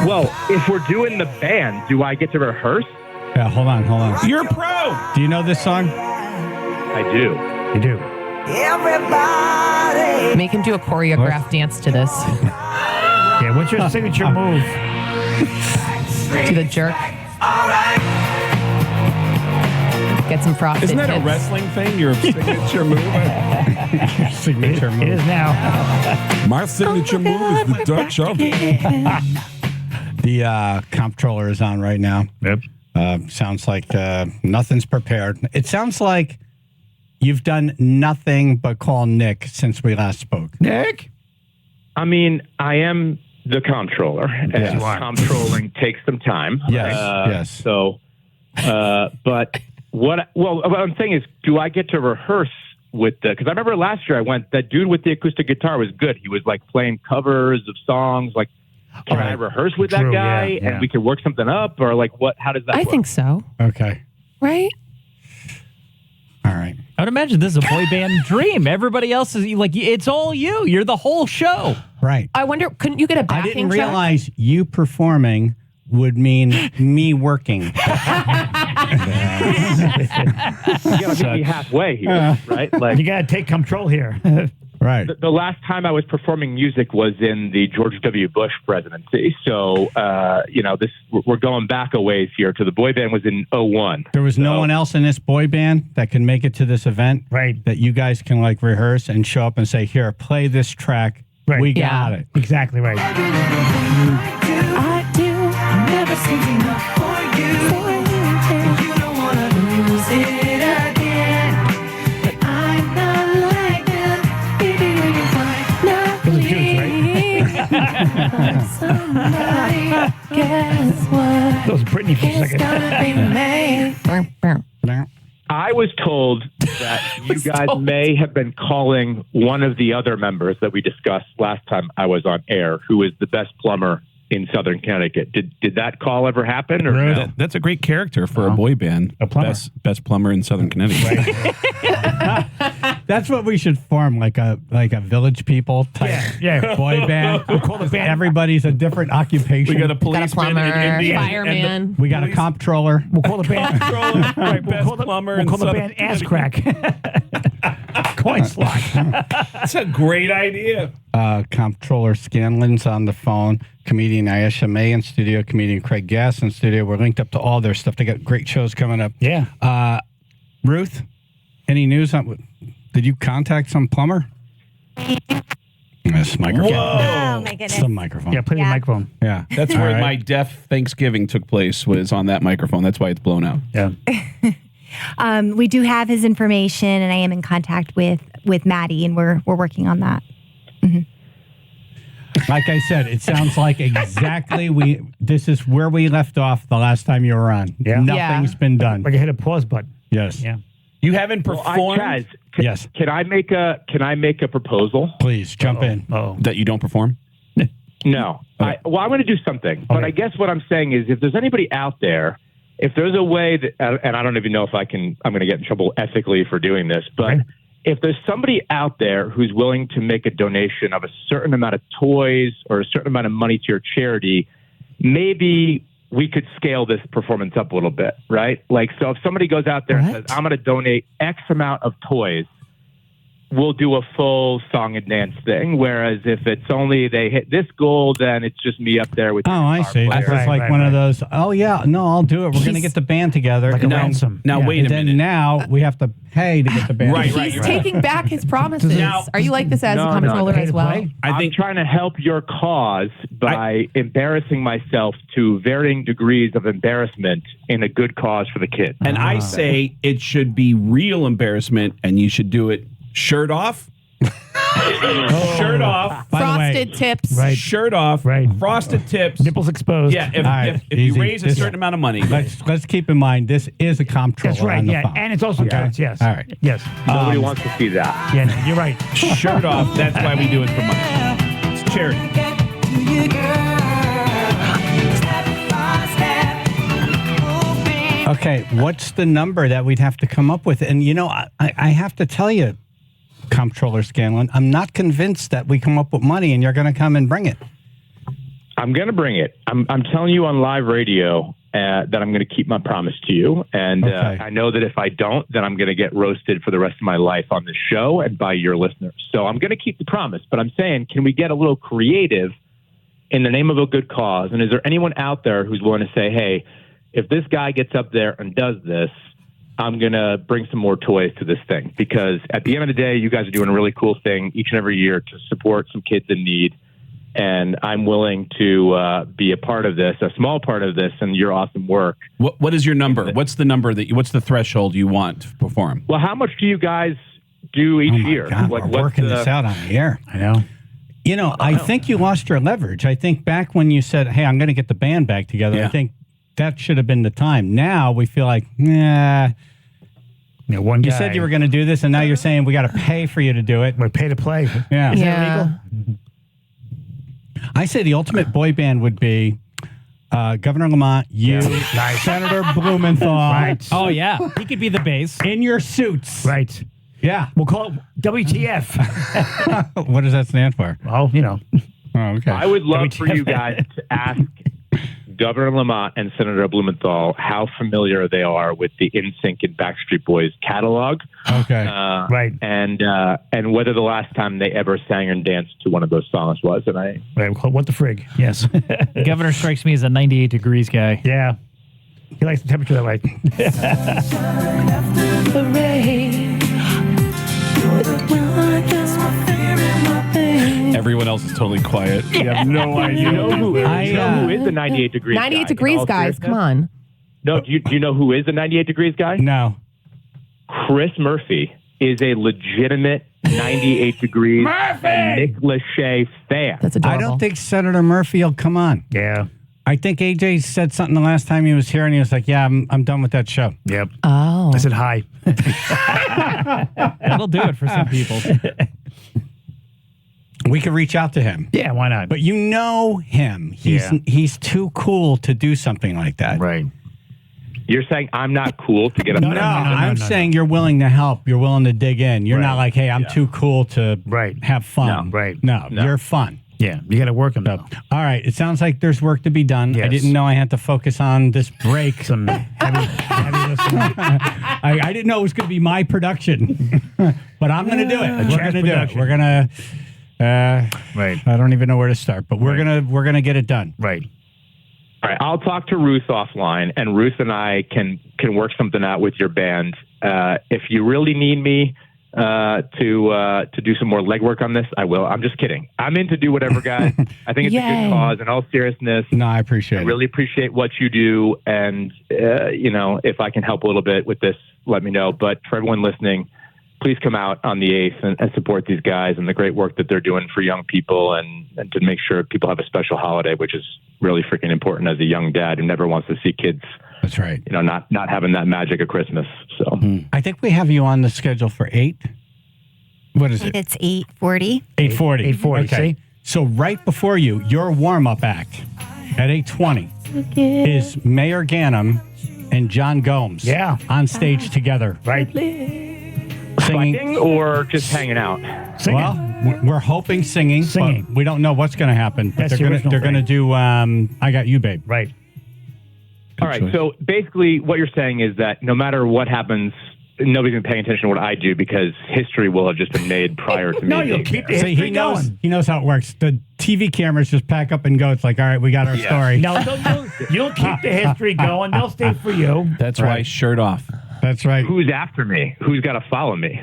Well, if we're doing the band, do I get to rehearse? Yeah, hold on. You're a pro. Do you know this song? I do. You do. Everybody. Make him do a choreographed dance to this. Yeah, what's your signature move? To the jerk. Get some frosted Isn't that tips. a wrestling thing? Your signature move? Signature move. It is now. My signature move is the Dutch oven. The comptroller is on right now. Yep. Sounds like nothing's prepared. It sounds like you've done nothing but call Nick since we last spoke. Nick? I mean, I am the comptroller, and comptrolling takes some time. Yes, yes. So, but what I'm saying is, do I get to rehearse with because I remember last year I went, that dude with the acoustic guitar was good. He was like playing covers of songs. Like, can I rehearse with that guy and we can work something up, or like what? How does that work? I think so. Okay. Right? All right. I would imagine this is a boy band dream. Everybody else is like, it's all you. You're the whole show. Right. I wonder, couldn't you get a backing I didn't track? realize you performing would mean me working. You gotta meet me halfway here, right? Like, you gotta take control here. Right. The last time I was performing music was in the George W. Bush presidency. So, we're going back a ways here to the boy band was in 2001. There was no one else in this boy band that can make it to this event. Right. That you guys can like rehearse and show up and say, here, play this track. Right. We got it. Exactly right. I do. I've never seen enough for you. You don't want to lose it again. But I'm not like them. Baby, when you find not somebody, guess what? Those Britney for a It's second. gonna be me. I was told that you guys may have been calling one of the other members that we discussed last time I was on air, who is the best plumber in Southern Connecticut. Did that call ever happen? Or no? That's a great character for a boy band. A plumber. Best plumber in Southern Connecticut. That's what we should form, like a Village People type boy band. We'll call the band. Everybody's a different occupation. We got a policeman, plumber, an Indian, fireman. We got a comptroller. We'll call the band. right, best plumber. We'll call the band Ass Crack. Coin slot. That's a great idea. Comptroller Scanlon's on the phone. Comedian Ayesha May in studio. Comedian Craig Gass in studio. We're linked up to all their stuff. They got great shows coming up. Yeah. Ruth, any news on? Did you contact some plumber? This microphone. Oh my goodness. Some microphone. Yeah, put it in the microphone. Yeah. That's All where right. my deaf Thanksgiving took place, was on that microphone. That's why it's blown out. Yeah. We do have his information, and I am in contact with Maddie, and we're working on that. Like I said, it sounds like exactly this is where we left off the last time you were on. Yeah. Nothing's been done. Like I hit a pause button. Yes. Yeah. You haven't performed. Chaz, Yes. Can I make a proposal? Please jump in. That you don't perform? No. I'm going to do something. But I guess what I'm saying is, if there's anybody out there, if there's a way that, and I don't even know if I'm going to get in trouble ethically for doing this, but if there's somebody out there who's willing to make a donation of a certain amount of toys or a certain amount of money to your charity, maybe we could scale this performance up a little bit, right? Like, so if somebody goes out there and says, I'm going to donate X amount of toys, we'll do a full song and dance thing. Whereas if it's only they hit this goal, then it's just me up there with. Oh, I see. It's like one of those. Oh yeah, no, I'll do it. We're going to get the band together. Like a ransom. Now wait a minute. Now we have to pay to get the band. He's taking back his promises. Are you like this as a comptroller as well? I'm trying to help your cause by embarrassing myself to varying degrees of embarrassment in a good cause for the kids. And I say it should be real embarrassment, and you should do it shirt off. Shirt off. Frosted tips. Right. Shirt off. Right. Frosted tips. Nipples exposed. Yeah. If you easy. raise a certain amount of money. Let's keep in mind this is a comptroller. That's right. on the Yeah. phone. And it's also kids. Yes. All right. Yes. Nobody wants to see that. Yeah, no, you're right. Shirt off. That's why we do it for money. It's charity. Okay, what's the number that we'd have to come up with? And, you know, I have to tell you, Comptroller Scanlon, I'm not convinced that we come up with money and you're going to come and bring it. I'm going to bring it. I'm telling you on live radio that I'm going to keep my promise to you. And I know that if I don't, then I'm going to get roasted for the rest of my life on this show and by your listeners. So I'm going to keep the promise. But I'm saying, can we get a little creative in the name of a good cause? And is there anyone out there who's willing to say, hey, if this guy gets up there and does this, I'm going to bring some more toys to this thing? Because at the end of the day, you guys are doing a really cool thing each and every year to support some kids in need. And I'm willing to be a part of this, a small part of this, and your awesome work. What is your number? What's the number what's the threshold you want to perform? Well, how much do you guys do each year? God, we're working this out on the air. I know. You know, I think you lost your leverage. I think back when you said, hey, I'm going to get the band back together, I think that should have been the time. Now we feel like, nah. Yeah, one you guy. said you were going to do this, and now you're saying we got to pay for you to do it. We pay to play. Yeah. Is that illegal? I say the ultimate boy band would be Governor Lamont, you, Senator Blumenthal. Right. Oh, yeah. He could be the bass. In your suits. Right. Yeah. We'll call it WTF. What does that stand for? Well, you know. Oh, okay. I would love for you guys to ask Governor Lamont and Senator Blumenthal how familiar they are with the NSYNC and Backstreet Boys catalog. Okay. Right. And whether the last time they ever sang and danced to one of those songs was. And Right, we'll call it What the Frig. Yes. Governor strikes me as a 98 degrees guy. Yeah. He likes the temperature that way. Everyone else is totally quiet. You have no idea. You know who is the 98 degrees 98 guy? degrees, guys. Come on. No, do you know who is the 98 degrees guy? No. Chris Murphy is a legitimate 98 degrees and Nick Lachey fan. That's I don't think Senator Murphy will come on. Yeah. I think AJ said something the last time he was here, and he was like, yeah, I'm done with that show. Yep. Oh. I said hi. That'll do it for some people. We could reach out to him. Yeah, why not? But you know him. He's too cool to do something like that. Right. You're saying I'm not cool to get a No, I'm saying you're willing to help. You're willing to dig in. You're not like, hey, I'm too cool to have fun. No, you're fun. Yeah, you got to work them though. All right, it sounds like there's work to be done. I didn't know I had to focus on this break. Some heavy listening. I didn't know it was going to be my production, but I'm going to do it. We're going to do it. We're going to. Right. I don't even know where to start, but we're gonna get it done. Right. All right, I'll talk to Ruth offline, and Ruth and I can work something out with your band. If you really need me to do some more legwork on this, I will. I'm just kidding. I'm in to do whatever, guys. I think it's a good cause. In all seriousness, no, I appreciate it. I really appreciate what you do, and if I can help a little bit with this, let me know. But for everyone listening, please come out on the 8th and support these guys and the great work that they're doing for young people and to make sure people have a special holiday, which is really freaking important as a young dad who never wants to see kids. That's right. Not having that magic of Christmas. So I think we have you on the schedule for 8. What is it? It's 8:40. 8:40. 8:40. Okay. See? So right before you, your warm-up act at 8:20 is Mayor Ganem and John Gomes. Yeah. On stage together. Right. Singing or just hanging out? Singing. Well, we're hoping singing. But we don't know what's going to happen. But That's they're going to do I Got You, Babe. Right. All right. So basically what you're saying is that no matter what happens, nobody's going to pay attention to what I do because history will have just been made prior to me. No, you'll keep the history he knows, going. He knows how it works. The TV cameras just pack up and go. It's like, all right, we got our story. No, you'll keep the history going. They'll stay for you. That's why shirt off. That's right. Who's after me? Who's got to follow me?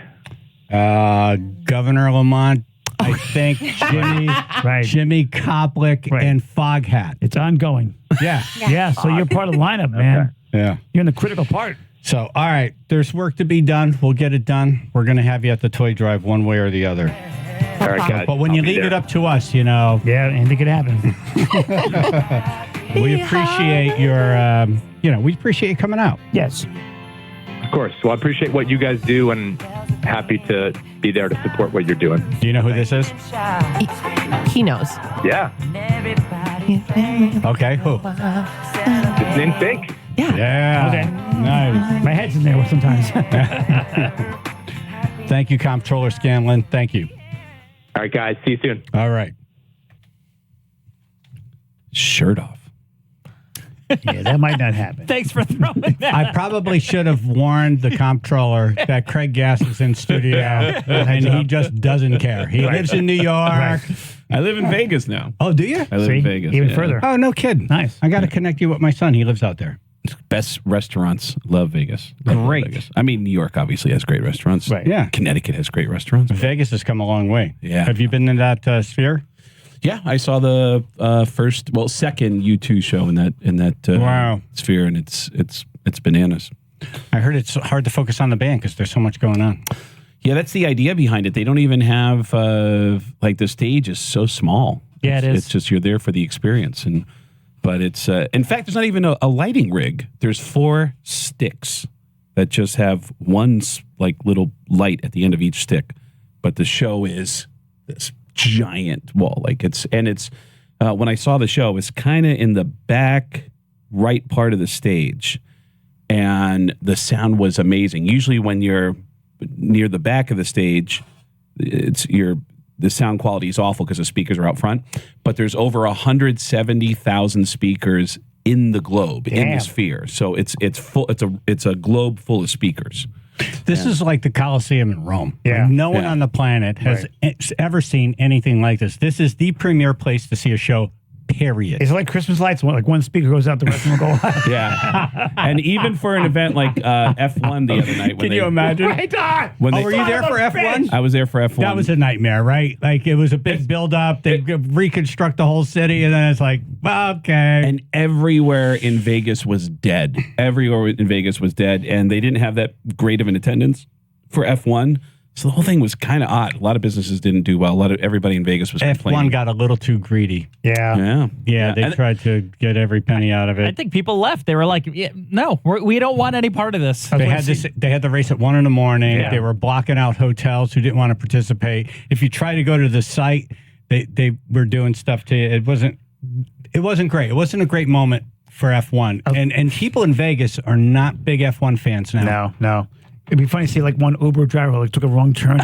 Governor Lamont, I think Jimmy Koplick, and Foghat. It's ongoing. Yeah. Yeah, so you're part of the lineup, man. Yeah. You're in the critical part. So, all right, there's work to be done. We'll get it done. We're going to have you at the toy drive one way or the other. All right, guys. But when you leave it up to us, Yeah, anything could happen. we appreciate your, we appreciate you coming out. Yes. Of course. Well, I appreciate what you guys do and happy to be there to support what you're doing. Do you know who this is? He knows. Yeah. Okay, who? It's in sync. Yeah. Okay. Nice. My head's in there sometimes. Thank you, Comptroller Scanlon. Thank you. All right, guys. See you soon. All right. Shirt off. Yeah, that might not happen. Thanks for throwing that. I probably should have warned the comptroller that Craig Gass is in studio, and he just doesn't care. He lives in New York. I live in Vegas now. Oh, do you? I live in Vegas. Even further. Oh, no kidding. Nice. I got to connect you with my son. He lives out there. Best restaurants. Love Vegas. Love Great. Vegas. I mean, New York obviously has great restaurants. Right. Yeah. Connecticut has great restaurants. Vegas has come a long way. Yeah. Have you been in that sphere? Yeah, I saw the second U2 show in that Wow. sphere, and it's bananas. I heard it's hard to focus on the band because there's so much going on. Yeah, that's the idea behind it. They don't even have the stage is so small. Yeah, it is. It's just you're there for the experience, but it's in fact there's not even a lighting rig. There's 4 sticks that just have one little light at the end of each stick, but the show is this giant wall. When I saw the show, it's kind of in the back right part of the stage, and the sound was amazing. Usually when you're near the back of the stage, the sound quality is awful because the speakers are out front, but there's over 170,000 speakers in the globe, in the sphere. So it's full. It's a globe full of speakers. This is like the Colosseum in Rome. Yeah. Like no one on the planet has ever seen anything like this. This is the premier place to see a show, period. It's like Christmas lights. Like one speaker goes out, the rest of them will go out. Yeah. And even for an event like F1 the other night. Can you imagine? Right on. Were you there for F1? I was there for F1. That was a nightmare, right? Like it was a big build-up. They reconstruct the whole city, and then it's like, well, okay. And everywhere in Vegas was dead. Everywhere in Vegas was dead, and they didn't have that great of an attendance for F1. So the whole thing was kind of odd. A lot of businesses didn't do well. Everybody in Vegas was complaining. F1 got a little too greedy. Yeah. Yeah, they tried to get every penny out of it. I think people left. They were like, no, we don't want any part of this. They had the race at 1 a.m. Yeah. They were blocking out hotels who didn't want to participate. If you try to go to the site, they were doing stuff to you. It wasn't great. It wasn't a great moment for F1. And people in Vegas are not big F1 fans now. No. It'd be funny to see like one Uber driver who took a wrong turn.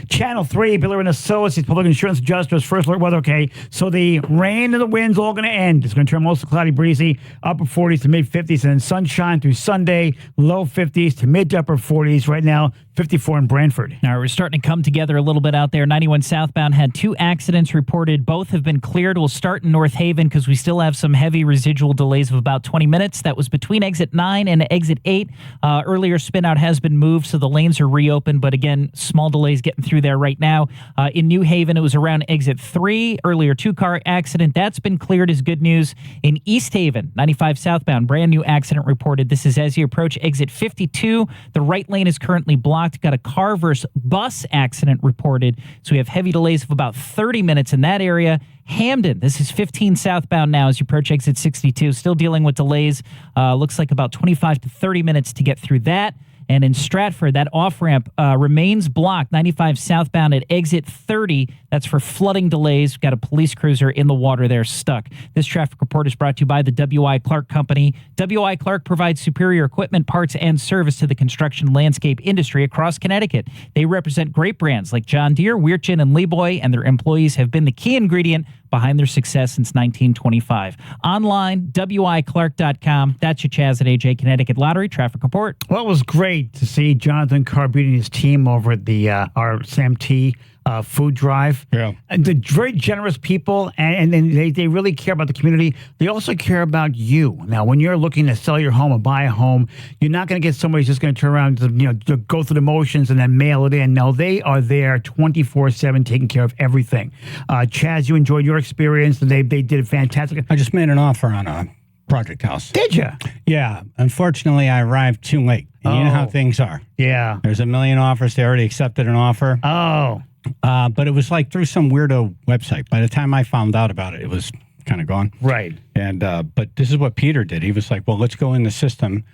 Channel 3, Biller and Associates, Public Insurance Adjusters, First Alert Weather. Okay, so the rain and the wind's all going to end. It's going to turn mostly cloudy, breezy, upper 40s to mid 50s, and then sunshine through Sunday, low 50s to mid to upper 40s. Right now, 54 in Brantford. Now, we're starting to come together a little bit out there. 91 southbound had 2 accidents reported. Both have been cleared. We'll start in North Haven because we still have some heavy residual delays of about 20 minutes. That was between exit 9 and exit 8. Earlier spin out has been moved, so the lanes are reopened. But again, small delays getting through there right now. In New Haven, it was around exit 3. Earlier 2-car accident. That's been cleared is good news. In East Haven, 95 southbound, brand new accident reported. This is as you approach exit 52. The right lane is currently blocked. Got a car versus bus accident reported. So we have heavy delays of about 30 minutes in that area. Hamden, this is 15 southbound now as you approach exit 62. Still dealing with delays. Looks like about 25 to 30 minutes to get through that. And in Stratford, that off-ramp remains blocked, 95 southbound at exit 30. That's for flooding delays. We've got a police cruiser in the water there stuck. This traffic report is brought to you by the W.I. Clark Company. W.I. Clark provides superior equipment, parts, and service to the construction landscape industry across Connecticut. They represent great brands like John Deere, Weirchin, and Leeboy, and their employees have been the key ingredient behind their success since 1925. Online, WIClark.com. That's your Chaz and AJ Connecticut Lottery traffic report. Well, it was great to see Jonathan Carbide and his team over at the our Sam T food drive. Yeah. And they're very generous people, and they really care about the community. They also care about you. Now, when you're looking to sell your home or buy a home, you're not going to get somebody who's just going to turn around to go through the motions and then mail it in. No, they are there 24/7 taking care of everything. Chaz, you enjoyed your experience, and they did fantastic. I just made an offer on a project house. Did you? Yeah. Unfortunately, I arrived too late. And you know how things are. Yeah. There's a million offers. They already accepted an offer. Oh. But it was like through some weirdo website. By the time I found out about it, it was kind of gone. Right. And but this is what Peter did. He was like, well, let's go in the system.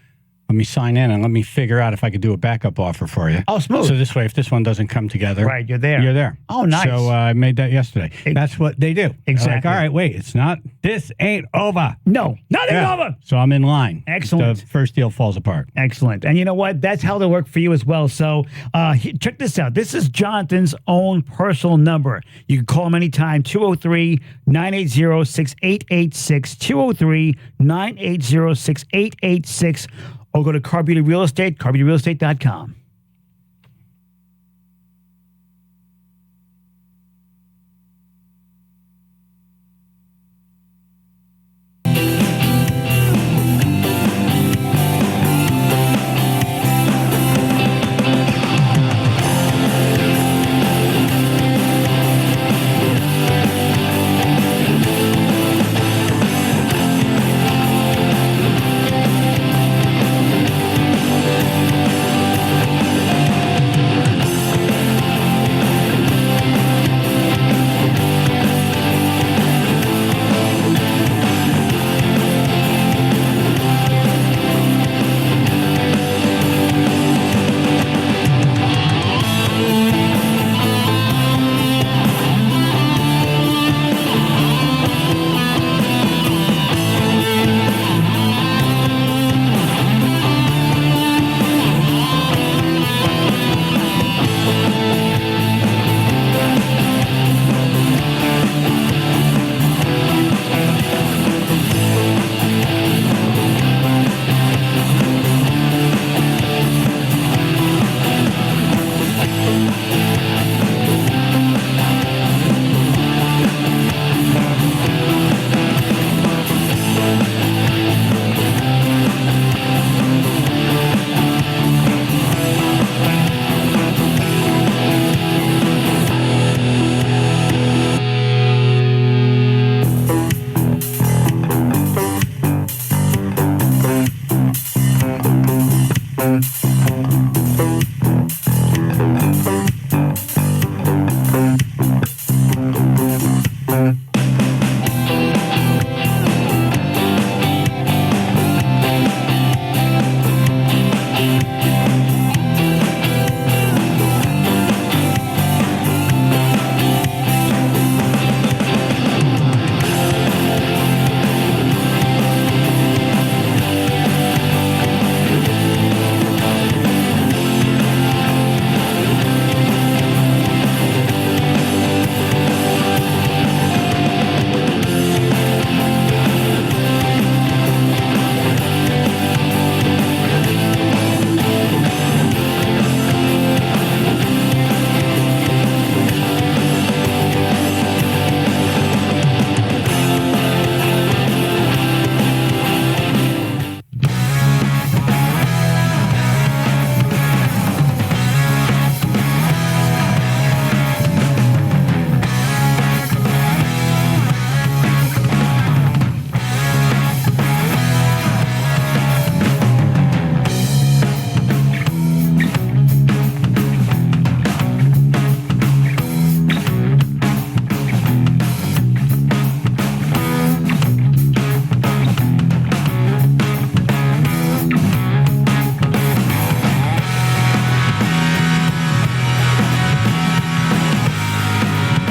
Let me sign in and let me figure out if I could do a backup offer for you. Oh, smooth. So this way, if this one doesn't come together, right, you're there. You're there. Oh, nice. So I made that yesterday. That's what they do. Exactly. They're like, all right, wait, it's not. This ain't over. No, nothing's over. So I'm in line. Excellent. The first deal falls apart. Excellent. And you know what? That's how they work for you as well. So check this out. This is Jonathan's own personal number. You can call him anytime, 203-980-6886, 203-980-6886, or go to Car Beauty Real Estate, carbeautyrealestate.com.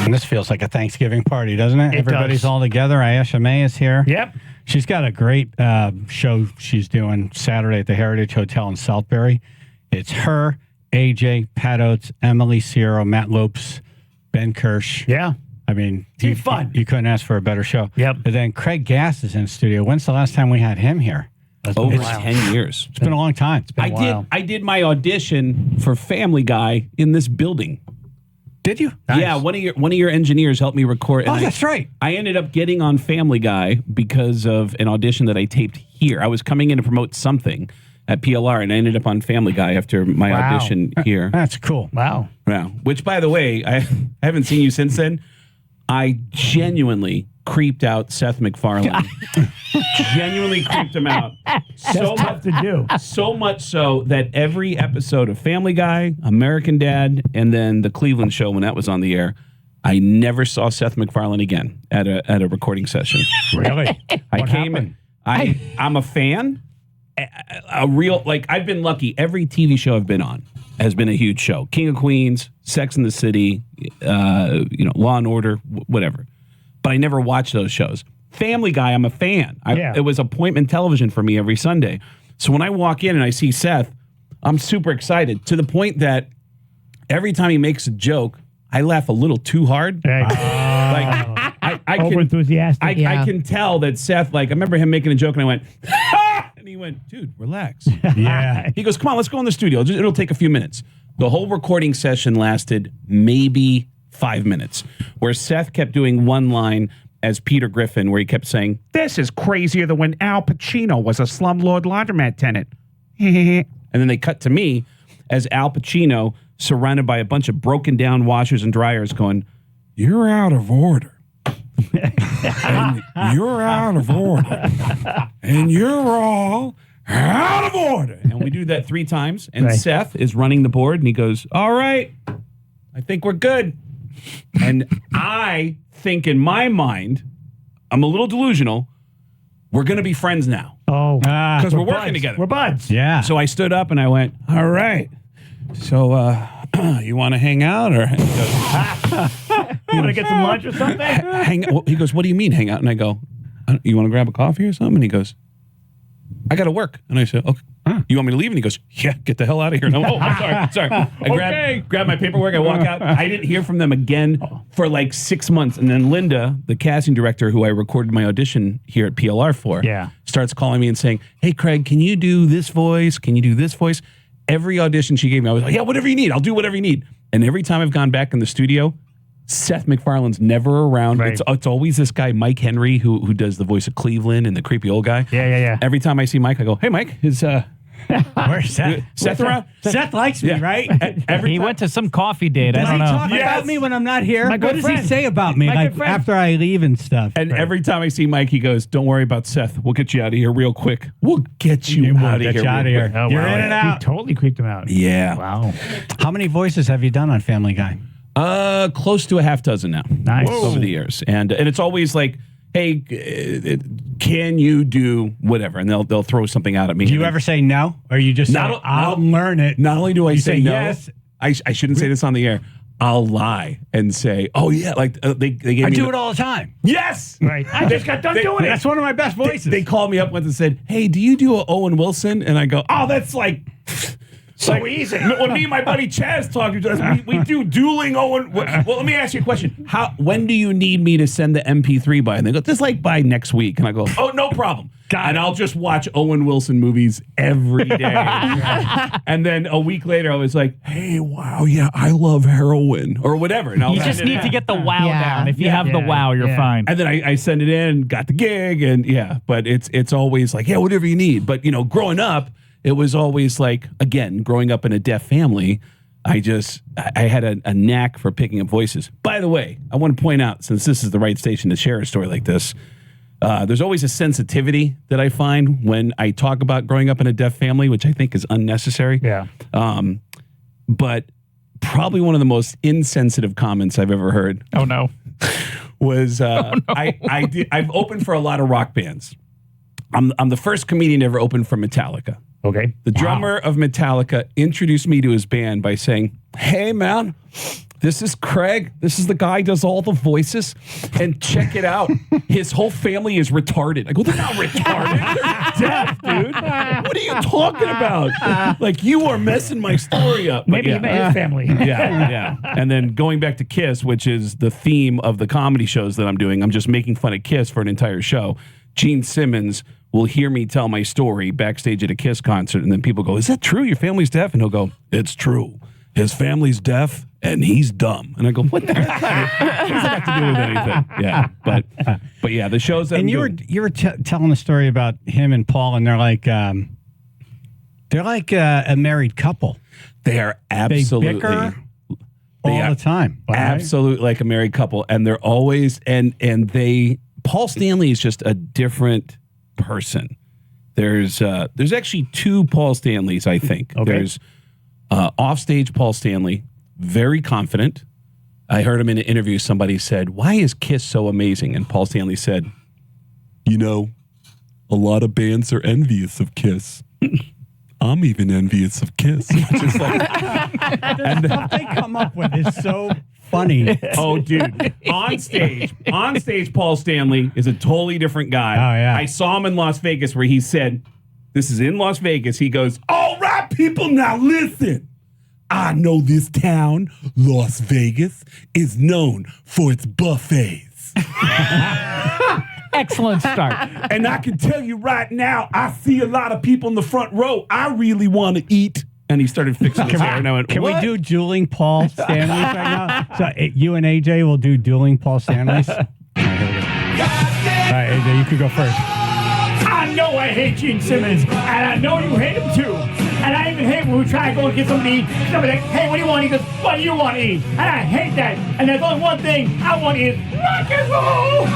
And this feels like a Thanksgiving party, doesn't it? It Everybody's does. all together. Ayesha May is here. Yep. She's got a great show she's doing Saturday at the Heritage Hotel in Southbury. It's her, AJ, Pat Oates, Emily Ciero, Matt Lopes, Ben Kirsch. Yeah. I mean, It's fun. You couldn't ask for a better show. Yep. But then Craig Gass is in the studio. When's the last time we had him here? Over 10 years. It's been a long time. It's been a while. I did my audition for Family Guy in this building. Did you? Yeah, one of your engineers helped me record. Oh, that's right. I ended up getting on Family Guy because of an audition that I taped here. I was coming in to promote something at PLR, and I ended up on Family Guy after my audition here. That's cool. Wow. Yeah. Which, by the way, I haven't seen you since then. I genuinely creeped out Seth MacFarlane. Genuinely creeped him out. So tough to do. So much so that every episode of Family Guy, American Dad, and then the Cleveland Show when that was on the air, I never saw Seth MacFarlane again at a recording session. Really? I'm a fan. A real, like, I've been lucky. Every TV show I've been on has been a huge show. King of Queens, Sex and the City, Law and Order, whatever. But I never watched those shows. Family Guy, I'm a fan. It was appointment television for me every Sunday. So when I walk in and I see Seth, I'm super excited to the point that every time he makes a joke, I laugh a little too hard. I Over enthusiastic. I can tell that Seth, like, I remember him making a joke and I went, ha! And he went, dude, relax. Yeah. He goes, come on, let's go in the studio. It'll take a few minutes. The whole recording session lasted maybe 5 minutes, where Seth kept doing one line as Peter Griffin, where he kept saying, this is crazier than when Al Pacino was a slumlord laundromat tenant. And then they cut to me as Al Pacino, surrounded by a bunch of broken down washers and dryers, going, you're out of order. And you're out of order. And you're all out of order. And we do that 3 times. And Seth is running the board and he goes, all right, I think we're good. And I think in my mind, I'm a little delusional, we're going to be friends now. Oh. Because we're working together. We're buds. Yeah. So I stood up and I went, all right. So you want to hang out? Or he goes, You want to get some lunch or something? He goes, what do you mean hang out? And I go, you want to grab a coffee or something? And he goes, I got to work. And I said, okay. You want me to leave? And he goes, yeah, get the hell out of here. No, sorry. I grab my paperwork. I walk out. I didn't hear from them again for like 6 months. And then Linda, the casting director who I recorded my audition here at PLR for, starts calling me and saying, hey, Craig, can you do this voice? Can you do this voice? Every audition she gave me, I was like, yeah, whatever you need. I'll do whatever you need. And every time I've gone back in the studio, Seth MacFarlane's never around. Right. It's always this guy, Mike Henry, who does the voice of Cleveland and the creepy old guy. Yeah. Every time I see Mike, I go, hey, Mike, is where's Seth? Seth around? Seth likes me, right? He went to some coffee date. Does I he don't know. talk about me when I'm not here? My What good does friend. he say about me, My like good friend. after I leave and stuff? And every time I see Mike, he goes, don't worry about Seth. We'll get you out of here real quick. We'll get you out of here. real quick." Oh, You're wow. in and out. He totally creeped him out. Yeah. Wow. How many voices have you done on Family Guy? Close to a half dozen now. Nice. Over the years. And it's always like, hey, can you do whatever? And they'll throw something out at me. Do you ever say no? Or you just say, I'll learn it? Not only do I say no, yes. I shouldn't say this on the air. I'll lie and say, oh, yeah, like they gave I me do it all the time. Yes. Right. I just got done doing it. That's one of my best voices. They called me up once and said, hey, do you do a Owen Wilson? And I go, oh, that's like... So easy. When me and my buddy Chaz talk to each other, we do dueling Owen. Well, let me ask you a question. When do you need me to send the MP3 by? And they go, just like by next week. And I go, oh, no problem. And I'll just watch Owen Wilson movies every day. And then a week later, I was like, hey, wow, yeah, I love heroin or whatever. And You just need to get the wow down. If you have the wow, you're fine. And then I send it in, got the gig, and but it's always like, yeah, whatever you need. But, growing up, it was always like, again, growing up in a deaf family, I had a knack for picking up voices. By the way, I want to point out, since this is the right station to share a story like this, there's always a sensitivity that I find when I talk about growing up in a deaf family, which I think is unnecessary. Yeah. But probably one of the most insensitive comments I've ever heard. Oh, no. Was I've opened for a lot of rock bands. I'm the first comedian to ever open for Metallica. Okay. The drummer of Metallica introduced me to his band by saying, "Hey, man, this is Craig. This is the guy who does all the voices. And check it out. His whole family is retarded." I go, "They're not retarded. They're deaf, dude. What are you talking about? Like, you are messing my story up." But Maybe he met his family. Yeah. And then going back to Kiss, which is the theme of the comedy shows that I'm doing, I'm just making fun of Kiss for an entire show. Gene Simmons will hear me tell my story backstage at a Kiss concert, and then people go, "Is that true? Your family's deaf?" And he'll go, "It's true. His family's deaf, and he's dumb." And I go, "What the heck? What does that have to do with anything?" Yeah, but yeah, the shows that and you were telling a story about him and Paul, and they're like a married couple. They are absolutely they bicker all the time, right? Absolutely, like a married couple, and they're always and they. Paul Stanley is just a different person. There's actually two Paul Stanleys, I think. Okay. There's offstage Paul Stanley, very confident. I heard him in an interview. Somebody said, "Why is Kiss so amazing?" And Paul Stanley said, "You know, a lot of bands are envious of Kiss. I'm even envious of Kiss." Which is like, and stuff they come up with is so funny. Oh, dude. On stage, Paul Stanley is a totally different guy. Oh, yeah. I saw him in Las Vegas where he said, this is in Las Vegas. He goes, "All right, people, now listen. I know this town, Las Vegas, is known for its buffets." Excellent start. "And I can tell you right now, I see a lot of people in the front row. I really want to eat." And he started fixing his hair. And I went, Can "What?" we do dueling Paul Stanleys right now? So you and AJ will do dueling Paul Stanleys. All right, here we go. All right, AJ, you could go first. I know I hate Gene Simmons, and I know you hate him too. And I even hate when we try to go and get somebody to eat. Somebody like, "Hey, what do you want?" He goes, "What do you want to eat?" And I hate that. And there's only one thing I want to eat: rock and roll.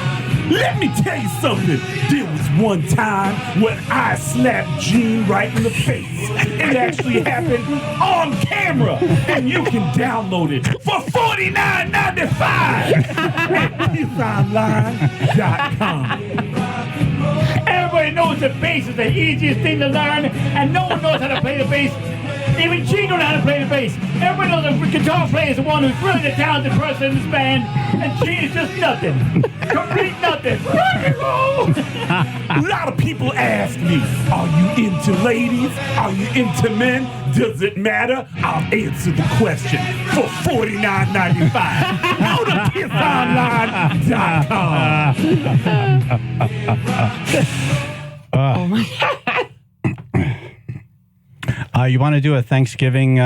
Let me tell you something. There was one time when I slapped Gene right in the face. It actually happened on camera, and you can download it for $49.95 at kissonline.com. Everybody knows the bass is the easiest thing to learn, and no one knows how to play the bass. Even Gene don't know how to play the bass. Everybody knows the guitar player is the one who's really the talented person in this band, and Gene is just nothing. Complete nothing. Rock and roll! A lot of people ask me, "Are you into ladies? Are you into men? Does it matter?" I'll answer the question for $49.95. Go to kissonline.com. Oh my God. You want to do a Thanksgiving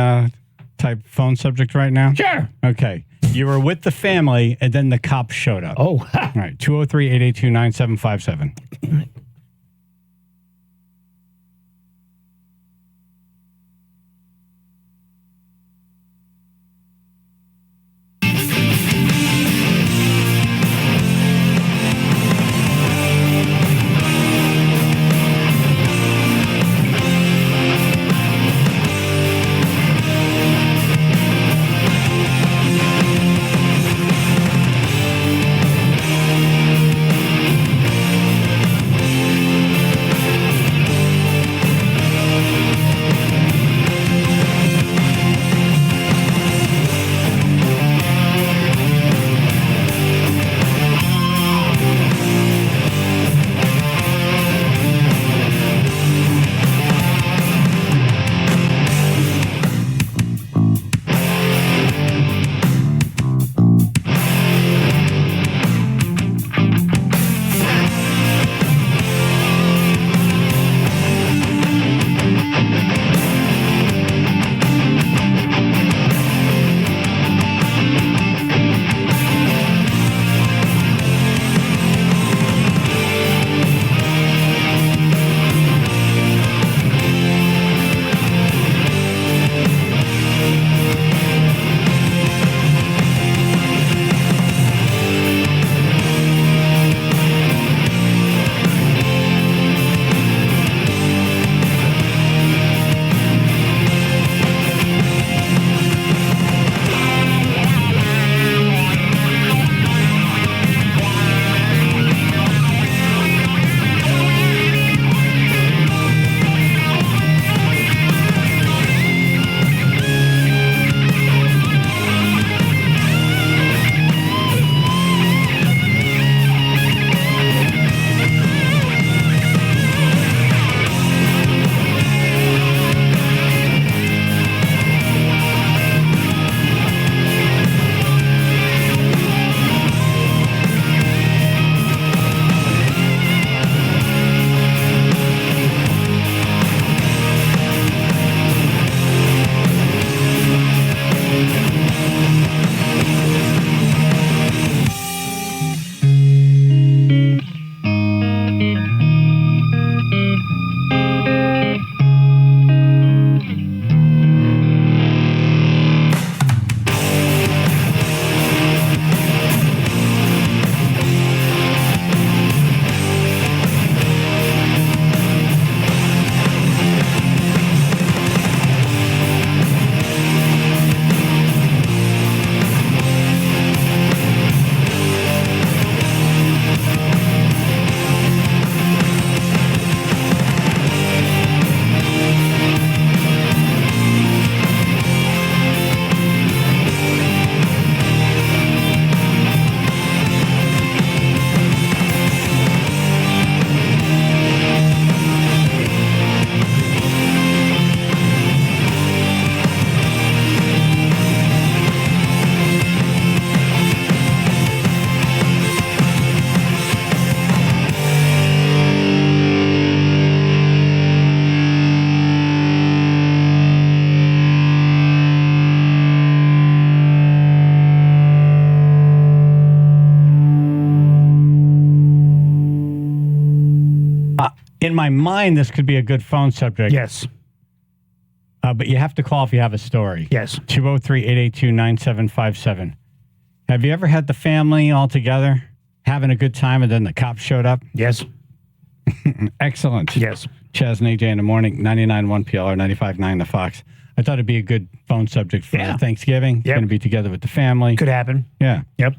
type phone subject right now? Sure. Okay. You were with the family, and then the cops showed up. Oh. All right. 203-882-9757. in my mind, this could be a good phone subject. Yes. But you have to call if you have a story. Yes. 203-882-9757. Have you ever had the family all together having a good time and then the cops showed up? Yes. Excellent. Yes. Chaz and AJ in the morning, 99.1 PLR, 95.9 The Fox. I thought it'd be a good phone subject for Thanksgiving. Going to be together with the family. Could happen. Yeah. Yep.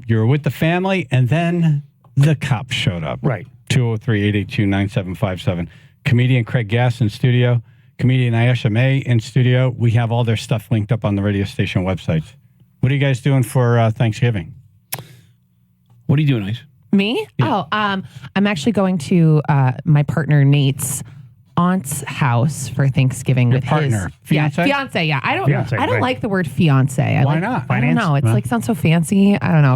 You were with the family, and then the cops showed up. Right. 203-882-9757. Comedian Craig Gass in studio. Comedian Ayesha May in studio. We have all their stuff linked up on the radio station websites. What are you guys doing for Thanksgiving? What are you doing, Ice? Me? Yeah. I'm actually going to my partner Nate's aunt's house for Thanksgiving with partner, his fiance. Fiance. Yeah, I don't Fiancé, like the word fiance. Why not? I don't know. It's Huh? like sounds so fancy. I don't know.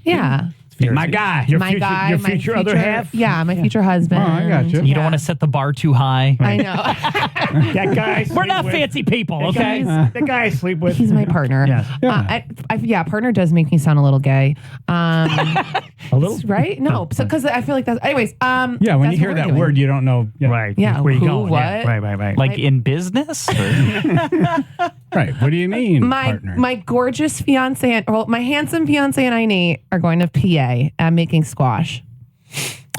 Yeah. My guy. Your my future, guy. your my future other half? Yeah, my future husband. Oh, I got you. You don't want to set the bar too high. I know. That guy. I We're not sleep with. fancy people, okay? The guy I sleep with. He's my partner. Yes. Partner does make me sound a little gay. A little? Right? No. So because I feel like that's. Anyways. Yeah, when that's you what hear we're that doing. word, you don't know. Right. Yeah, Where you who, going? Yeah. what? Right. Like in business? Right. What do you mean, partner? My gorgeous fiance, my handsome fiance and I, Nate, are going to PA and making squash.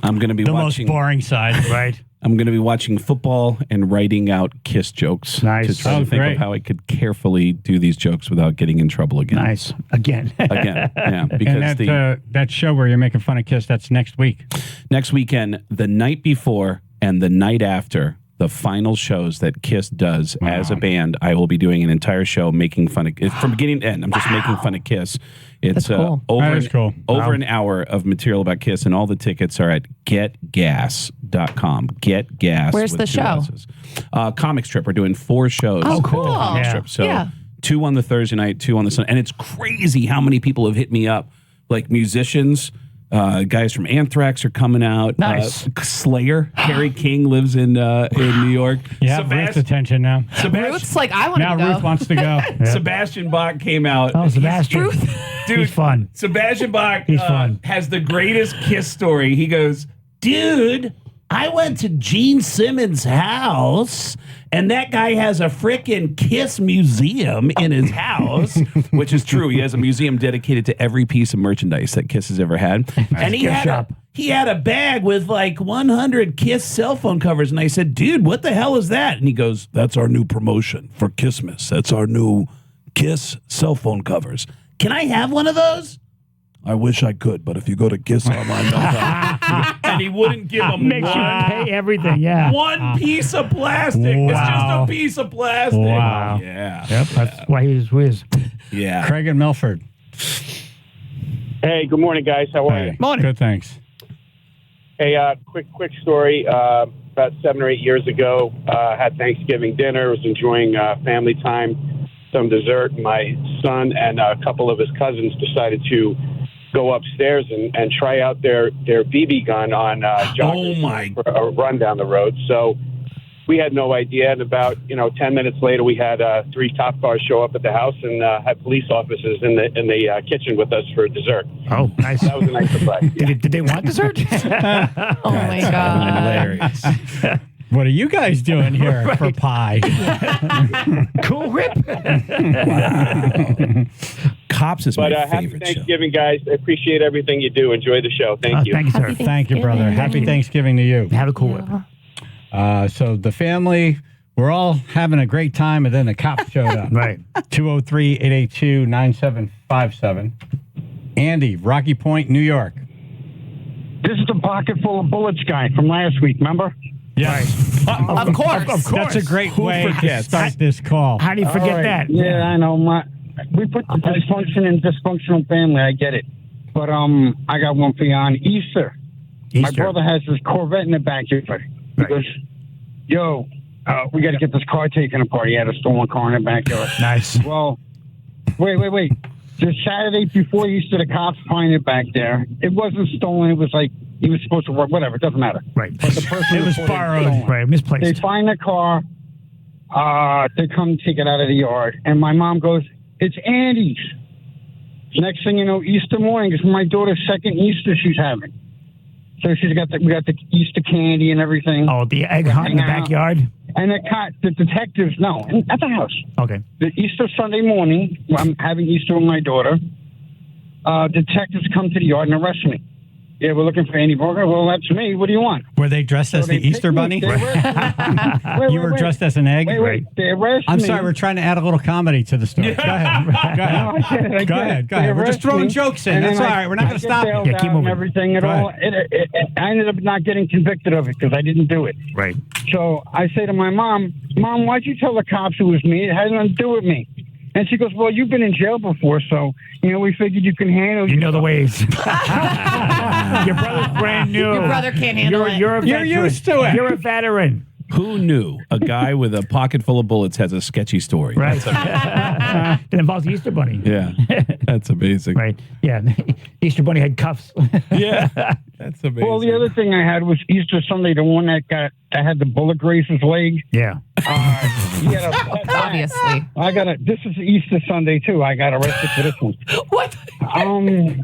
I'm going to be the watching. most boring side, right? I'm going to be watching football and writing out kiss jokes. Nice. To try to think great. of how I could carefully do these jokes without getting in trouble again. Nice. Again. Yeah. Because And that show where you're making fun of Kiss, that's next week. next weekend, the night before and the night after, the final shows that Kiss does as a band, I will be doing an entire show making fun of from beginning to end. I'm just making fun of Kiss. It's That's cool. over Wow. an hour of material about Kiss, and all the tickets are at getgas.com. Get Gas. Where's with the two show? S's. Comic Strip. We're doing 4 shows. Oh, at cool. Comic Yeah. Strip. So Yeah. 2 on the Thursday night, 2 on the Sunday. And it's crazy how many people have hit me up, like musicians. Guys from Anthrax are coming out. Nice. Slayer, Harry King lives in New York. You have Ruth's attention now. Ruth's like, I want Now to go. Ruth wants to go. Sebastian Bach came out. Oh, Sebastian. Dude, He's fun. Sebastian Bach He's fun. has the greatest Kiss story. He goes, dude, I went to Gene Simmons' house, and that guy has a frickin' Kiss museum in his house, which is true. He has a museum dedicated to every piece of merchandise that Kiss has ever had. And he had a bag with like 100 Kiss cell phone covers. And I said, dude, what the hell is that? And he goes, that's our new promotion for Kissmas. That's our new Kiss cell phone covers. Can I have one of those? I wish I could, but if you go to kissonline.com, and he wouldn't give him Makes you pay everything. Yeah. one piece of plastic. It's just Wow. a piece of plastic. Wow. Yeah. Yep. That's why he's whiz. Yeah. Craig and Milford. Hey, good morning, guys. How are you? Morning. Good, thanks. Hey, quick story. About 7 or 8 years ago, had Thanksgiving dinner. Was enjoying family time, some dessert. My son and a couple of his cousins decided to go upstairs and try out their BB gun on joggers for a run down the road. So we had no idea. And about 10 minutes later, we had 3 cop cars show up at the house and had police officers in the kitchen with us for dessert. Oh, nice. That was a nice surprise. Did they want dessert? Oh my God. Hilarious. What are you guys doing here for pie? Cool rip. Cops is my happy favorite Thanksgiving, guys. I appreciate everthing you do. Enjoy the show. Thank you. Thank you, sir. Thank you, brother. Happy Thanksgiving to you. Have a cool whip. So the family, we're all having a great time, and then the cops showed up. Right. 203-882-9757. Andy, Rocky Point, New York. This is the pocket full of bullets guy from last week, remember? Yes. Of course. Of course. That's a great way to forgets? start this call. How do you forget All right. that? Yeah, I know. We put the dysfunction in dysfunctional family. I get it. But I got one for you on Easter. My brother has this Corvette in the backyard. He goes, yo, we got to get this car taken apart. He had a stolen car in the backyard. Nice. Well, wait. The Saturday before Easter, the cops find it back there. It wasn't stolen. It was like he was supposed to work. Whatever. It doesn't matter. Right. But the person It was reported borrowed. stolen. Right. Misplaced. They find the car. They come take it out of the yard. And my mom goes, it's Andy's. Next thing you know, Easter morning is my daughter's second Easter she's having. So we got the Easter candy and everything. Oh, the egg hunt in the backyard? And the detectives, no, at the house. Okay. The Easter Sunday morning, I'm having Easter with my daughter. Detectives come to the yard and arrest me. Yeah, we're looking for Andy Borger. Well, that's me. What do you want? Were they dressed as the Easter Bunny? You were dressed as an egg? Wait. They arrest me. I'm sorry, we're trying to add a little comedy to the story. Go ahead. Go ahead. We're just throwing jokes in. That's all right. We're not going to stop you. Yeah, keep moving. Everything at all. I ended up not getting convicted of it because I didn't do it. Right. So I say to my mom, why'd you tell the cops it was me? It had nothing to do with me. And she goes, well, you've been in jail before, so, we figured you can handle it. You know the ways. Your brother's brand new. Your brother can't handle it. You're used to it. You're a veteran. Who knew a guy with a pocket full of bullets has a sketchy story? Right. It involves the Easter Bunny. Yeah. That's amazing. Right. Yeah. Easter Bunny had cuffs. Yeah. That's amazing. Well, the other thing I had was Easter Sunday, the one that had the bullet graze his leg. Yeah. Obviously. This is Easter Sunday, too. I got arrested for this one. What?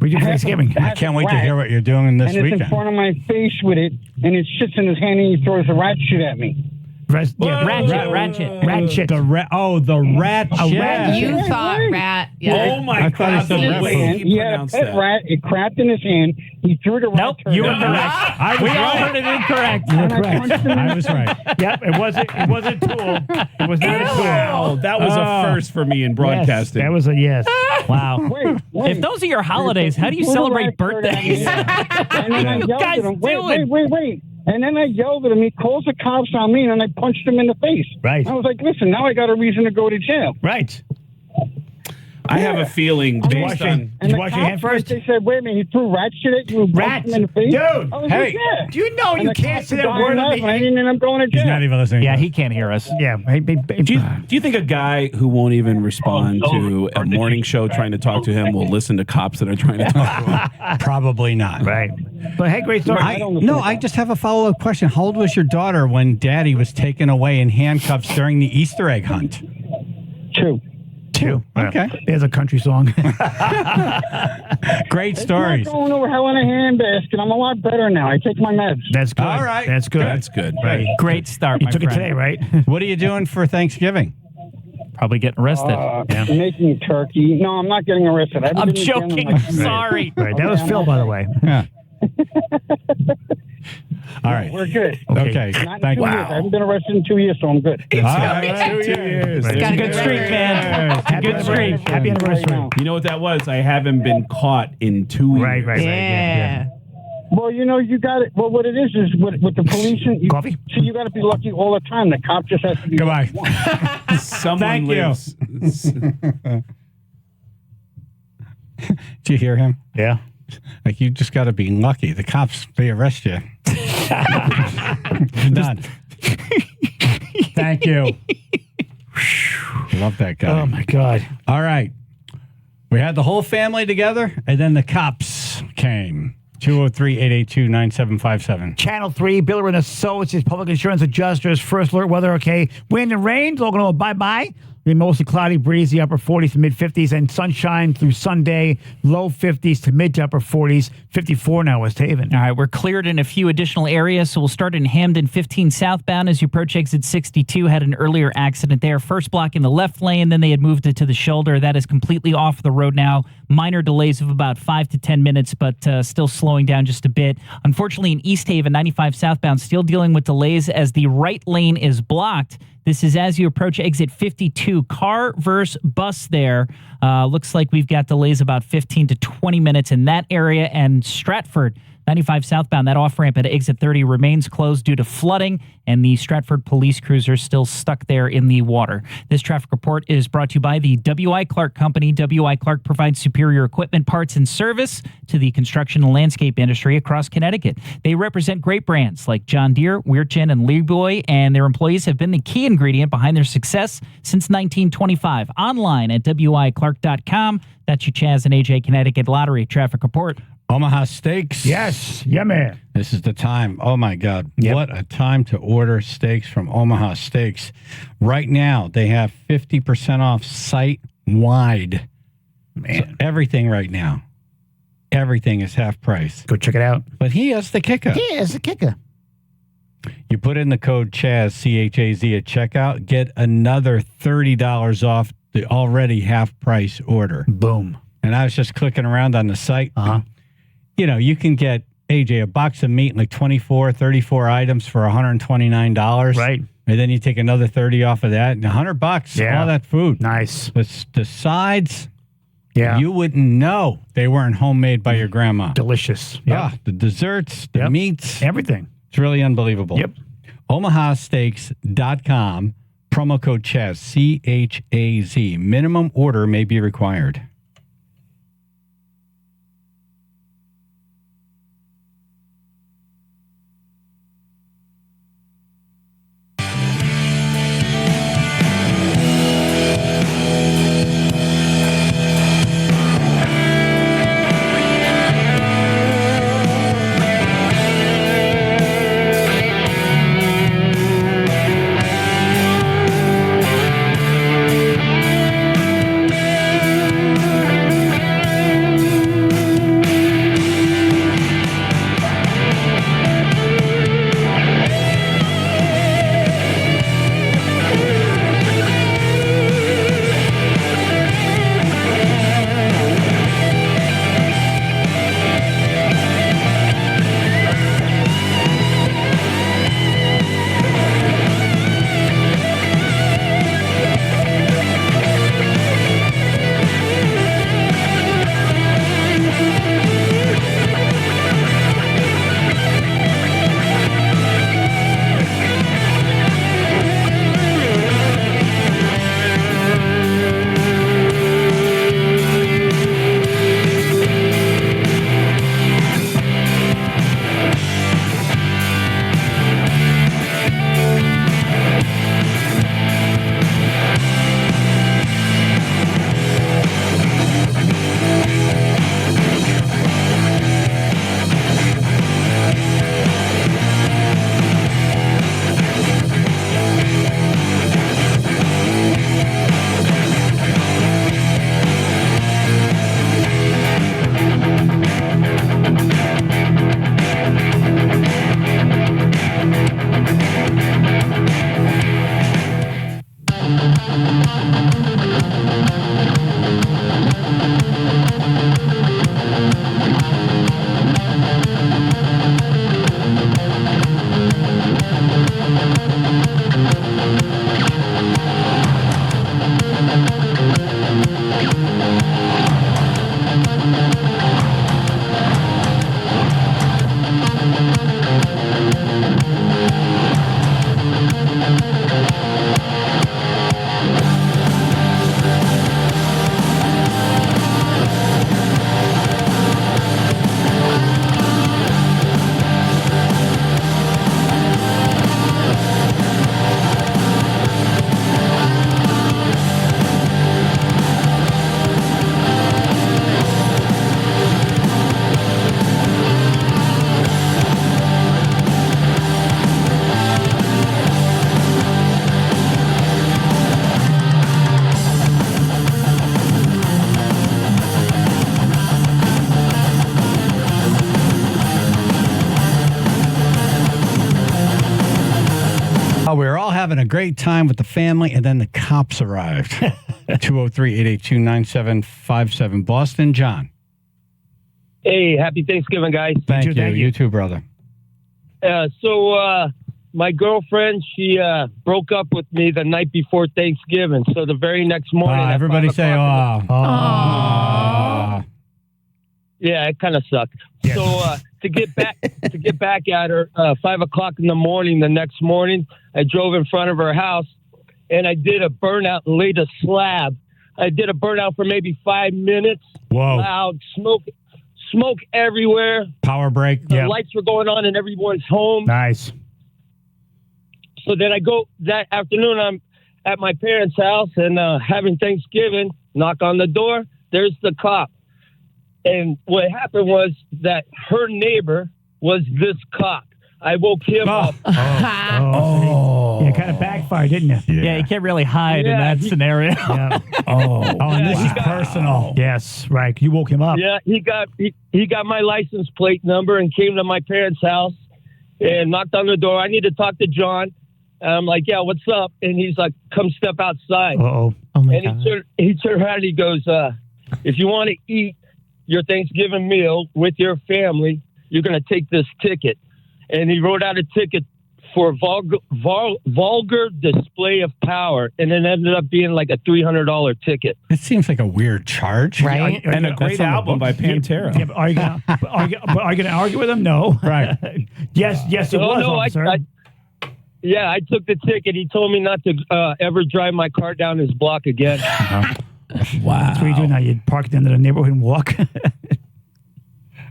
We do Thanksgiving. I can't wait to hear what you're doing this and it's weekend. in front of my face with it, and it sits in his hand, and he throws a rat shit at me. Ratchet. The rat shit. A rat You thought rat. Yeah. Oh my God. He had a pet rat. It crapped in his hand. He threw the rat. Nope, you were correct. We all heard it incorrect. You were correct. I was right. Yep, it wasn't a tool. It was not a tool. Wow, that was a first for me in broadcasting. Yes, that was a yes. Wow. Wait. If those are your holidays, how do you celebrate birthdays? And then I You yelled guys at him, doing? wait. And then I yelled at him. He calls the cops on me, and I punched him in the face. Right. I was like, listen, now I got a reason to go to jail. Right. I have a feeling based on... Did you wash your hand first? They said, wait a minute, he threw rat shit at you and punched him in the face? Dude, I was hey, like, yeah. do you know And you the can't cops say that died word on laughing. I the... didn't end up going to jail. He's not even listening. Yeah, he can't hear us. Yeah. Do you think a guy who won't even respond to a morning show trying to talk to him will listen to cops that are trying to talk to him? Probably not. Right. But hey, great story. I just have a follow-up question. How old was your daughter when Daddy was taken away in handcuffs during the Easter egg hunt? 2. Okay. There's a country song. Great stories. I'm not going to hell in a handbasket. I'm a lot better now. I take my meds. That's good. All right. That's good. That's good. Right. Great start, You my took friend. it today, right? What are you doing for Thanksgiving? Probably getting arrested. Making turkey. No, I'm not getting arrested. I'm joking. I'm sorry. Right. That was Phil, by the way. Yeah. All right. We're good. Okay. Not in Thank 2 you. years. I haven't been arrested in 2 years, so I'm good. All right. 2 years. Right. Got a good streak, man. Good streak. Happy anniversary. You know what that was? I haven't been caught in 2 years. Right. Yeah. Well, you got it. Well, what it is with the police. Coffee? See, you got to be lucky all the time. The cop just has to be. Goodbye. Someone Thank you. lives. Did you hear him? Yeah. Like, you just got to be lucky. The cops, they arrest you. Done. Thank you. Love that guy. Oh, my God. All right. We had the whole family together, and then the cops came. 203-882-9757. Channel 3, Biller and Associates, public insurance adjusters, first alert weather, okay. Wind and rain, all going to bye-bye. Be mostly cloudy, breezy, upper 40s to mid-50s, and sunshine through Sunday, low 50s to mid to upper 40s, 54 now West Haven. All right, we're cleared in a few additional areas, so we'll start in Hamden 15 southbound as you approach exit 62. Had an earlier accident there. First block in the left lane, then they had moved it to the shoulder. That is completely off the road now. Minor delays of about 5 to 10 minutes, but still slowing down just a bit. Unfortunately, in East Haven, 95 southbound, still dealing with delays as the right lane is blocked. This is as you approach exit 52. Car versus bus there. Looks like we've got delays about 15 to 20 minutes in that area. And Stratford, 95 southbound, that off-ramp at exit 30 remains closed due to flooding, and the Stratford police cruiser is still stuck there in the water. This traffic report is brought to you by the W.I. Clark Company. W.I. Clark provides superior equipment, parts, and service to the construction and landscape industry across Connecticut. They represent great brands like John Deere, Weirchin, and Leroy, and their employees have been the key ingredient behind their success since 1925. Online at WIClark.com. That's your Chaz and AJ Connecticut Lottery traffic report. Omaha Steaks. Yes. Yeah, man. This is the time. Oh, my God. Yep. What a time to order steaks from Omaha Steaks. Right now, they have 50% off site-wide. Man. So everything right now. everything is half price. Go check it out. But here's the kicker. Here's the kicker. You put in the code Chaz, C-H-A-Z, at checkout, get another $30 off the already half-price order. Boom. And I was just clicking around on the site. Uh-huh. You know, you can get, AJ, a box of meat, like 24, 34 items for $129. Right. And then you take another 30 off of that, and $100, Yeah. all that food. Nice. The sides, Yeah. you wouldn't know they weren't homemade by your grandma. Delicious. Yeah. The desserts, the meats. Everything. It's really unbelievable. Yep. OmahaSteaks.com, promo code Chaz, C-H-A-Z. Minimum order may be required. We were all having a great time with the family, and then the cops arrived. 203-882-9757. Boston, John. Hey, happy Thanksgiving, guys. Thank you. You too, brother. So my girlfriend, she broke up with me the night before Thanksgiving. So the very next morning. at Everybody 5 say, o'clock in the- oh. Yeah, it kind of sucked. Yes. So to get back at her, 5 o'clock in the morning the next morning, I drove in front of her house and I did a burnout and laid a slab. I did a burnout for maybe 5 minutes. Whoa. Loud smoke everywhere. Power break. The lights were going on in everyone's home. Nice. So then I go that afternoon. I'm at my parents' house and having Thanksgiving. Knock on the door. There's the cop. And what happened was that her neighbor was this cop. I woke him up. Yeah, kind of backfired, didn't you? Yeah, you can't really hide in Yeah, that scenario. Yeah. Oh, And this is personal. Yes, right. You woke him up. Yeah, he got my license plate number and came to my parents' house and knocked on the door. I need to talk to John. And I'm like, yeah, what's up? And he's like, come step outside. Uh-oh. And he turned around and he goes, if you want to eat your Thanksgiving meal with your family, you're going to take this ticket. And he wrote out a ticket for vulgar display of power, and it ended up being like a $300 ticket. It seems like a weird charge, Right? And a great album by Pantera. Yeah, but are you gonna argue with him? No. Right. Yes, it was, officer. I took the ticket. He told me not to ever drive my car down his block again. Wow. That's what you do now. You park at the end of the neighborhood and walk.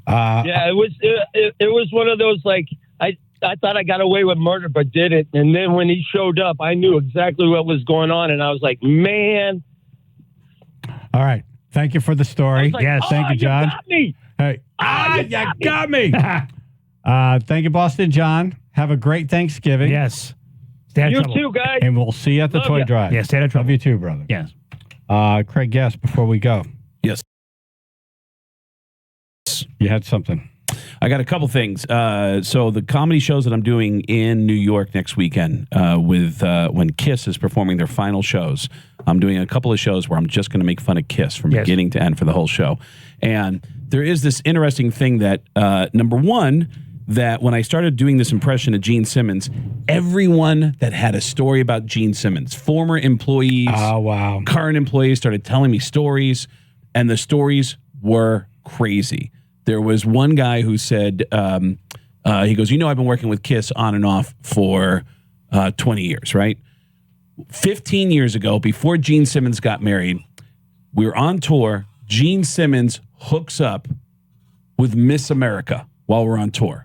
Yeah, it was one of those, like, I thought I got away with murder, but didn't. And then when he showed up, I knew exactly what was going on, and I was like, man. All right. Thank you for the story. Like, yes, thank you, John. You got me. Hey. You got me. Thank you, Boston John. Have a great Thanksgiving. Yes. Stay out of You trouble. too, guys. And we'll see you at the Love toy ya. drive. Yeah, stay out of trouble. Love you too, brother. Yes. Craig Guest, before we go. Yes. You had something. I got a couple things. So the comedy shows that I'm doing in New York next weekend with when Kiss is performing their final shows, I'm doing a couple of shows where I'm just going to make fun of Kiss from beginning to end for the whole show. And there is this interesting thing that, number one, that when I started doing this impression of Gene Simmons, everyone that had a story about Gene Simmons, former employees, current employees, started telling me stories, and the stories were crazy. There was one guy who said, he goes, I've been working with Kiss on and off for 20 years, right? 15 years ago, before Gene Simmons got married, we were on tour. Gene Simmons hooks up with Miss America while we're on tour.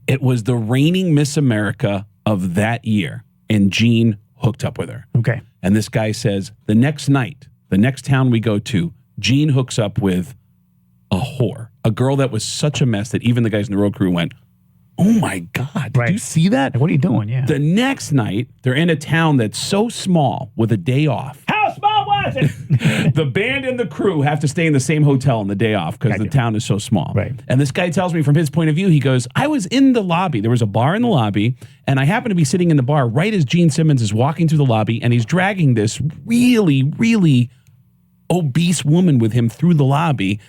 It was the reigning Miss America of that year, and Gene hooked up with her. Okay. And this guy says, the next night, the next town we go to, Gene hooks up with a whore, a girl that was such a mess that even the guys in the road crew went, oh my God, did you see that? What are you doing? Yeah. The next night, they're in a town that's so small with a day off. How small was it? The band and the crew have to stay in the same hotel on the day off because the town is so small. Right. And this guy tells me from his point of view, he goes, I was in the lobby. There was a bar in the lobby, and I happened to be sitting in the bar right as Gene Simmons is walking through the lobby, and he's dragging this really, really obese woman with him through the lobby,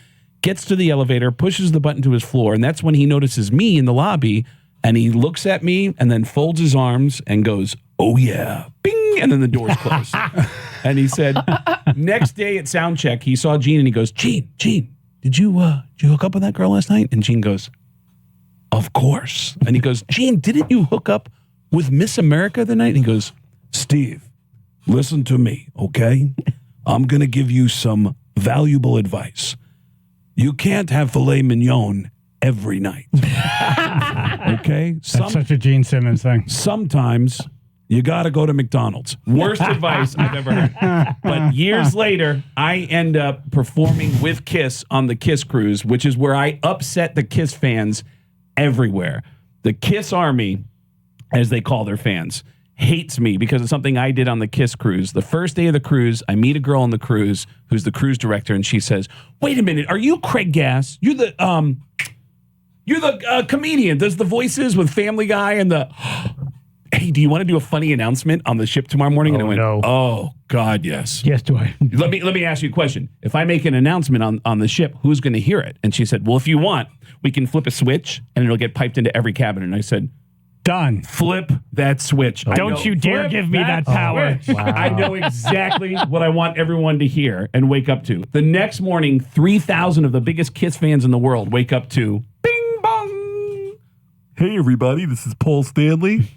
gets to the elevator, pushes the button to his floor, and that's when he notices me in the lobby, and he looks at me and then folds his arms and goes, oh yeah, bing, and then the doors close. And he said, next day at sound check, he saw Gene and he goes, Gene, did you hook up with that girl last night? And Gene goes, of course. And he goes, Gene, didn't you hook up with Miss America the night? And he goes, Steve, listen to me, okay? I'm going to give you some valuable advice. You can't have filet mignon every night. Okay? That's such a Gene Simmons thing. Sometimes you got to go to McDonald's. Worst advice I've ever heard. But years later, I end up performing with Kiss on the Kiss Cruise, which is where I upset the Kiss fans everywhere. The Kiss Army, as they call their fans, hates me because of something I did on the Kiss Cruise. The first day of the cruise, I meet a girl on the cruise who's the cruise director, and she says, wait a minute, are you Craig Gass? You're the comedian, does the voices with Family Guy and the... Hey, do you want to do a funny announcement on the ship tomorrow morning? And I went, oh, God, yes. Yes, do I? Let me ask you a question. If I make an announcement on the ship, who's going to hear it? And she said, well, if you want, we can flip a switch and it'll get piped into every cabin. And I said, done. Flip that switch. Don't you dare give me that power. Wow. I know exactly what I want everyone to hear and wake up to. The next morning, 3,000 of the biggest Kiss fans in the world wake up to bing bong. Hey, everybody, this is Paul Stanley,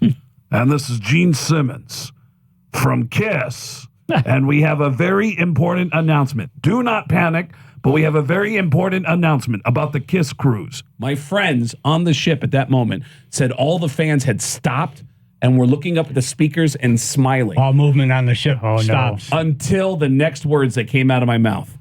and this is Gene Simmons from Kiss, and we have a very important announcement. Do not panic, but we have a very important announcement about the Kiss Cruise. My friends on the ship at that moment said all the fans had stopped and were looking up at the speakers and smiling. All movement on the ship stops. Until the next words that came out of my mouth.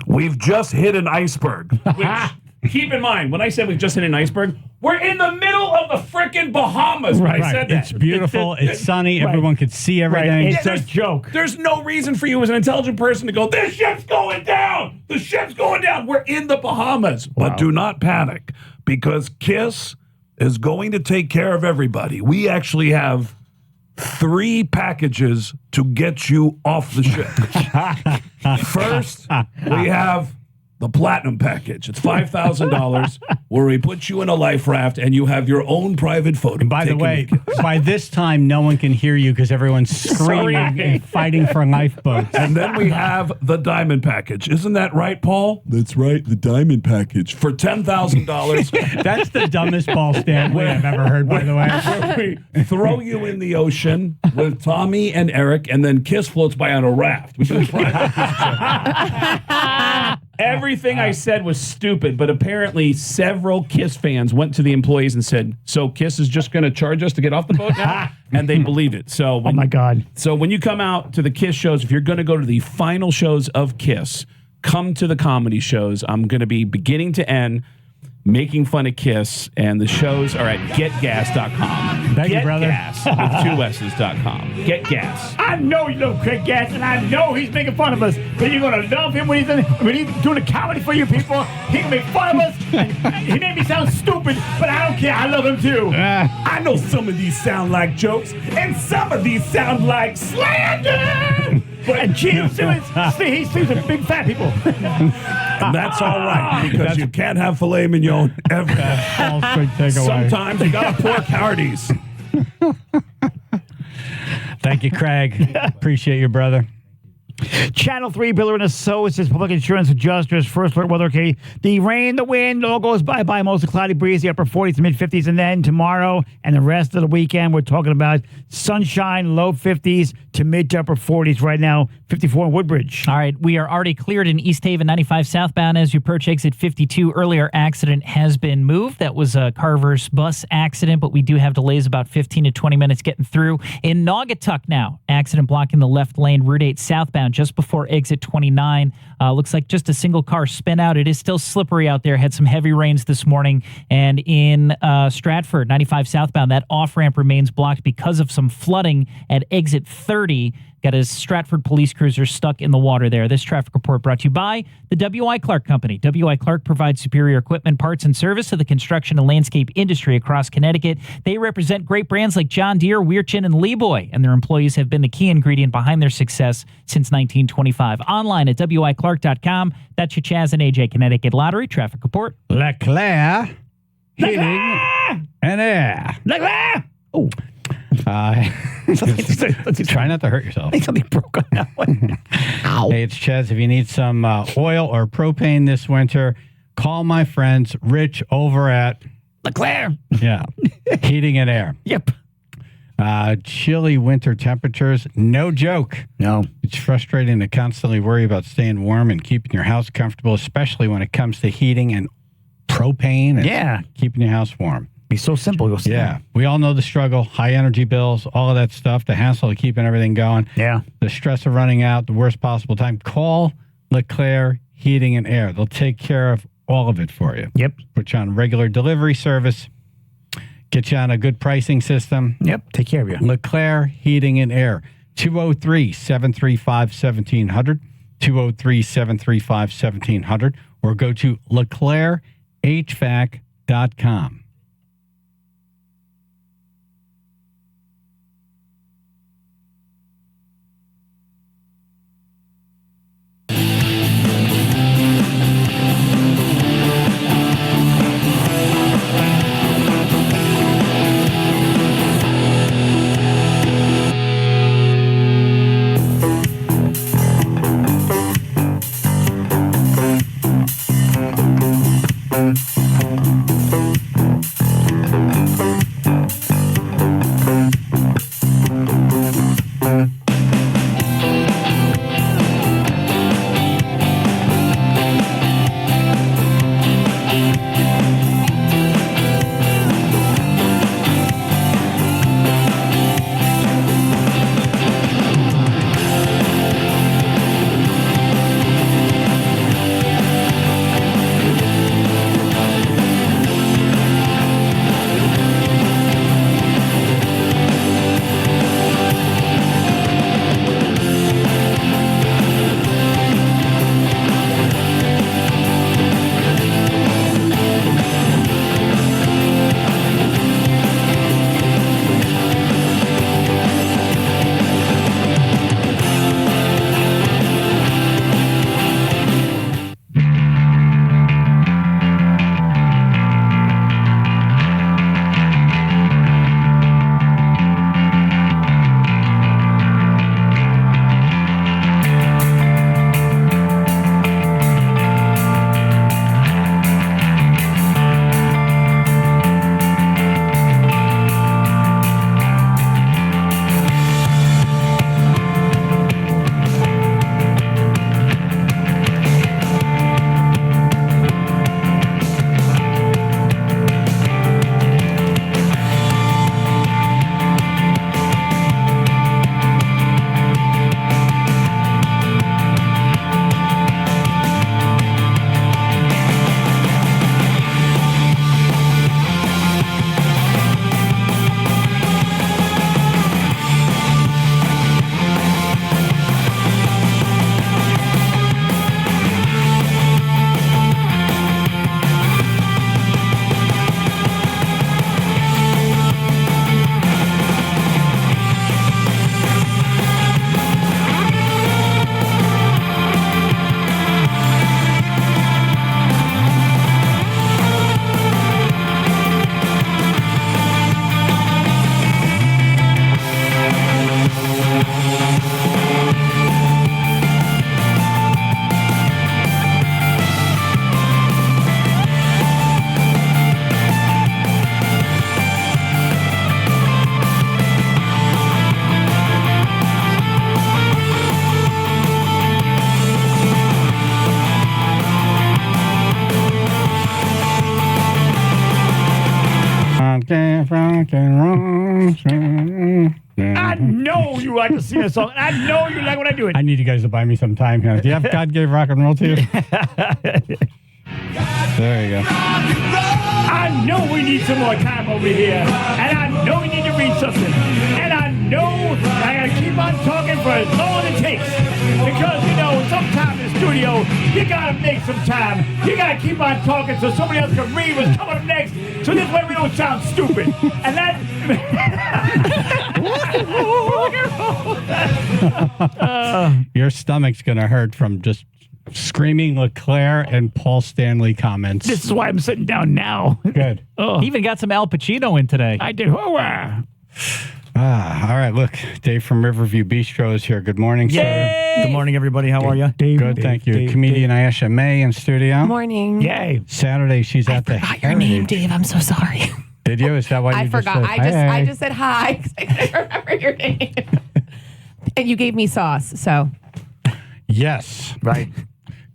We've just hit an iceberg. Which, keep in mind, when I said we've just hit an iceberg, We're in the middle of the frickin' Bahamas. When I said that. It's beautiful. It's sunny. Everyone could see everything. It's a joke. There's no reason for you as an intelligent person to go, this ship's going down. The ship's going down. We're in the Bahamas. But do not panic, because KISS is going to take care of everybody. We actually have 3 packages to get you off the ship. First, we have the platinum package. It's $5,000 where we put you in a life raft and you have your own private photo. By the way, by this time, no one can hear you because everyone's screaming and fighting for lifeboats. And then we have the diamond package. Isn't that right, Paul? That's right, the diamond package. For $10,000. That's the dumbest ball Stanley I've ever heard, by the way. Where we throw you in the ocean with Tommy and Eric, and then KISS floats by on a raft. We do Everything I said was stupid, but apparently several KISS fans went to the employees and said, so KISS is just going to charge us to get off the boat now? And they believed it. So Oh, my God. So when you come out to the KISS shows, if you're going to go to the final shows of KISS, come to the comedy shows. I'm going to be beginning to end making fun of KISS, and the shows are at getgas.com. Thank you, brother. Gas with 2 S's.com. Get gas. I know you love Craig Gass, and I know he's making fun of us, but you're going to love him when he's doing a comedy for you people. He can make fun of us. He made me sound stupid, but I don't care. I love him too. I know some of these sound like jokes, and some of these sound like slander. And Gene Simmons, he sleeps with big fat people. And that's all right, because you can't have filet mignon ever. Sometimes you got to pork Hardee's. Thank you, Craig. Appreciate you, brother. Channel 3, Biller and Associates, Public Insurance Adjusters, First Alert Weather. Okay, the rain, the wind, all goes bye-bye. Mostly cloudy breeze, the upper 40s to mid-50s. And then tomorrow and the rest of the weekend, we're talking about sunshine, low 50s to mid to upper 40s. Right now, 54 in Woodbridge. All right, we are already cleared in East Haven 95 southbound as you approach exit 52. Earlier accident has been moved. That was a Carver's bus accident, but we do have delays about 15 to 20 minutes getting through. In Naugatuck now, accident blocking the left lane, Route 8 southbound just before exit 29. Looks like just a single car spin out. It is still slippery out there. Had some heavy rains this morning. And in Stratford, 95 southbound, that off-ramp remains blocked because of some flooding at exit 30. Got a Stratford police cruiser stuck in the water there. This traffic report brought to you by the W.I. Clark Company. W.I. Clark provides superior equipment, parts, and service to the construction and landscape industry across Connecticut. They represent great brands like John Deere, Weirchin, and Leeboy, and their employees have been the key ingredient behind their success since 1925. Online at WIClark.com. That's your Chaz and AJ Connecticut Lottery traffic report. Leclerc, heating, and air. Leclerc! Oh. Try not to hurt yourself. Something broke on that one. Hey, it's Chaz. If you need some oil or propane this winter, call my friends Rich over at Leclerc. Yeah, Heating and Air. Yep. Chilly winter temperatures, no joke. No. It's frustrating to constantly worry about staying warm and keeping your house comfortable, especially when it comes to heating and propane and keeping your house warm. Be so simple. Yeah. We all know the struggle, high energy bills, all of that stuff, the hassle of keeping everything going. Yeah. The stress of running out, the worst possible time. Call Leclerc Heating and Air. They'll take care of all of it for you. Yep. Put you on regular delivery service. Get you on a good pricing system. Yep. Take care of you. Leclerc Heating and Air. 203-735-1700. 203-735-1700. Or go to LeclercHVAC.com. get rock and roll. I know you like to sing a song. I know you like when I do it. I need you guys to buy me some time here. Do you have God Gave Rock and Roll to you? There you go. I know we need some more time over here. And I know we need to read something. And I know I gotta keep on talking for as long as it takes. Because, sometimes in the studio, you gotta make some time. You gotta keep on talking so somebody else can read what's coming up next. So this way we don't sound stupid. And that... Your stomach's going to hurt from just screaming LeClaire and Paul Stanley comments. This is why I'm sitting down now. Good. He even got some Al Pacino in today. I did. Hooah! All right, look, Dave from Riverview Bistro is here. Good morning, sir. Good morning, everybody. How are you? Good, thank you. Comedian Ayesha May in studio. Morning. Yay. Saturday, she's at the Forgot your name, Dave. I'm so sorry. Did you? Is that why you I just forgot. said, I just said hi because I couldn't remember your name. And you gave me sauce, so. Yes. Right.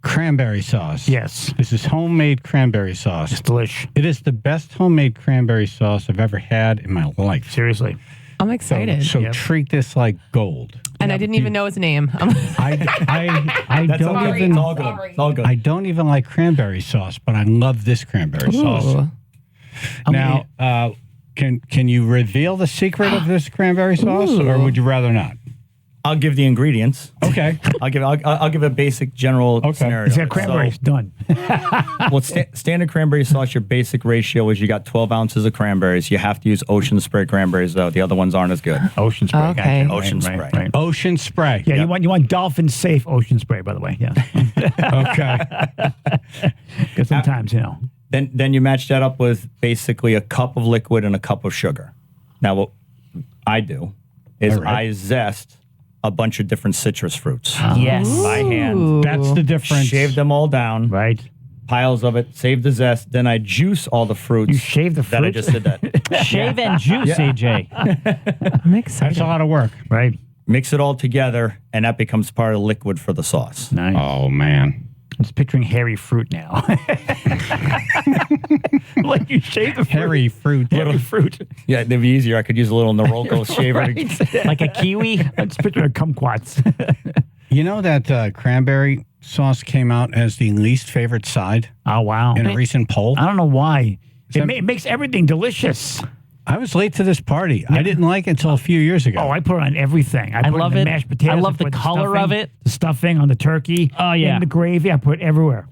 Cranberry sauce. Yes. This is homemade cranberry sauce. It's delish. It is the best homemade cranberry sauce I've ever had in my life. Seriously. I'm excited. So treat this like gold. And I didn't even know his name. I That's don't okay. even. It's all good. It's all good. I don't even like cranberry sauce, but I love this cranberry sauce. Now, can you reveal the secret of this cranberry sauce, or would you rather not? I'll give the ingredients. Okay. I'll give a basic general scenario. It's got cranberries. Done. Well, standard cranberry sauce, your basic ratio is you got 12 ounces of cranberries. You have to use Ocean Spray cranberries, though. The other ones aren't as good. Ocean Spray. Okay. Gotcha. Ocean Spray. Right. Ocean Spray. Yeah, you want dolphin safe Ocean Spray, by the way. Yeah. Okay. Because sometimes, Then you match that up with basically a cup of liquid and a cup of sugar. Now, what I do is I zest a bunch of different citrus fruits. Yes. By hand. That's the difference. Shave them all down. Right. Piles of it. Save the zest. Then I juice all the fruits. You shave the fruit? That I just did that. Shave and juice, AJ. I'm excited. That's a lot of work. Right. Mix it all together, and that becomes part of the liquid for the sauce. Nice. Oh, man. I'm just picturing hairy fruit now. Like you shave the fruit. Hairy fruit. Hairy fruit. Yeah, it'd be easier. I could use a little Norolco shaver. Like a kiwi. I'm just picturing a kumquats. You know that cranberry sauce came out as the least favorite side Oh, wow. in a recent poll? I don't know why. It makes everything delicious. I was late to this party. I didn't like it until a few years ago. Oh, I put it on everything. I put love it in it. the mashed potatoes. I love the put color of stuffing, it. The stuffing on the turkey. Oh, yeah. In the gravy. I put it everywhere.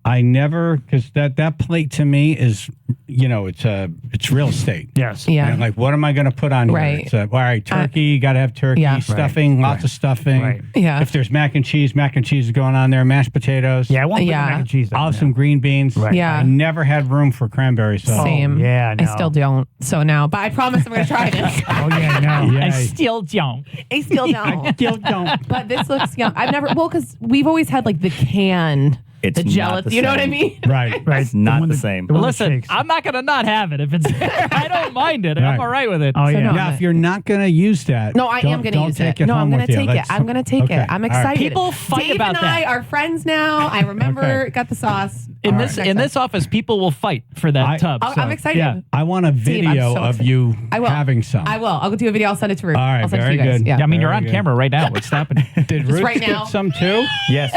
I never, because that plate to me is, it's real estate. Yes. Yeah. And like, what am I going to put on here? Right. It's all right, turkey, you got to have turkey, Yeah. stuffing, lots of stuffing. Right. Yeah. If there's mac and cheese is going on there, mashed potatoes. Yeah, I won't put the Yeah. mac and cheese on I'll have there. some green beans. Right. Yeah. I never had room for cranberry sauce. Same. yeah, I no. still don't. So now, but I promise I'm going to try this. Oh, yeah, no. Yeah. I still don't. I still don't. Still don't. But this looks young. I've never, because we've always had like the can, It's the not gelatin. the You know what I same. mean? Right. Right. It's not one the that- same. one that Listen, shakes. I'm not going to not have it if it's there. I don't mind it. I'm Right. all right with it. Oh, yeah. no. Now, if you're not going to use that, No, I am going to use take it. No, I'm home going with to you. take it. Let's- I'm going to take okay. it. I'm All right. excited. People fight Dave about and I that. are friends now. I remember Okay. got the sauce. In All this right. in this office, people will fight for that tub. I'm excited. Yeah. I want a Dave, I'm video so of excited. you I will. having some. I will. I'll go do a video. I'll send it to Ruth. All right, I'll send very it to you guys. good. Yeah. I mean, you're Very on good. camera right now. What's happening? Did Ruth right get now. some too? Yes.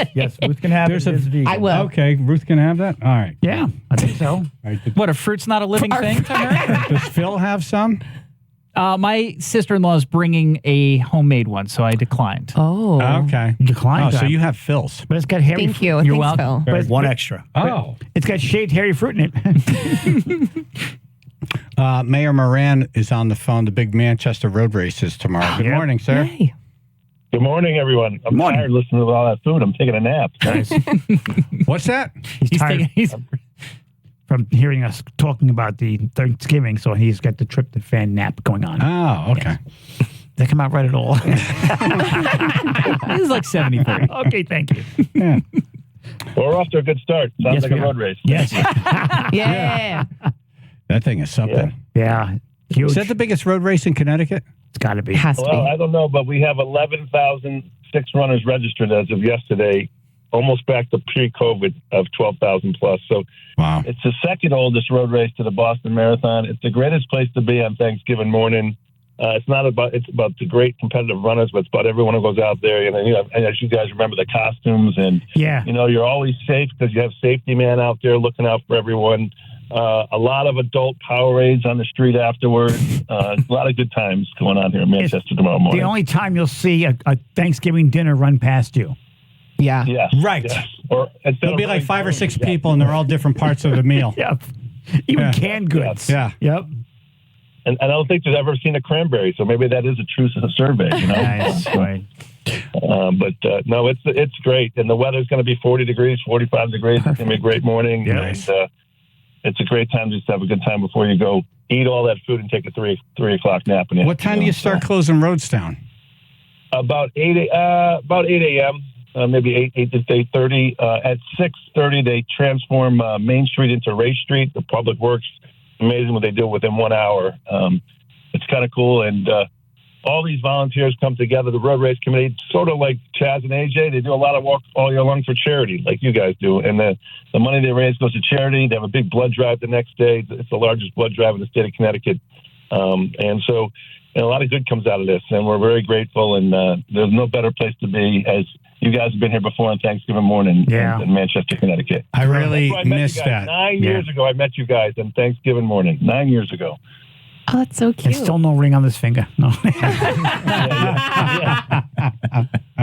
Ruth can have There's it. a- It's vegan. I will. Okay, Ruth can have that? All right. Yeah, I think so. All right. What, a fruit's not a living thing to her? Does Phil have some? My sister-in-law is bringing a homemade one, so I declined. Oh. Okay. Decline Oh, so time. you have Phil's. But it's got hairy Thank fruit. you. You're Thanks, welcome. Phil. One extra. Oh. It's got shaved hairy fruit in it. Mayor Moran is on the phone. The big Manchester road race is tomorrow. Good Yep. morning, sir. Yay. Good morning, everyone. I'm tired listening to all that food. I'm taking a nap. Nice. What's that? He's tired from hearing us talking about the Thanksgiving, so he's got the tryptophan nap going on. Oh, okay. They come out right at all. This is like 70-30. Okay, thank you. Yeah. Well, we're off to a good start. Sounds Yes, like we a are. road race. Yes. Yeah. That thing is something. Yeah. Huge. Is that the biggest road race in Connecticut? It's got to be. Has to Well, be. I don't know, but we have 11,006 runners registered as of yesterday almost back to pre-COVID of 12,000 plus. So wow. It's the second oldest road race to the Boston Marathon. It's the greatest place to be on Thanksgiving morning. It's about the great competitive runners, but it's about everyone who goes out there. And as you guys remember, the costumes and, you're always safe because you have safety man out there looking out for everyone. A lot of adult Powerades on the street afterwards. A lot of good times going on here in Manchester tomorrow morning. The only time you'll see a Thanksgiving dinner run past you. Yeah. Yes. Right. Yes. Or there'll be like 5 or 6 people, and they're all different parts of the meal. Yep. Even canned goods. Yeah. Yep. And I don't think they've ever seen a cranberry, so maybe that is a true survey. Nice. Right. No, it's great, and the weather's going to be 40 degrees, 45 degrees. It's going to be a great morning. Yep. Nice. And, it's a great time just to have a good time before you go eat all that food and take a 3 o'clock nap. What time do you start closing roads down? About 8 a.m. Maybe 8 to 8:30. At 6:30, they transform Main Street into Ray Street. The Public Works, amazing what they do within 1 hour. It's kind of cool, and all these volunteers come together. The Road Race Committee, sort of like Chaz and AJ, they do a lot of work all year long for charity, like you guys do. And the money they raise goes to charity. They have a big blood drive the next day. It's the largest blood drive in the state of Connecticut. And a lot of good comes out of this, and we're very grateful. And there's no better place to be, as you guys have been here before on Thanksgiving morning in Manchester, Connecticut. I really missed that. 9 years ago, I met you guys on Thanksgiving morning. 9 years ago. Oh, that's so cute. There's still no ring on this finger. No.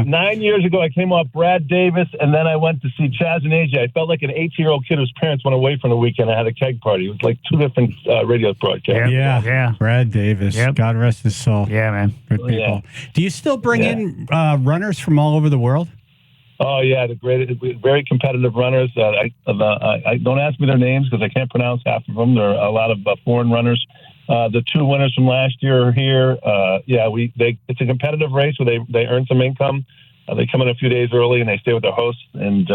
9 years ago, I came off Brad Davis, and then I went to see Chaz and AJ. I felt like an 18-year-old kid whose parents went away for the weekend. I had a keg party. It was like 2 different radio broadcasts. Yeah. Brad Davis. Yep. God rest his soul. Yeah, man. Good people. Yeah. Do you still bring in runners from all over the world? Oh yeah, very competitive runners. I don't ask me their names because I can't pronounce half of them. There are a lot of foreign runners. The 2 winners from last year are here. It's a competitive race where they earn some income. They come in a few days early and they stay with their hosts. And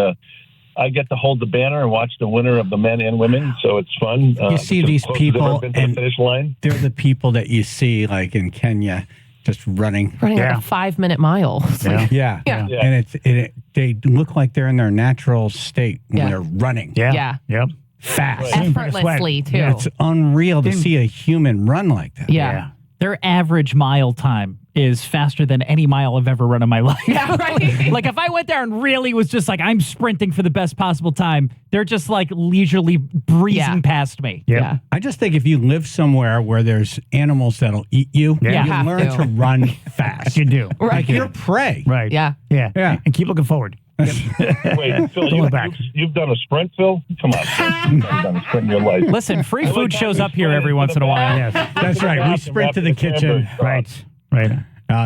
I get to hold the banner and watch the winner of the men and women, so it's fun. You see these people, and the finish line. They're the people that you see like in Kenya. Just running like a 5-minute mile. Yeah. And they look like they're in their natural state when they're running. Yeah. Yep. Fast. Effortlessly, too. Yeah, it's unreal to see a human run like that. Yeah. Their average mile time is faster than any mile I've ever run in my life. Yeah, right. Like if I went there and really was just like, I'm sprinting for the best possible time, they're just like leisurely breezing past me. Yeah. I just think if you live somewhere where there's animals that'll eat you, you learn to run fast. You do. Right. Like you're prey. Right. Yeah. And keep looking forward. Wait, Phil, you've done a sprint, Phil? Come on, Phil. You've never done a sprint in your life. Listen, free food shows up here every once in a while. Yes, that's right. We sprint to the kitchen. Right.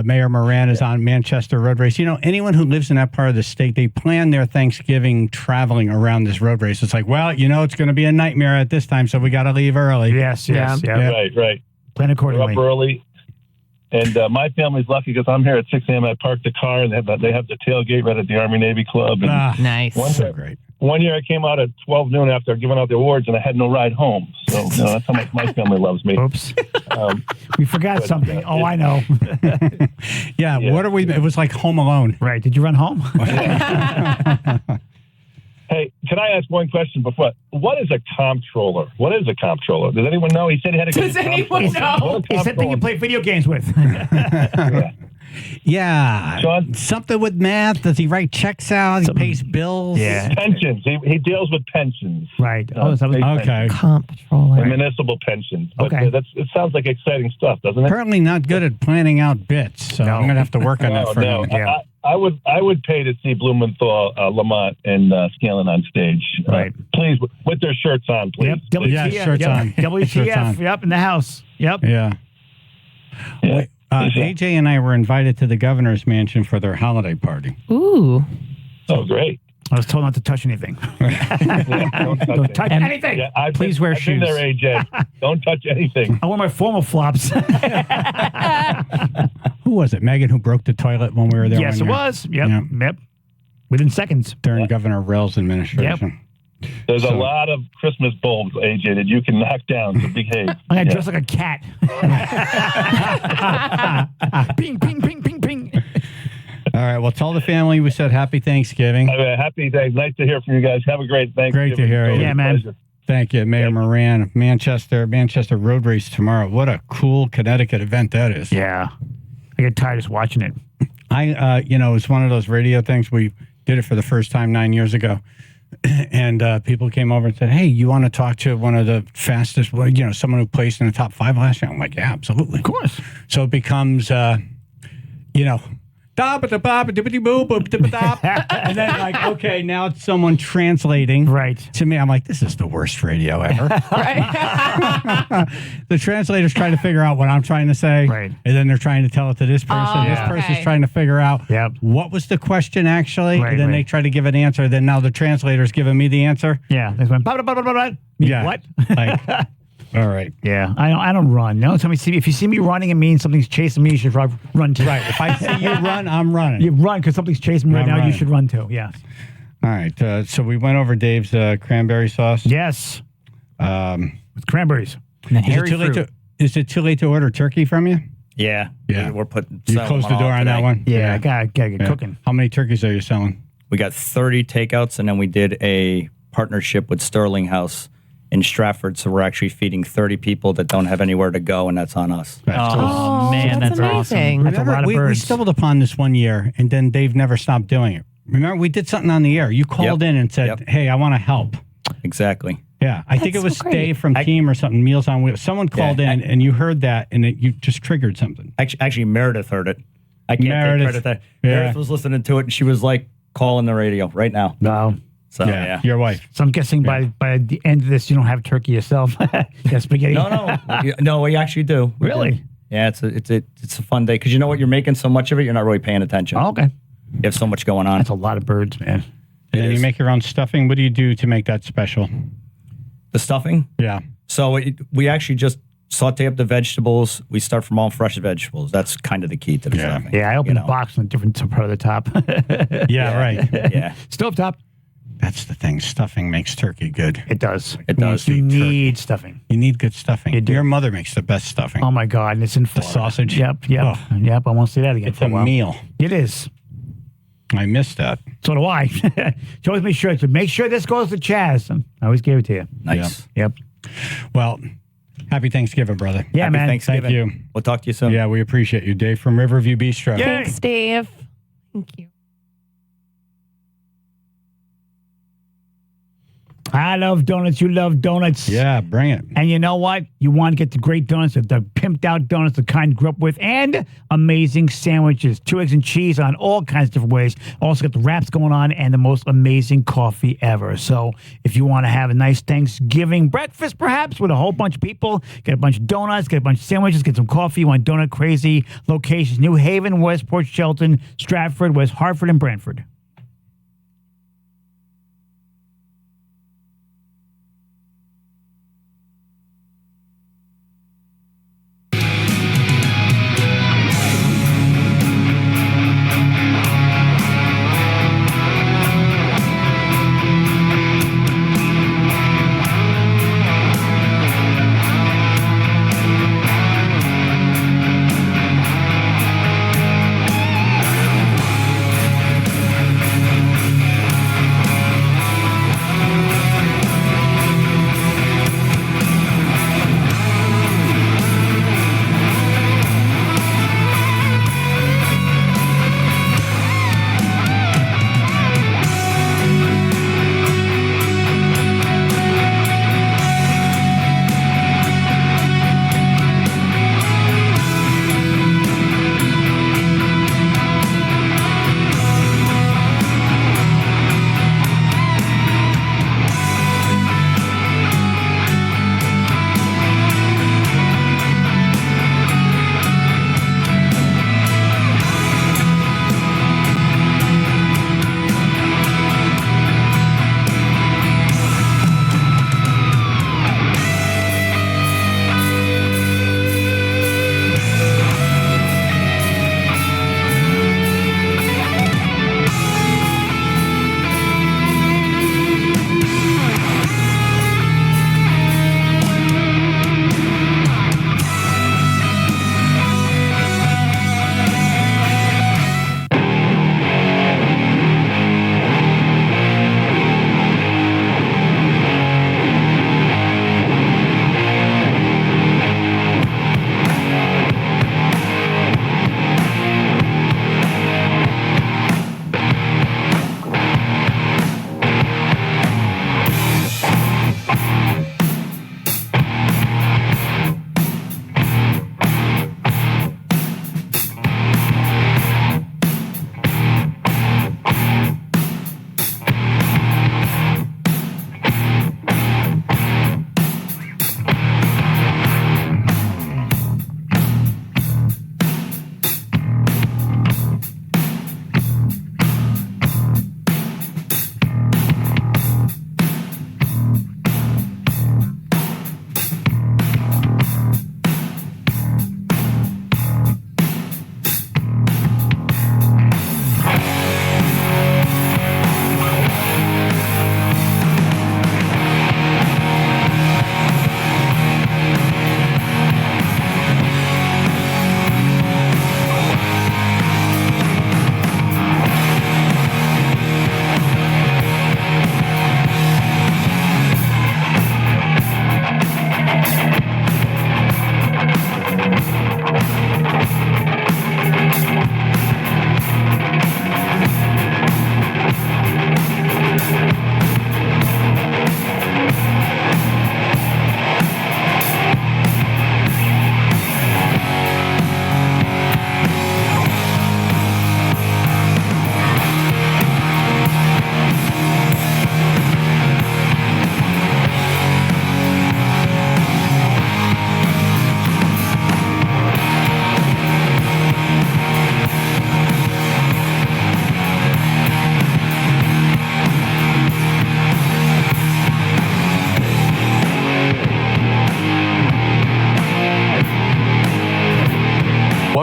Mayor Moran is on Manchester Road Race. You know, anyone who lives in that part of the state, they plan their Thanksgiving traveling around this road race. It's like, well, it's going to be a nightmare at this time, so we got to leave early. Yes. Right. Plan accordingly. We're up early. And my family's lucky because I'm here at 6 a.m. I parked the car, and they have the tailgate right at the Army-Navy Club. And nice. Great. One year I came out at 12 noon after giving out the awards, and I had no ride home. So that's how much my family loves me. Oops. We forgot something. I know. Yeah. What are we? It was like Home Alone. Right. Did you run home? Hey, can I ask one question before? What is a comptroller? What is a comptroller? Does anyone know? He said he had a Does anyone know? It's that thing you play video games with. Yeah. Sean? Something with math. Does he write checks out? He pays bills? Yeah. Pensions. He deals with pensions. Right. Okay. Comptroller. Municipal pensions. But Okay. It sounds like exciting stuff, doesn't it? Apparently not good at planning out bits, so I'm going to have to work on that for him. Yeah. I would pay to see Blumenthal, Lamont, and Scanlon on stage. Right. Please, with their shirts on, please. Yep. Please. Yeah, shirts on. WTF. Shirts on. Yep. In the house. Yep. Yeah. AJ and I were invited to the governor's mansion for their holiday party. Ooh. Oh, great. I was told not to touch anything. Don't touch anything. Yeah, Please wear shoes. I've been there, AJ. Don't touch anything. I wore my formal flops. Who was it? Megan who broke the toilet when we were there? Yes, it one year? was. Yep. Within seconds. During Governor Rell's administration. There's a lot of Christmas bulbs, AJ, that you can knock down to behave. I got dressed like a cat. Ping, ping, ping, ping, ping. All right. Well, tell the family we said happy Thanksgiving. Happy day. Nice to hear from you guys. Have a great Thanksgiving. Great to hear you. Yeah, man. Pleasure. Thank you, Mayor Moran. Manchester Road Race tomorrow. What a cool Connecticut event that is. Yeah. I get tired just watching it. It's one of those radio things. We did it for the first time 9 years ago. And people came over and said, hey, you want to talk to one of the fastest, someone who placed in the top 5 last year? I'm like, yeah, absolutely. Of course. So it becomes, and then okay, now it's someone translating to me. I'm like, this is the worst radio ever. The translator's trying to figure out what I'm trying to say, and then they're trying to tell it to this person. This person's trying to figure out what was the question actually, and then they try to give an answer. Then now the translator's giving me the answer. Yeah, they went blah, blah, blah, blah, blah. Yeah, what? All right. Yeah, I don't run. No, tell me, if you see me running, it means something's chasing me. You should run too. Right. If I see you run, I'm running. You run because something's chasing me right now. running. You should run too. Yes. All right. So we went over Dave's cranberry sauce. Yes. With cranberries. Is it too late to order turkey from you? Yeah. We're putting. You closed the door on that one? Yeah, I gotta get cooking. How many turkeys are you selling? We got 30 takeouts, and then we did a partnership with Sterling House in Stratford, so we're actually feeding 30 people that don't have anywhere to go, and that's on us. Man, that's awesome. That's a lot of we birds. stumbled upon this one year, and then Dave never stopped doing it. Remember, we did something on the air. You called in and said, hey, I want to help. Exactly. Yeah, I think it was Dave from Team or something, Meals on Wheels. Someone called in, and you heard that, and you just triggered something. Actually, Meredith heard it. I can't take credit that. Meredith was listening to it, and she was like calling the radio right now. No. So, yeah. Your wife. So I'm guessing by the end of this, you don't have turkey yourself. Yeah, spaghetti. No, we actually do. Really? Yeah, it's a fun day because you know what? You're making so much of it, you're not really paying attention. Oh, okay. You have so much going on. That's a lot of birds, man. And then you make your own stuffing. What do you do to make that special? The stuffing? Yeah. So we actually just saute up the vegetables. We start from all fresh vegetables. That's kind of the key to the stuffing. Yeah, I open the box on a different part of the top. Yeah, right. Yeah. Stovetop. That's the thing. Stuffing makes turkey good. It does. It does. You need stuffing. You need good stuffing. Your mother makes the best stuffing. Oh my God, and it's in the Florida. sausage. Yep. Oh. I won't say that again. It's a meal. It is. I missed that. So do I. She always makes sure to make sure this goes to Chaz. I always gave it to you. Nice. Yep. Well, happy Thanksgiving, brother. Yeah, Happy man. Thanksgiving. Thank you. We'll talk to you soon. Yeah, we appreciate you, Dave from Riverview Bistro. Thanks, Dave. Thank you. I love donuts. You love donuts. Yeah, bring it. And you know what? You want to get the great donuts, the pimped out donuts, the kind you grew up with, and amazing sandwiches. 2 eggs and cheese on all kinds of different ways. Also got the wraps going on and the most amazing coffee ever. So if you want to have a nice Thanksgiving breakfast, perhaps, with a whole bunch of people, get a bunch of donuts, get a bunch of sandwiches, get some coffee. You want donut crazy locations. New Haven, Westport, Shelton, Stratford, West Hartford, and Brantford.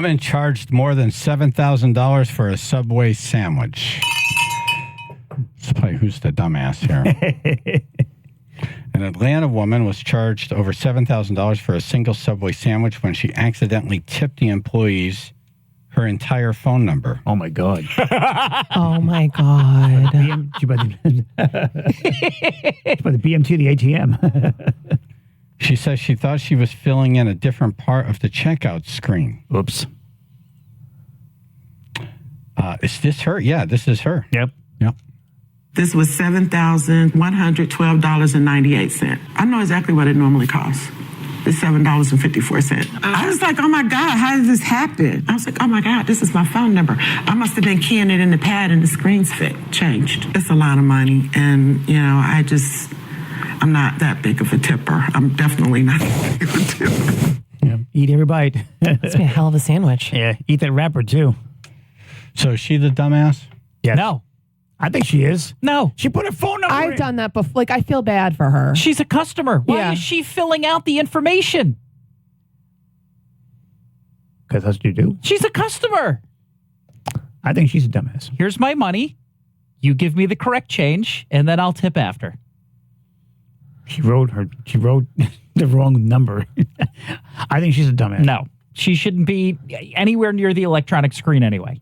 Woman charged more than $7,000 for a Subway sandwich. Let's play Who's the Dumbass here. An Atlanta woman was charged over $7,000 for a single Subway sandwich when she accidentally tipped the employees her entire phone number. Oh, my God. Oh, my God. She by the BMT, the ATM. She says she thought she was filling in a different part of the checkout screen. Oops. Is this her? Yeah, this is her. Yep. This was $7,112.98. I know exactly what it normally costs. It's $7.54. I was like, oh my God, how did this happen? I was like, oh my God, this is my phone number. I must have been keying it in the pad and the screen's changed. It's a lot of money. And, I'm not that big of a tipper. I'm definitely not that big of a tipper. Yeah. Eat every bite. It's be a hell of a sandwich. Yeah. Eat that wrapper, too. So is she the dumbass? Yes. No. I think she is. No. She put her phone number I've in. done that before. Like, I feel bad for her. She's a customer. Why is she filling out the information? Because that's what you do. She's a customer. I think she's a dumbass. Here's my money. You give me the correct change, and then I'll tip after. She wrote the wrong number. I think she's a dumbass. No. She shouldn't be anywhere near the electronic screen anyway.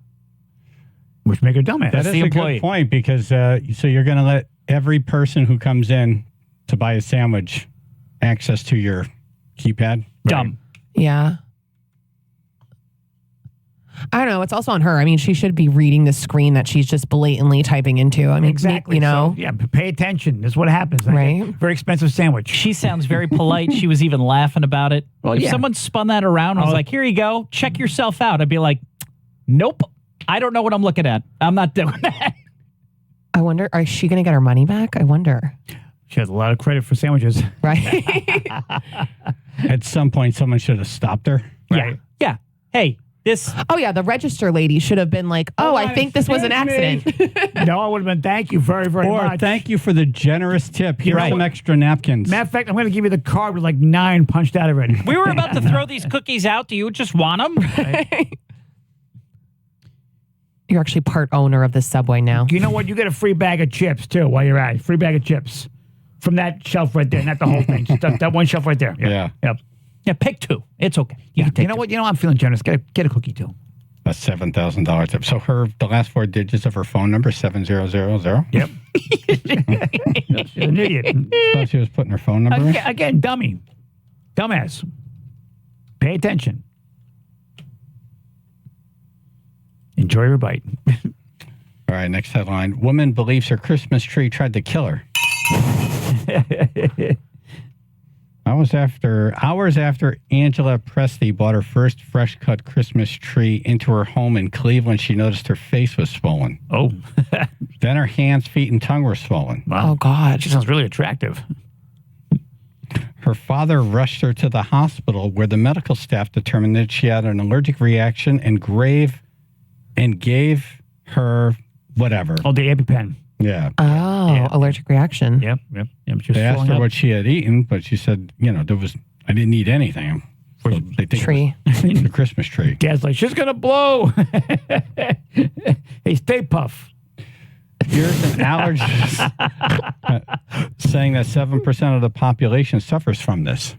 Which make her dumbass. That is a good point because so you're going to let every person who comes in to buy a sandwich access to your keypad? Dumb. Yeah. I don't know. It's also on her. I mean, she should be reading the screen that she's just blatantly typing into. I mean, exactly. You know? So, yeah, pay attention. That's what happens. Right. Very expensive sandwich. She sounds very polite. She was even laughing about it. Well, if yeah. someone spun that around and was like, here you go, check yourself out, I'd be like, nope. I don't know what I'm looking at. I'm not doing that. I wonder, is she going to get her money back? I wonder. She has a lot of credit for sandwiches. Right. At some point, someone should have stopped her. Right. Yeah. Hey, this. Oh, yeah. The register lady should have been like, oh, I think this was an accident. No, I would have been, thank you very, very Or much. thank you for the generous tip. Here's some extra napkins. Matter of fact, I'm going to give you the card with like 9 punched out already. We were about to throw these cookies out. Do you just want them? Right. You're actually part owner of this Subway now. You know what? You get a free bag of chips, too, while you're at it. Free bag of chips. From that shelf right there. Not the whole thing. Just that one shelf right there. Yeah. Yep. Yeah, pick 2. It's okay. You know what? I'm feeling generous. Get a cookie, too. A $7,000 tip. So the last 4 digits of her phone number, 7000. Yep. She's an idiot. Thought she was putting her phone number in. Again, dummy. Dumbass. Pay attention. Enjoy your bite. All right, next headline. Woman believes her Christmas tree tried to kill her. Hours after Angela Presti bought her first fresh-cut Christmas tree into her home in Cleveland, she noticed her face was swollen. Oh. Then her hands, feet, and tongue were swollen. Wow. Oh, God. She sounds really attractive. Her father rushed her to the hospital where the medical staff determined that she had an allergic reaction and gave her whatever. Oh, the EpiPen. Yeah. Oh, allergic reaction. Yep. They asked her what she had eaten, but she said, I didn't eat anything. So they think Tree. It was the Christmas tree. Dad's like, she's going to blow. Hey, Stay Puff. Here's an allergist saying that 7% of the population suffers from this.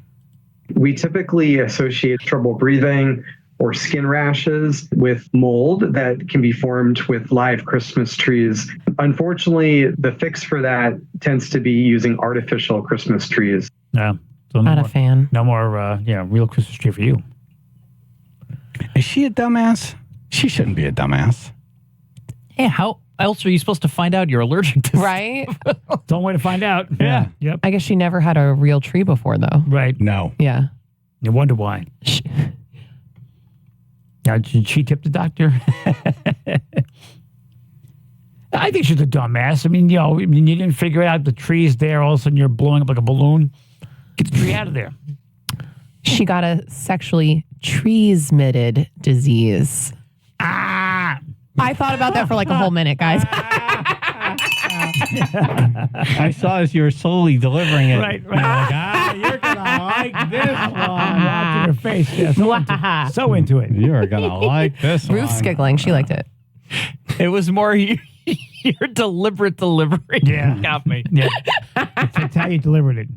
We typically associate trouble breathing or skin rashes with mold that can be formed with live Christmas trees. Unfortunately, the fix for that tends to be using artificial Christmas trees. Yeah. So Not a fan. No more, real Christmas tree for you. Is she a dumbass? She shouldn't be a dumbass. Hey, how else are you supposed to find out you're allergic to Right? It's the only way to find out. Yeah. Yep. I guess she never had a real tree before, though. Right. No. Yeah. You wonder why. Now, did she tip the doctor? I think she's a dumbass. I mean, you didn't figure out the tree's there. All of a sudden, you're blowing up like a balloon. Get the tree out of there. She got a sexually transmitted disease. Ah! I thought about that for like a whole minute, guys. I saw as you were slowly delivering it. Right. You're like, you're going to like this one. Watching her face. Yeah, so into it. You're gonna like this Ruth's one. giggling. She liked it. It was more your deliberate delivery. Yeah. Got me. Yeah. That's how you delivered it.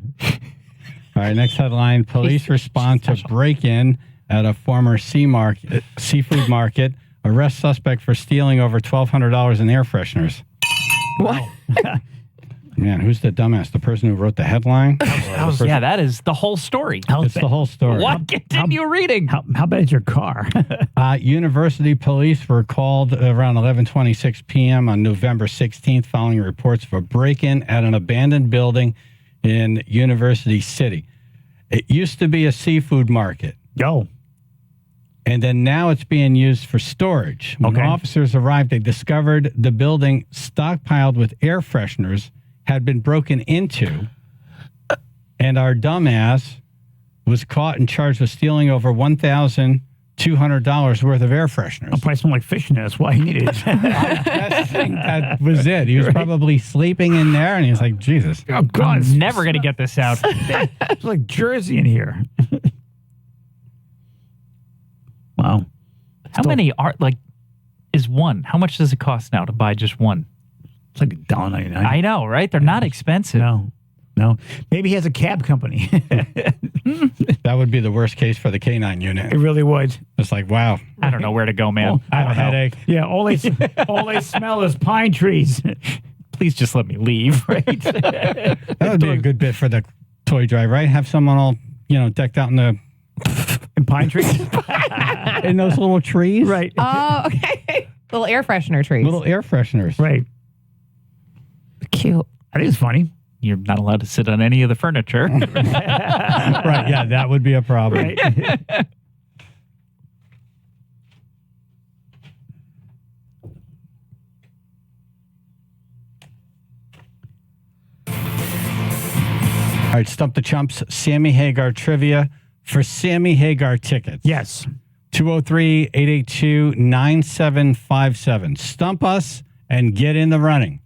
All right, next headline. Police respond to break-in at a former seafood market. Arrest suspect for stealing over $1,200 in air fresheners. What? Man, who's the dumbass? The person who wrote the headline? Yeah, that is the whole story. It's the whole story. What? Continue reading. How bad is your car? University police were called around 11:26 p.m. on November 16th following reports of a break-in at an abandoned building in University City. It used to be a seafood market. And then now it's being used for storage. When officers arrived, they discovered the building stockpiled with air fresheners had been broken into, and our dumbass was caught and charged with stealing over $1,200 worth of air fresheners. I'll probably smell like fish in there. That's why he needed it. I'm guessing that was it. He was probably sleeping in there, and he was like, Jesus. Oh, God. I'm never going to get this out. It's like Jersey in here. Wow. How many are, is one? How much does it cost now to buy just one? It's like $1.99. I know, right? They're not expensive. No. Maybe he has a cab company. That would be the worst case for the K9 unit. It really would. It's like, wow. I don't know where to go, man. I have a headache. Yeah, all they smell is pine trees. Please just let me leave, right? That would be a good bit for the toy drive, right? Have someone all, decked out in pine trees. In those little trees. Right. Oh, okay. Little air freshener trees. Little air fresheners. Right. Cute. I think it's funny. You're not allowed to sit on any of the furniture. Right, yeah, that would be a problem. Right. All right, Stump the Chumps, Sammy Hagar trivia for Sammy Hagar tickets. Yes. 203-882-9757. Stump us and get in the running.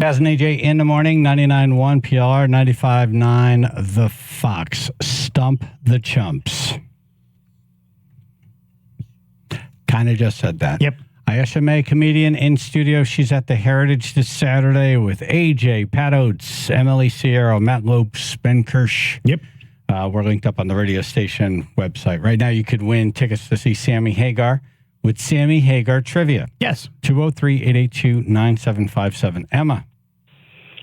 Chaz and AJ in the morning, 99.1 PLR, 95.9 The Fox. Stump the Chumps. Kind of just said that. Yep. Ayesha May, comedian in studio. She's at the Heritage this Saturday with AJ, Pat Oates, Emily Sierra, Matt Lopes, Ben Kirsch. Yep. We're linked up on the radio station website. Right now, you could win tickets to see Sammy Hagar with Sammy Hagar Trivia. Yes. 203-882-9757. Emma.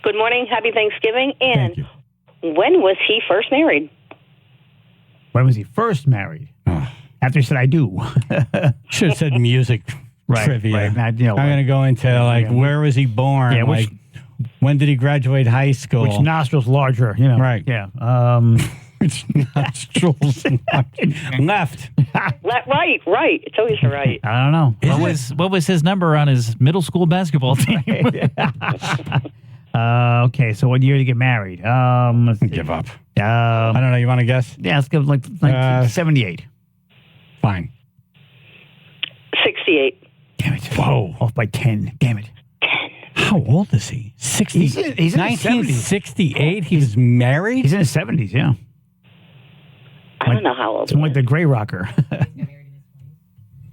Good morning. Happy Thanksgiving. And when was he first married? When was he first married? After he said, I do. Should have said music trivia. Right. Not, you know, I'm going to go into, where was he born? Yeah, which, when did he graduate high school? Which nostril's larger, you know. Right. Yeah. Which nostrils left. Right. It's always right. I don't know. What was his number on his middle school basketball team? Okay, so what year did he get married? Let's see. Give up. I don't know. You want to guess? Yeah, let's give like 78. Fine. 68. Damn it. Whoa. Off by 10. Damn it. 10. How old is he? 60. He's in his 1968. He was married? He's in his 70s, yeah. I don't know how old. It's more like the gray rocker.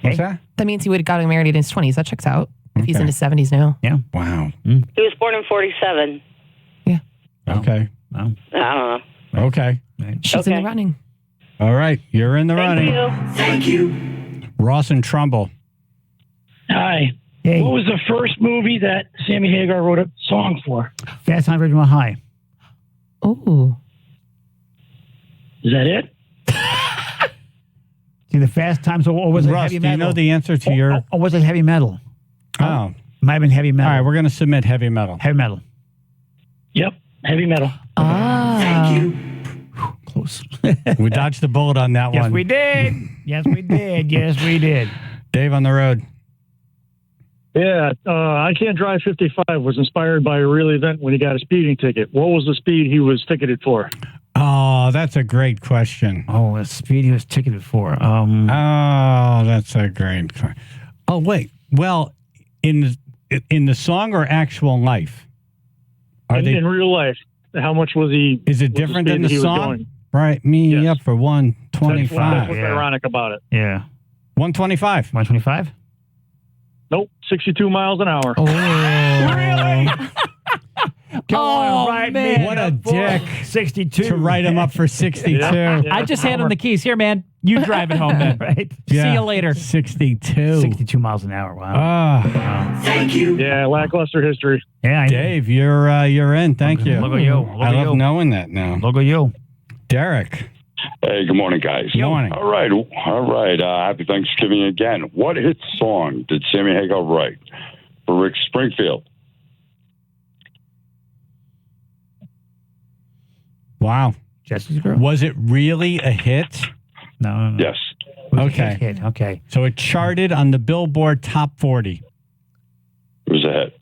What's that? That means he would have gotten married in his 20s. That checks out. If he's in his 70s now. Yeah. Wow. He was born in 47. Okay. Wow. I don't know. Okay. She's in the running. All right. You're in the running. Thank you. Ross and Trumbull. Hi. Hey. What was the first movie that Sammy Hagar wrote a song for? Fast Times at Ridgemont High. Oh. Is that it? See, the Fast Times, or was it Ross, heavy do metal? you know the answer to your... Or was it heavy metal? Oh. Might have been heavy metal. All right, we're going to submit heavy metal. Heavy metal. Yep, heavy metal. Thank you. Close. We dodged the bullet on that Yes, one. we did. Yes, we did. Yes, we did. Dave on the road. Yeah, I Can't Drive 55 was inspired by a real event when he got a speeding ticket. What was the speed he was ticketed for? Oh, that's a great question. Oh, the speed he was ticketed for. Oh, that's a great question. Oh, wait. Well, in the song or actual life? In real life, how much was he? Is it different than the song? Right, me up for 125. That's what's ironic about it. Yeah. 125. 125? Nope, 62 miles an hour. Oh, really? Oh, right, man. What a dick. 62. To write him up for 62. I just hand him the keys. Here, man. You drive it home then. Right. See you later. 62. 62 miles an hour. Wow. Ah. Thank you. Yeah, lackluster history. Yeah, Dave, you're in. Thank you. Look at you. I love knowing that now. Look at you. Derek. Hey, good morning, guys. Good morning. All right. Happy Thanksgiving again. What hit song did Sammy Hagar write for Rick Springfield? Wow. Jesse's Girl. Was it really a hit? No. Yes. Okay. Hit. Okay. So it charted on the Billboard Top 40. It was a hit.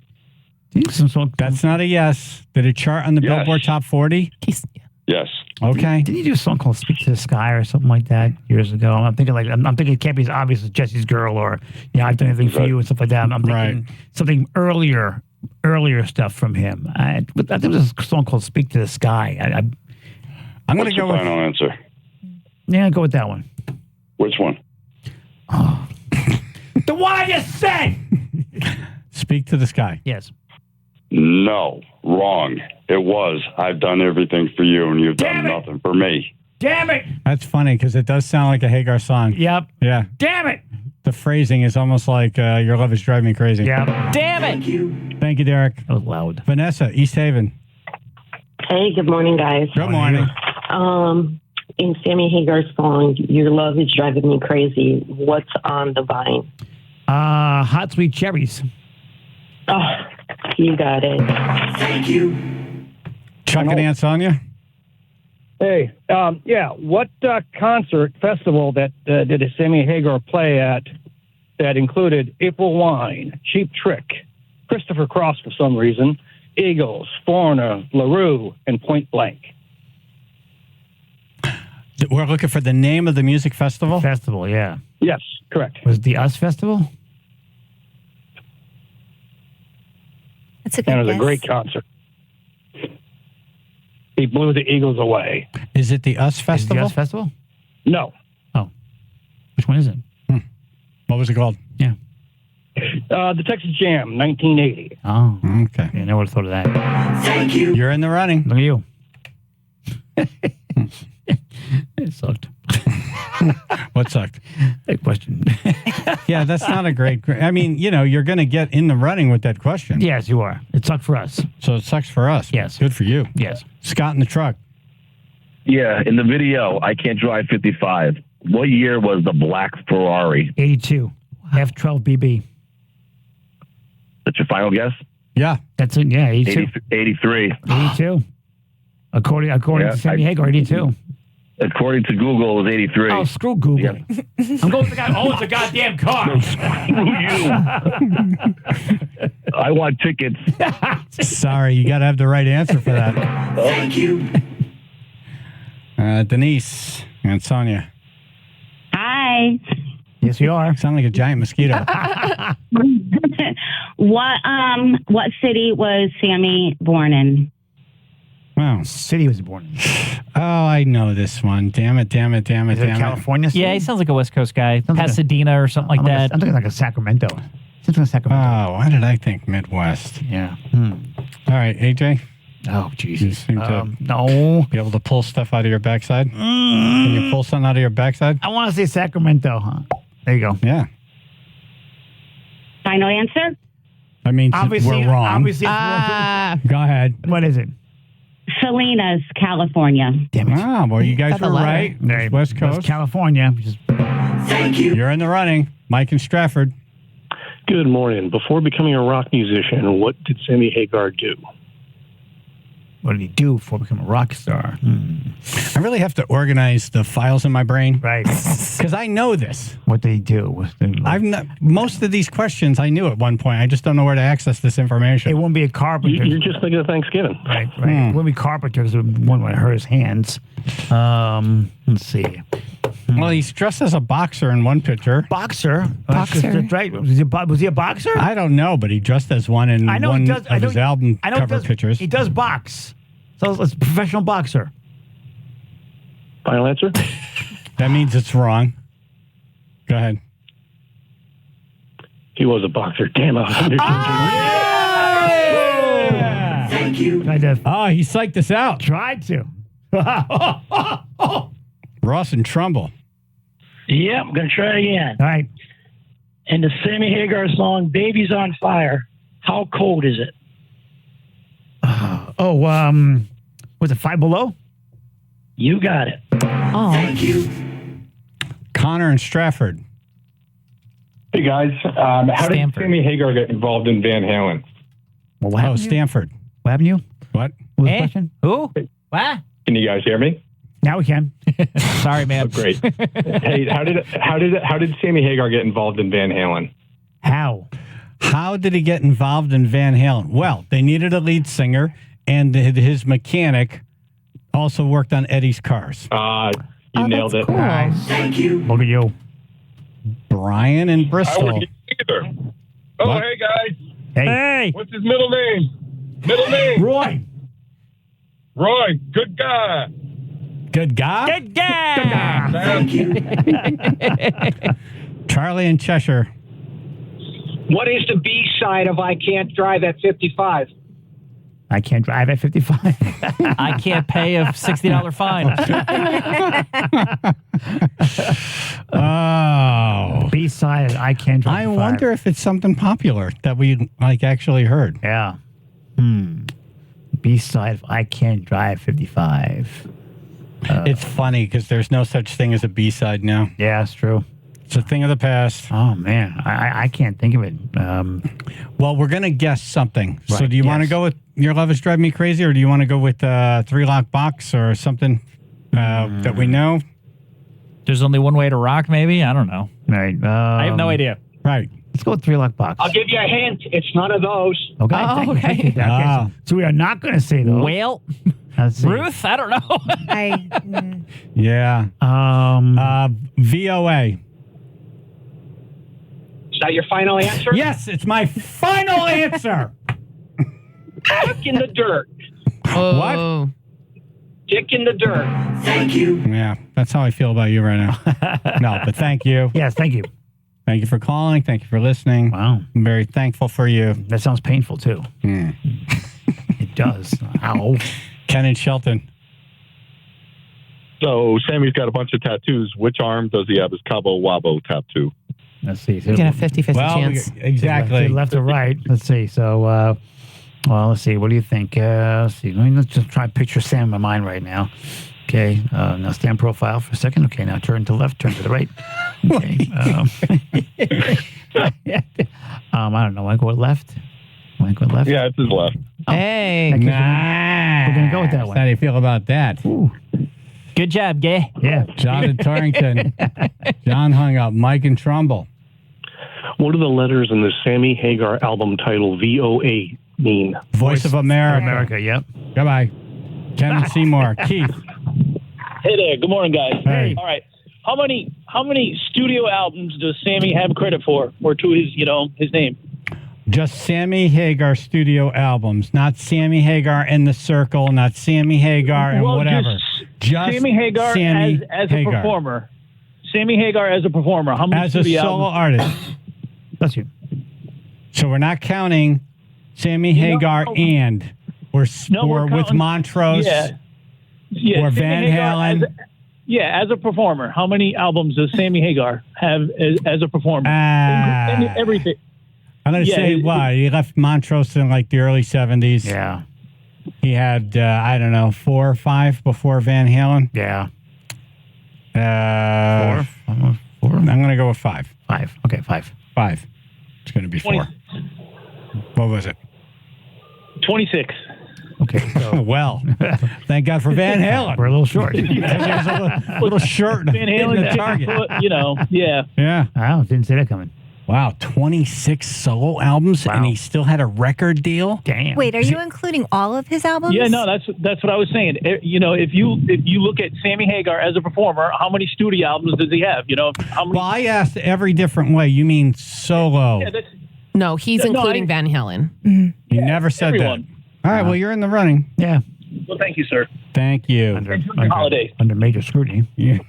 That's not a yes. Did it chart on the Yes. Billboard Top 40? Yes. Okay. Didn't he do a song called "Speak to the Sky" or something like that years ago? I'm thinking it can't be as obvious as Jesse's Girl or I've done anything for you and stuff like that. I'm thinking something earlier stuff from him. I think it was a song called "Speak to the Sky." I'm going What's to go your with. final answer? Yeah, go with that one. Which one? The one I just said. Speak to the Sky. Yes. No, wrong. It was I've done everything for you and you've done nothing for me. Damn it. That's funny because it does sound like a Hagar song. Yep. Yeah. Damn it. The phrasing is almost like "Your love is driving me crazy." Yeah. Damn it. Thank you, Derek. That was loud. Vanessa, East Haven. Hey, good morning, guys. Good morning. In Sammy Hagar's song, "Your Love Is Driving Me Crazy," what's on the vine? Hot Sweet Cherries. Oh, you got it. Thank you. Chuck and Aunt Sonia. Hey, what concert festival that did Sammy Hagar play at that included April Wine, Cheap Trick, Christopher Cross for some reason, Eagles, Foreigner, LaRue, and Point Blank? We're looking for the name of the music festival? Festival, yeah. Yes, correct. Was it the US Festival? That's a And it was guess. a great concert. He blew the Eagles away. Is it the US Festival? Is it the US Festival? No. Oh. Which one is it? What was it called? Yeah. The Texas Jam, 1980. Oh. Okay. Yeah, I never thought of that. Thank you. You're in the running. Look at you. It sucked. What sucked? That question. Yeah, that's not a great. I mean, you're going to get in the running with that question. Yes, you are. It sucked for us. So it sucks for us. Yes. Good for you. Yes. Scott in the truck. Yeah, in the video, I Can't Drive 55. What year was the black Ferrari? 82. F12 BB. That's your final guess? Yeah. That's it. Yeah, 82. 83. 82. According Yeah, to Sammy Hagar, 82. According to Google, it was 83. Oh, screw Google. Yeah. I'm going with the guy. Oh, it's a goddamn car. I want tickets. Sorry, you got to have the right answer for that. Thank you. Denise and Sonia. Hi. Yes, you are. Sound like a giant mosquito. What city was Sammy born in? Wow. City was born in. Oh, I know this one. Damn it. Is it California? Yeah, he sounds like a West Coast guy. Sounds like Pasadena or something like that. I'm thinking like a Sacramento. Sounds like Sacramento. Oh, why did I think Midwest? Yeah. All right, AJ. Oh, Jesus. You seem to no. be able to pull stuff out of your backside. Can you pull something out of your backside? I want to say Sacramento, huh? There you go. Yeah. Final answer? I mean, Obviously, we're wrong. obviously, Go ahead. what is it? Salinas, California. Damn it. Ah, well, you guys were right. There, West Coast. California. Thank you. You're in the running. Mike and Stratford. Good morning. Before becoming a rock musician, what did Sammy Hagar do? What did he do before becoming a rock star? I really have to organize the files in my brain. Right. Because I know this. What did he do? Most of these questions I knew at one point. I just don't know where to access this information. It won't be a carpenter. You're just thinking of Thanksgiving. Right. It won't be carpenter because one would hurt his hands. Let's see. Well, he's dressed as a boxer in one picture. Boxer? That's right. Was he a boxer? I don't know, but he dressed as one in one of his album cover pictures. He does box. So it's a professional boxer. Final answer? That means it's wrong. Go ahead. He was a boxer. Damn it. Thank you. Oh, he psyched us out. Tried to. Ross and Trumbull. Yep, I'm going to try again. All right. In the Sammy Hagar song, Baby's on Fire, how cold is it? Was it 5 Below? You got it. Oh. Thank you. Connor and Stratford. Hey, guys. How did Sammy Hagar get involved in Van Halen? Well, what happened Stanford. What happened to you? What? What was the question? Who? What? Can you guys hear me? Now we can. Sorry, man. Oh, great. Hey, how did Sammy Hagar get involved in Van Halen? How did he get involved in Van Halen? Well, they needed a lead singer, and his mechanic also worked on Eddie's cars. You nailed it. Cool. Nice. Thank you. Look at you. Brian in I Bristol. wouldn't either. Oh, What? hey, guys. Hey. What's his middle name? Roy. Roy. Good guy. Good guy? Good guy. Thank you. Charlie in Cheshire. What is the B side of I Can't Drive at 55? I can't drive at 55. I can't pay a $60 fine. Oh. B-side, I can't drive. I wonder if it's something popular that we actually heard. Yeah. B-side of I Can't Drive 55. It's funny because there's no such thing as a B-side now. Yeah, it's true. It's a thing of the past. Oh, man. I can't think of it. Well, we're going to guess something. So Right, do you want to go with Your Love Is Driving Me Crazy, or do you want to go with Three Lock Box or something that we know? There's only one way to rock, maybe? I don't know. Right. I have no idea. Right. Let's go with Three Lock Box. I'll give you a hint. It's none of those. Okay. Oh, thank you. okay. Okay, so we are not going to say those. Well, Let's see. Ruth? I don't know. Yeah. VOA. Is that your final answer? Yes, it's my final answer. Dick in the dirt. What? Dick in the dirt. Thank you. Yeah, that's how I feel about you right now. No, but thank you. Yes, thank you. Thank you for calling. Thank you for listening. Wow. I'm very thankful for you. That sounds painful, too. It does. Ow. Ken and Shelton. So Sammy's got a bunch of tattoos. Which arm does he have his Cabo Wabo tattoo? Let's see. You get a 50-50 chance. Exactly. Left or right. Let's see. So, well, let's see. What do you think? Let's see. Let's just try to picture Sam in my mind right now. Okay. Now stand profile for a second. Okay. Now turn to the left, turn to the right. Okay. I don't know. Want to go left? Yeah, it's his left. Hey. Nice. We're going to go with that one. How do you feel about that? Ooh. Good job, Gay. Yeah. John in Torrington. John hung up. Mike and Trumbull. What do the letters in the Sammy Hagar album title VOA mean? Voice of America. America, yep. Goodbye. Ken and Seymour. Keith. Hey there. Good morning, guys. Hey. All right. How many studio albums does Sammy have credit for, or to his name? Just Sammy Hagar studio albums, not Sammy Hagar and the Circle, not Sammy Hagar and whatever. Just Sammy Hagar Sammy as Hagar. a performer. Sammy Hagar as a performer. How many As a studio solo albums? artist. That's you. So we're not counting Sammy Hagar and we're with counting- Montrose Yeah, or Sammy Van Hagar Halen. as a performer. How many albums does Sammy Hagar have as a performer? Everything. I'm going to say what? He left Montrose in like the early 70s. Yeah. He had, I don't know, 4 or 5 before Van Halen. Yeah. 4? I'm going to go with 5. 5. Okay, 5. 5. It's going to be 4. What was it? 26. Okay. So. Well, thank God for Van Halen. We're a little short. He was a little short Van in Halen, the target. yeah. Yeah. Wow, didn't see that coming. Wow, 26 solo albums, and he still had a record deal? Damn. Wait, are you including all of his albums? Yeah, no, that's what I was saying. If you look at Sammy Hagar as a performer, how many studio albums does he have? How many? Well, I asked every different way. You mean solo? Yeah, No, he's including Van Halen. You never said everyone. that. All right, well, you're in the running. Yeah. Well, thank you, sir. Thank you. Holidays. Under major scrutiny. Yeah.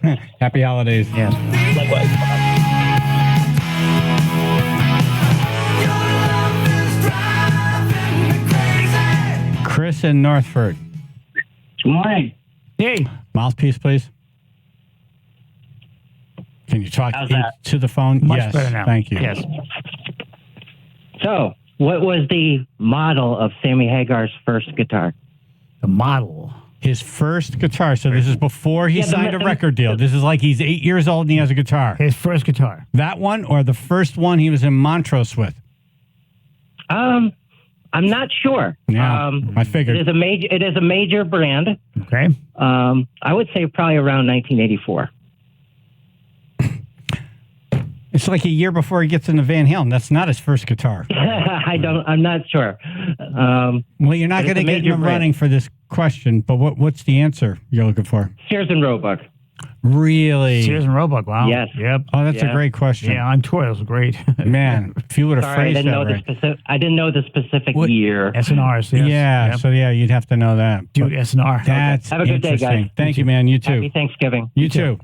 Happy holidays. Yeah. Likewise. Chris in Northford. Good morning. Hey. Mouthpiece, please. Can you talk to the phone? Much yes. better now. Thank you. Yes. So, what was the model of Sammy Hagar's first guitar? The model. His first guitar. So this is before he Yeah, signed a record deal. This is like he's 8 years old and he has a guitar. His first guitar. That one or the first one he was in Montrose with? I'm not sure. Yeah, I figured. It is a major brand. Okay. I would say probably around 1984. It's like a year before he gets into Van Halen. That's not his first guitar. I'm not sure. Well, you're not going to get in the running for this question, but what's the answer you're looking for? Sears and Roebuck. Really? Sears and Roebuck. Wow. Yes. Yep. Oh, that's a great question. Yeah, on tour, that was great. Man, if you would have Sorry, phrased that right. I didn't know the specific year. S&Rs, yes. Yeah, Yep. so you'd have to know that. Dude, S&R. That's Have a good day, interesting. guys. Thank you, man. You too. Happy Thanksgiving. You too.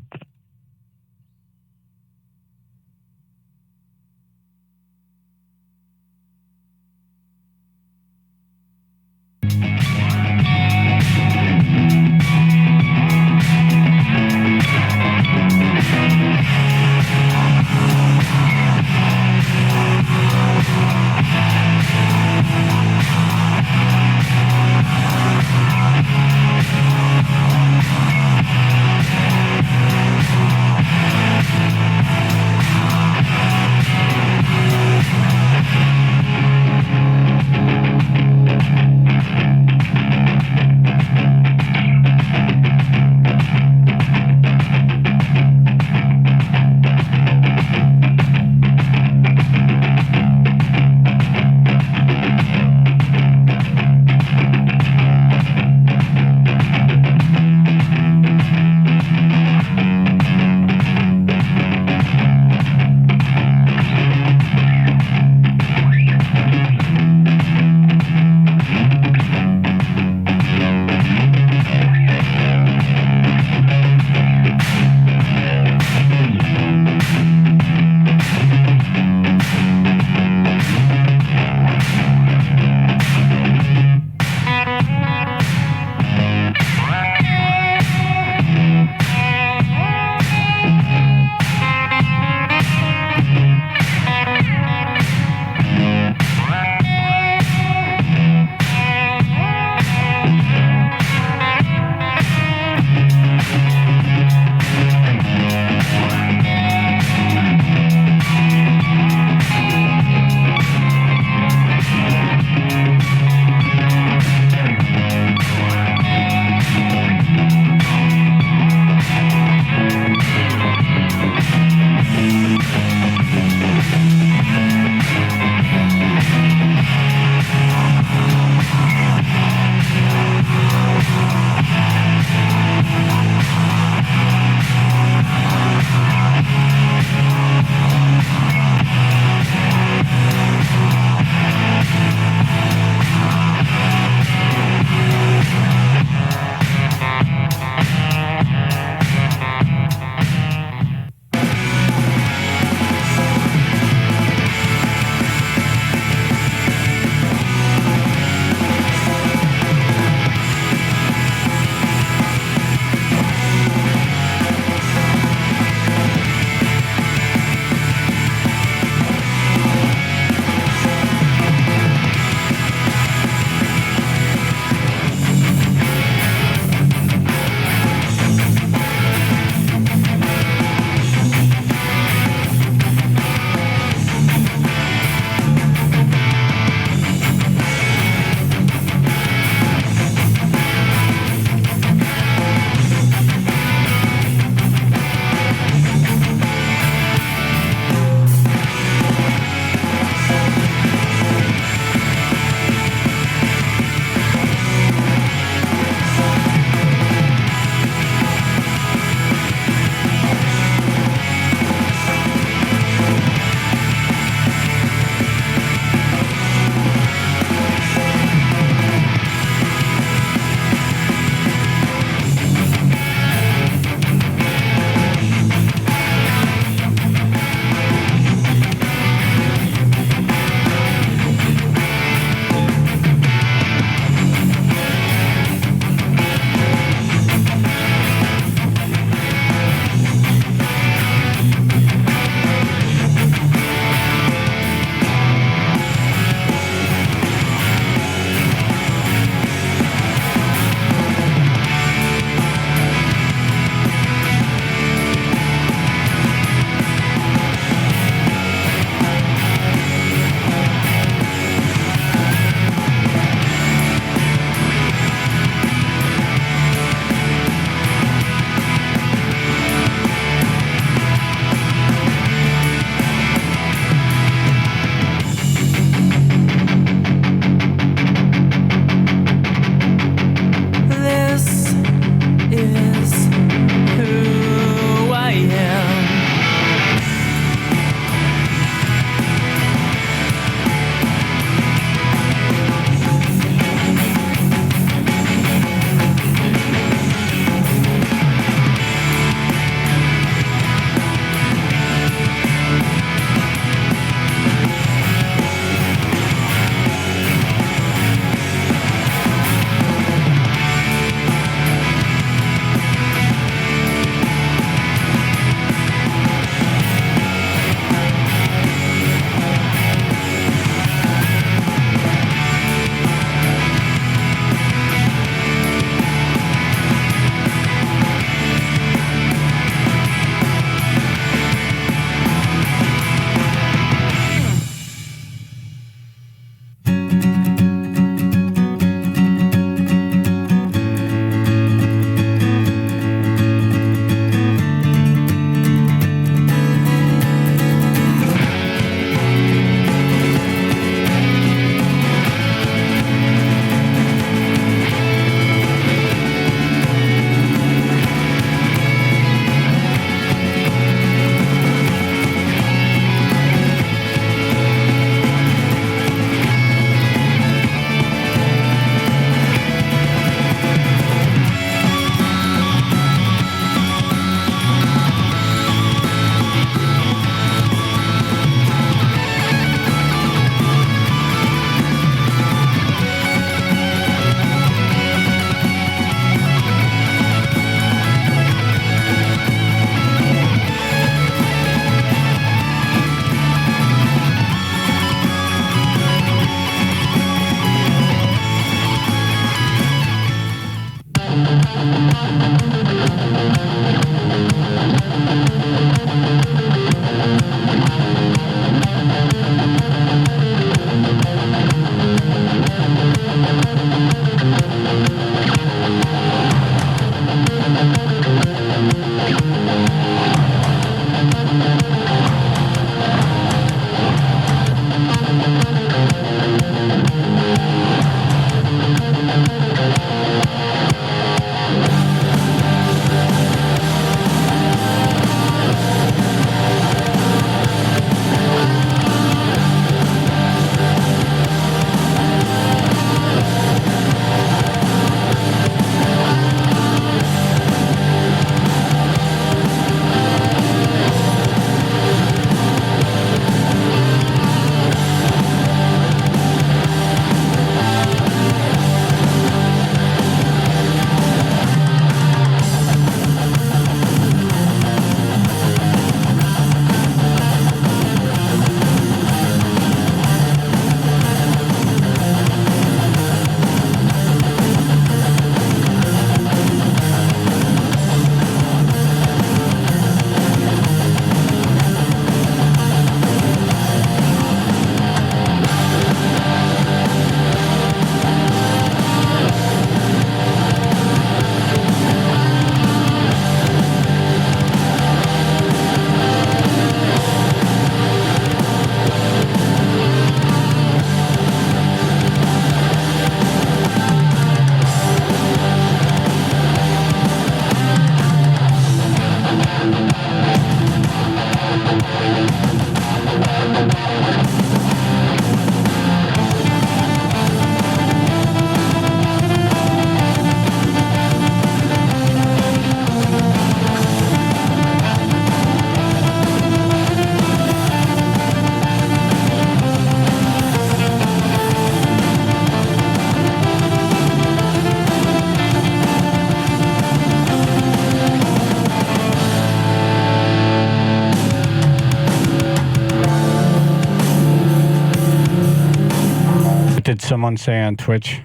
did someone say on Twitch?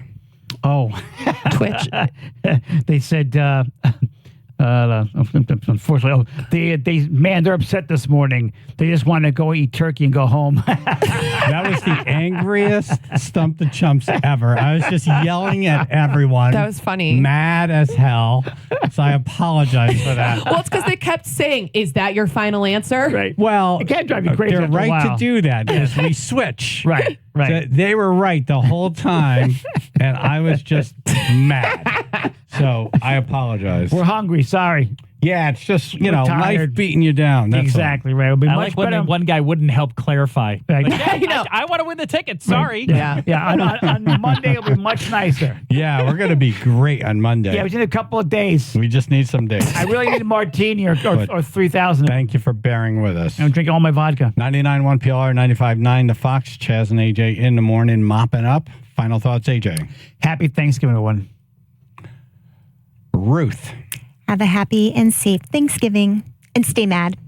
Oh, Twitch. They said, unfortunately, they're upset this morning. They just want to go eat turkey and go home. That was the angriest Stump the Chumps ever. I was just yelling at everyone. That was funny. Mad as hell. So I apologize for that. Well, it's because they kept saying, "Is that your final answer?" Right. Well, it can't drive you crazy. They're after a right while. to do that because we switch. Right. So they were right the whole time, and I was just mad. So I apologize. We're hungry. Sorry. Yeah, it's just, We're life tired. beating you down. That's Exactly right. It'll be I much like when better. one guy wouldn't help clarify. Right. Like, I want to win the ticket. Sorry. Yeah. On Monday, it'll be much nicer. Yeah, we're going to be great on Monday. Yeah, we need a couple of days. We just need some days. I really need a martini or 3,000. Thank you for bearing with us. I'm drinking all my vodka. 99.1 PLR, 95.9 The Fox, Chaz and AJ in the morning, mopping up. Final thoughts, AJ. Happy Thanksgiving, everyone. Ruth. Have a happy and safe Thanksgiving and stay mad.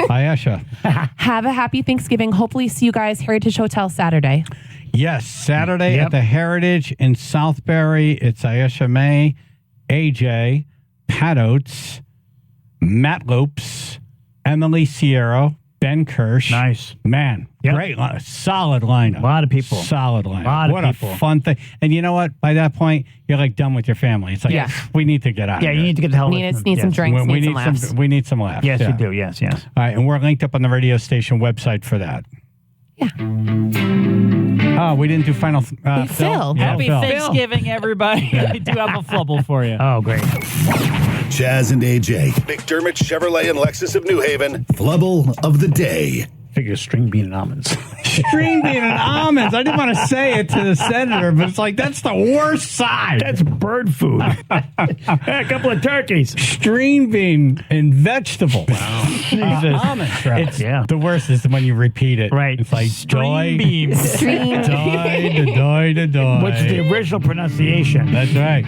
Ayesha. Have a happy Thanksgiving. Hopefully see you guys Heritage Hotel Saturday. Yes, Saturday at the Heritage in Southbury. It's Ayesha May, AJ, Pat Oates, Matt Lopes, Emily Sierra, Ben Kirsch. Nice. Man, great, solid lineup. A lot of people. Solid lineup. A lot of what people. a fun thing. And you know what? By that point, you're like done with your family. It's like, we need to get out of Yeah, here. you need to get the hell away Need from them. some Yes. drinks, we need some laughs. we need some laughs. Yes, yeah. you do. Yes. All right, and we're linked up on the radio station website for that. Yeah. Oh, we didn't do final. Phil. Happy Phil. Thanksgiving, everybody. I do have a flubble for you. Oh, great. Chaz and AJ, McDermott Chevrolet and Lexus of New Haven, Flubble of the Day. Figure string bean and almonds. String bean and almonds. I didn't want to say it to the senator, but it's like, that's the worst side. That's bird food. A couple of turkeys. String bean and vegetables. Wow. Jesus. Almonds, right? It's The worst is when you repeat it. Right. It's like String beans. Which is the original pronunciation. That's right.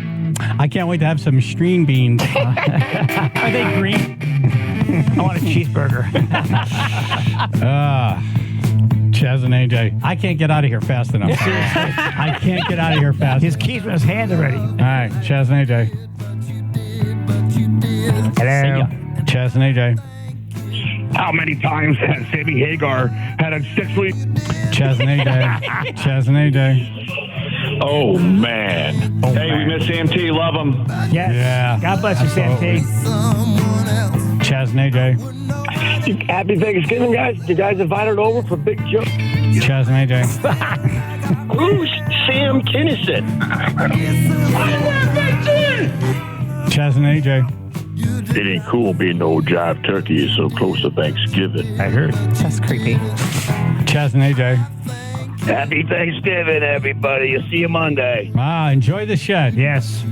I can't wait to have some string beans. Are they green? I want a cheeseburger. Chaz and AJ. I can't get out of here fast enough. Seriously. I can't get out of here fast His keys in his hand already. All right, Chaz and AJ. Hello. Chaz and AJ. How many times has Sammy Hagar had a 6-week? Chaz and AJ. Chaz and AJ. Oh, man. Hey, we miss Sam T. Love him. Yes. Yeah. God bless you, Sam T. Chaz and AJ. Happy Thanksgiving, guys. You guys invited over for Big Joe. Chaz and AJ. Who's Sam Kinnison? Chaz and AJ. It ain't cool being no jive turkey is so close to Thanksgiving. I heard. That's creepy. Chaz and AJ. Happy Thanksgiving, everybody. You'll see you Monday. Enjoy the shed. Yes.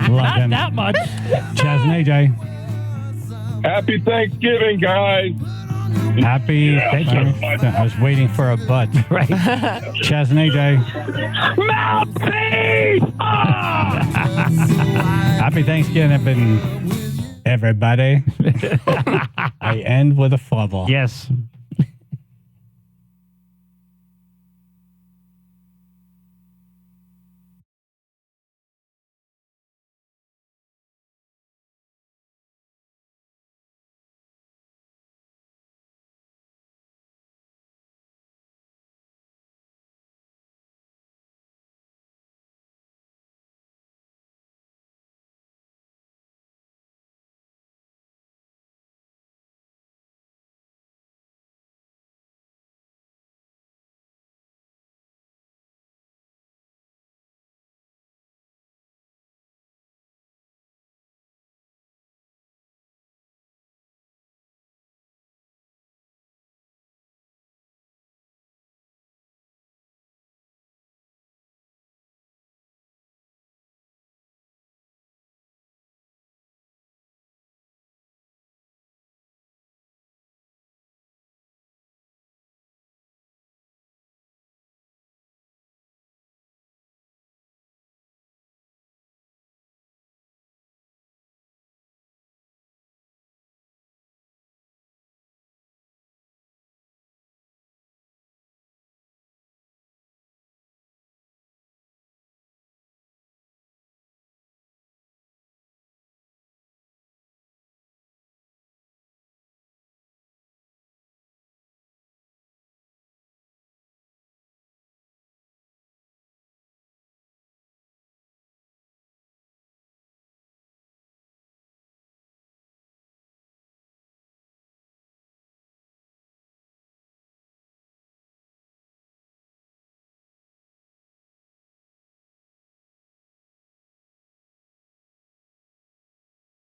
Love him. Not that much. Chaz and AJ. Happy Thanksgiving, guys. Happy. Thank you. I was waiting for a butt. Right. Chaz and AJ. Happy Thanksgiving, everybody. I end with a flubble. Yes.